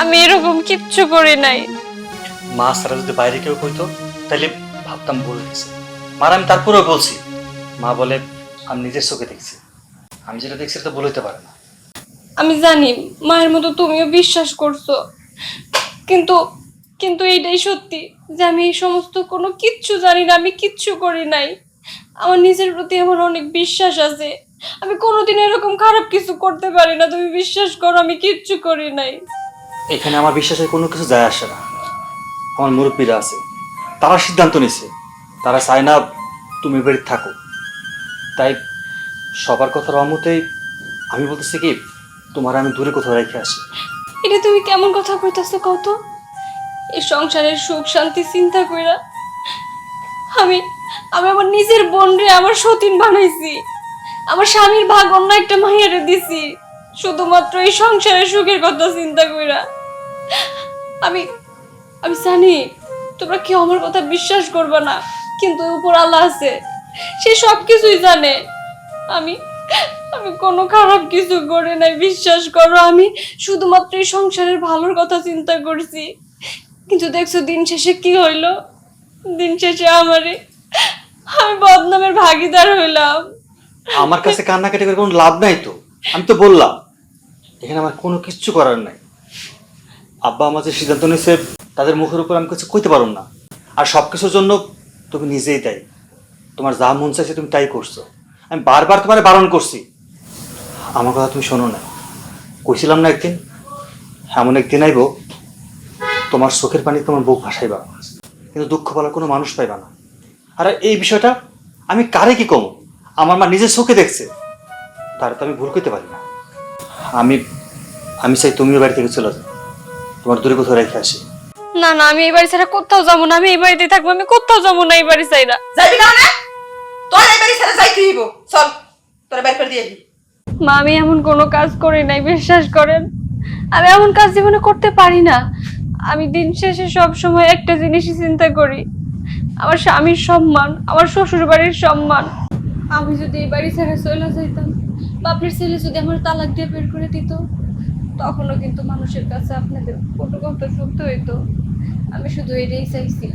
আমি এরকম কিচ্ছু করি নাই। মা সারা যদি বাইরে কেউ কইতো তাহলে ভাবতাম ভুল হয়েছে। মার আমি তারপরেও বলছি, মা বলে আমি নিজের চোখে দেখছি, আমি যেটা দেখছি তো ভুল হইতে পারে না। আমি জানি মায়ের মতো তুমিও বিশ্বাস করছো, কিন্তু কিন্তু এইটাই সত্যি যে আমি এই সমস্ত কোনো কিচ্ছু জানি না, আমি কিচ্ছু করি নাই। আমার নিজের প্রতি আমার অনেক বিশ্বাস আছে, আমি কোনোদিন এরকম খারাপ কিছু করতে পারি না, তুমি বিশ্বাস করো আমি কিচ্ছু করি নাই। এখানে আমার বিশ্বাসের কোনো কিছু যায় আসে না। আমার মুরব্বীরা আছে, তারা সিদ্ধান্ত নিছে, তারা চায় না তুমি বাড়িতে থাকো। তাই সবার কথার অমতেই আমি বলতেছি কি, তোমার আমি দূরে কোথাও রেখে আসি। এটা তুমি কেমন কথা কইতাছো কত? এই সংসারের সুখ শান্তি চিন্তা কইরা আমি আমি আমার নিজের বোনরে আমার সতীন বানাইছি, আমার স্বামীর ভাগ অন্য একটা মাইয়ারে দিছি শুধুমাত্র এই সংসারের সুখের কথা চিন্তা কইরা। আমি আমি জানি তোমরা কেউ আমার কথা বিশ্বাস করবে না, কিন্তু উপর আল্লাহ আছে, সে সব কিছুই জানে। আমি আমি কোনো খারাপ কিছু করি নাই, বিশ্বাস করো। আমি শুধুমাত্র এই সংসারের ভালোর কথা চিন্তা করছি, কিন্তু দেখছো দিন শেষে কি হইলো? দিন শেষে আমি বদনামের ভাগিদার হইলাম। আমার কাছে কান্নাকাটি করে কোনো লাভ নাই তো, আমি তো বললাম এখানে আমার কোনো কিচ্ছু করার নাই। আব্বা আমার যে সিদ্ধান্ত নিয়েছে তাদের মুখের উপর আমি কিছু কইতে পারব না। আর সব কিছুর জন্য তুমি নিজেই দায়ী, তোমার যা মন চাইছে তুমি তাই করছো। আমি বারবার তোমার বারণ করছি, আমার কথা তুমি শোনো না। কইছিলাম না একদিন, এমন একদিন আইব তোমার চোখের পানি তোমার বুক ভাসাইবা, কিন্তু দুঃখ বলার কোনো মানুষ পাইবা না। আর এই বিষয়টা আমি কারে কি কম, আমার মা নিজের চোখে দেখছে, তার তো আমি ভুল করতে পারি না। আমি আমি চাই তুমিও বাড়ি থেকে চলে যাও, তোমার দূরে কোথাও রেখে আসি। না না, আমি এই বাড়ি ছাড়া কোথাও যাবো না, আমি এই বাড়িতে থাকবো, আমি কোথাও যাবো না এই বাড়ি ছাইরা। যাইবি না না? তোর এই বাড়ি ছেড়ে যাইতে হইব, চল তোরা বের করে দিয়ে দিবি। মা, আমি এমন কোনো কাজ করি নাই, বিশ্বাস করেন। আমি এমন কাজ জীবনে করতে পারি না। আমি দিন শেষে সব সময় একটা জিনিসই চিন্তা করি, আমার স্বামীর সম্মান, আমার শ্বশুর বাড়ির সম্মান। আমি যদি এই বাড়ি ছেড়ে চলে যাইতাম, বাপের ছেলে যদি আমার তালাক দিয়ে বের করে দিত, তখনও কিন্তু মানুষের কাছে আপনাদের কটু কথা শুনতে হইতো। আমি শুধু এটাই চাইছি,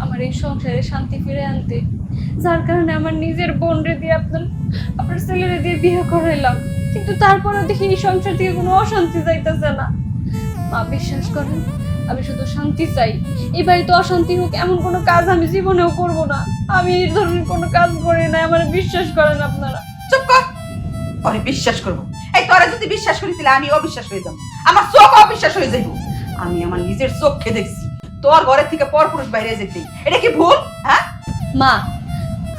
আমার এই সংসারে শান্তি ফিরে আনতে, যার কারণে আমার নিজের বোনরে দিয়ে আপনার ছেলেরে দিয়ে বিয়ে করাইলাম। কিন্তু তারপরে দেখি এই সংসার থেকে কোনো অশান্তি যাইতেছে না। মা বিশ্বাস করেন, আমি শুধু শান্তি চাই। এই বাড়িতে অশান্তি হোক এমন কোনো কাজ আমি জীবনেও করব না। আমি এই ধরনের কোনো কাজ করি না, আমার বিশ্বাস করেন আপনারা। চুপ কর, ওরে বিশ্বাস করবো? এই তোরা যদি বিশ্বাস করি তাহলে আমি অবিশ্বাস হয়ে যাবো, আমার চোখ অবিশ্বাস হয়ে যাইব। আমি আমার নিজের চোখে দেখছি তোর ঘরের থেকে পরপুরুষ বাইরে যেতে, এটা কি ভুল? হ্যাঁ মা,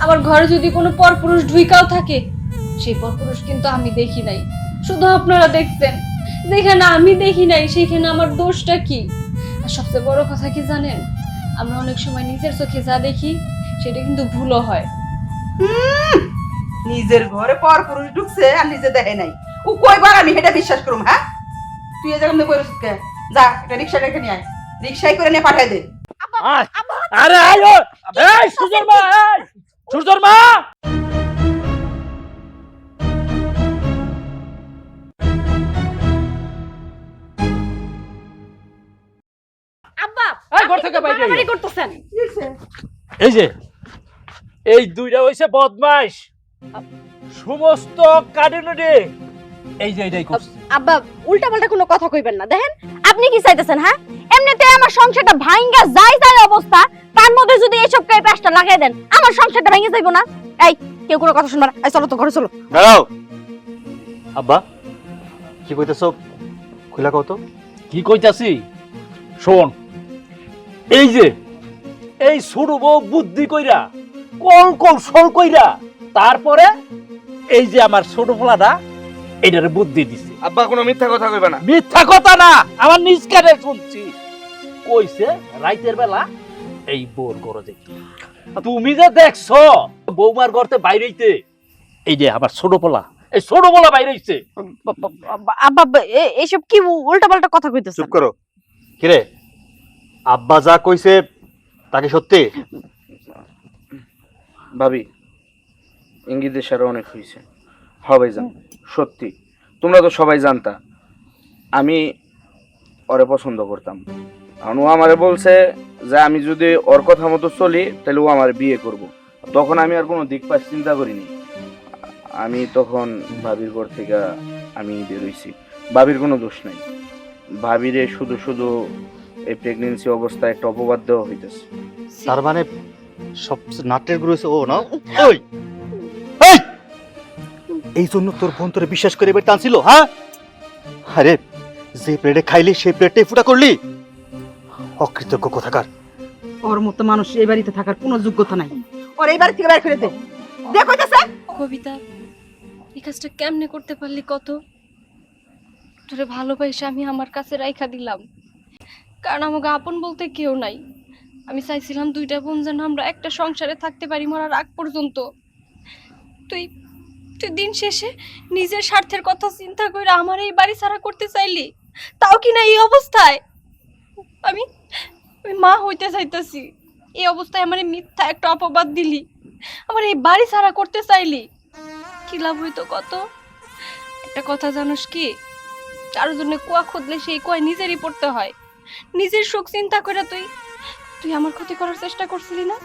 আমার ঘরে যদি কোনো পরপুরুষ ঢুইকাও থাকে, সেই পরপুরুষ কিন্তু আমি দেখি নাই, শুধু আপনারা দেখছেন। যেখানে আমি দেখি নাই সেইখানে আমার দোষটা কি? আর সবচেয়ে বড় কথা কি জানেন, আমরা অনেক সময় নিজের চোখে যা দেখি সেটা কিন্তু ভুলও হয়। নিজের ঘরে পরপুরুষ ঢুকছে আর নিজে দেখে নাই, ও কয়বার আমি এটা বিশ্বাস করুম? হ্যাঁ, তুই এ জায়গা বই কে যা, একটা রিক্সা রেখে নিয়ে আয়, রিক্সায় করে নিয়ে পাঠাই দে। আয়, আরে আয়, এই সুজর মা, এই সুজর মা। আব্বা এই ঘর থেকে বাইরে মারামারি আইও। করতেছেন। এই যে এই দুইটা হইছে বদমাইশ, সমস্ত কাটিনুটি এই যে এটাই করছে। আব্বা উল্টাপাল্টা কোনো কথা কইবেন না। দেখেন আপনি কি চাইতেছেন? হ্যাঁ, এমনিতে আমার সংসারটা ভাঙ্গা যায় অবস্থা, তার মধ্যে যদি এইসব কাই পেঁচটা লাগাই দেন, আমার সংসারটা ভেঙে যাইবো না? এই কেউ কোনো কথা শুনবা না, এই চলো তো ঘরে চলো। দাঁড়াও। আব্বা কি কইতেছ, খুলা কও তো। কি কইতাছি শোন, এই যে এই ছোট বউ বুদ্ধি কইরা কৌশল কইরা তারপরে এই যে আমার ছোট ফলাটা এটারে বুদ্ধি দিছে। আব্বা কোনো মিথ্যা কথা কইবে না। মিথ্যা কথা না, আমার নিজ কানে শুনছি। কইছে রাইতের বেলা এই বোর ঘরে দেখি, তুমি যে দেখছো বৌমার ঘরতে বাইরেইতে, এই যে আমার ছোট পোলা, এই ছোট পোলা বাইরেইছে। আব্বা এইসব কি উল্টাপাল্টা কথা কইতেছেন? চুপ করো। কিরে, আব্বা যা কইছে তাকে সত্যি? ভাবি ইঙ্গিত দেশারও অনেক হয়েছে। হবে জান, সত্যি তোমরা তো সবাই জানতা আমি ওরে পছন্দ করতাম। কারণ ও আমারে বলছে যে আমি যদি ওর কথা মতো চলি তাহলে ও আমার বিয়ে করব। তখন আমি আর কোনো দিক পাশ চিন্তা করিনি। আমি তখন ভাবির ঘর থেকে আমি বেরোইছি। ভাবির কোনো দোষ নাই। ভাবিরে শুধু শুধু এই প্রেগনেন্সি অবস্থায় একটা অপবাদ দেওয়া হইতেছে। তার মানে সব নাটের গুরু হইছে ও না? ওই এই, এই জন্য তোর বোন তোরে বিশ্বাস করে এবার টানছিল? হ্যাঁ, আরে যে প্লেটে খাইলি সেই প্লেটে ফুটা করলি, অকৃতজ্ঞ কোথাকার। ওর মতো মানুষ এই বাড়িতে থাকার কোনো যোগ্যতা নাই, ওর এই বাড়ি থেকে বের করে দে। দে কইতাছে। কবিতা, এই কাজটা কেমনে করতে পারলি? কত তোরে ভালোবাসে আমি আমার কাছে রাইখা দিলাম, কারণ আমাকে আপন বলতে কেউ নাই। আমি চাইছিলাম দুইটা বোন যেন আমরা একটা সংসারে থাকতে পারি মরার আগ পর্যন্ত। তুই তুই দিন শেষে নিজের স্বার্থের কথা চিন্তা করে আমার এই বাড়ি ছাড়া করতে চাইলি, তাও কিনা এই অবস্থায়। আমি আমি মা হইতে চাইতেছি, এই অবস্থায় আমার এই মিথ্যা একটা অপবাদ দিলি, আমার এই বাড়ি ছাড়া করতে চাইলি। কি লাভ হইতো কত? একটা কথা জানোস কি, কারোর জন্য কুয়া খুঁদলে সেই কুয়ায় নিজেরই পড়তে হয়। নিজের সুখ চিন্তা করে তুই তুই আমার ক্ষতি করার চেষ্টা করছিলি না?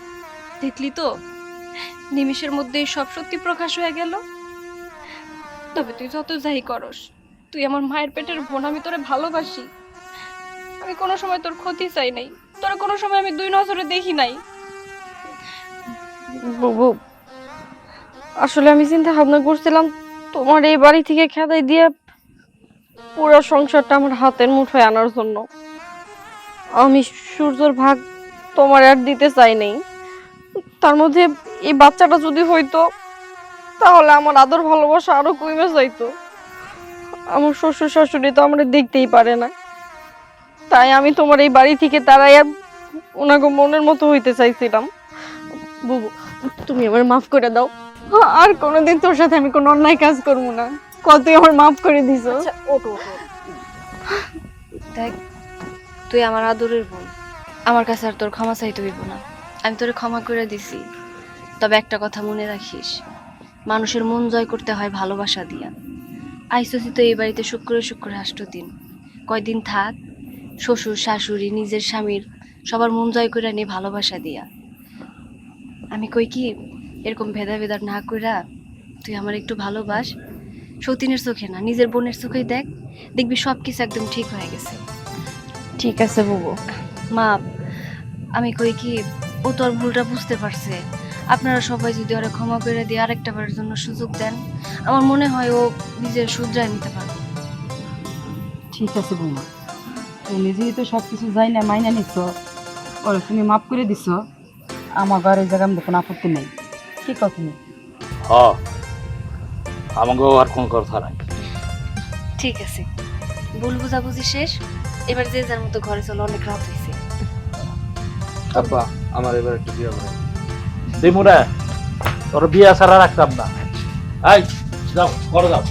দেখলি তো নিমেষের মধ্যে সব সত্যি প্রকাশ হয়ে গেল। তবে তুই যত যাই করস, তুই আমার মায়ের পেটের বোন, আমি তোরে ভালোবাসি। আমি কোনো সময় তোর ক্ষতি চাই নাই, তোরা কোনো সময় আমি দুই নজরে দেখি নাই। বুবু আসলে আমি চিন্তা ভাবনা করছিলাম তোমার এই বাড়ি থেকে খেদাই দিয়ে পুরো সংসারটা আমার হাতের মুঠোয় আনার জন্য। আমি সূর্যর ভাগ তোমার আর দিতে চাই নাই। তার মধ্যে এই বাচ্চাটা যদি হইতো তাহলে আমার আদর ভালোবাসা আরো কমে যাইতো। আমার শ্বশুর শাশুড়ি তো আমরা দেখতেই পারে না, তাই আমি তোমার এই বাড়ি থেকে তারাই ওনাকে মনের মতো হইতে চাইছিলাম। বুবু তুমি আমার মাফ করে দাও, আর কোনোদিন তোর সাথে আমি কোনো অন্যায় কাজ করবো না। কতই আমার মাফ করে দিছো। দেখ, তুই আমার আদরের বোন, আমার কাছে আর তোর ক্ষমা চাইতে হইব না। আমি তোরে ক্ষমা করে দিছি। তবে একটা কথা মনে রাখিস, মানুষের মন জয় করতে হয় ভালোবাসা দিয়া। আইসোসি তো এই বাড়িতে শুক্রে শুক্রে 8 দিন, কয়দিন থাক, শ্বশুর শাশুড়ি নিজের স্বামীর সবার মন জয় করে নিয়ে ভালোবাসা দিয়া। আমি কই কি, এরকম ভেদাভেদার না কইরা তুই আমার একটু ভালোবাস। সতীনের চোখে না, নিজের বোনের চোখেই দেখ, দেখবি সব কিছু একদম ঠিক হয়ে গেছে। ঠিক আছে বুবু। মা, আমি কই কি, ও তোর ভুলটা বুঝতে পারছে। আপনারা সবাই যদি ওরা ক্ষমা করে দিয়ে আরেকটা বারের জন্য সুযোগ দেন, আমার মনে হয় ও নিজের শুধরায় নিতে পারবে। ঠিক আছে বৌমা, তুমি যেহেতু সব কিছু যাই না মাইনা নিচ্ছ, ওরা তুমি মাফ করে দিছ, আমার ঘরের জায়গায় আমি কোনো আপত্তি নেই। কি কও তুমি? হ, আমাকেও আর কোন কথা নাই। ঠিক আছে, ভুল বুঝাবুঝি শেষ, এবার যে যার মতো ঘরে চলো, অনেক রাত হয়েছে। আব্বা আমার এবার একটু বিয়ে করে দিমুরা, তোর বিয়া ছাড়া রাখতাম না। এই যাও, ঘরে যাও।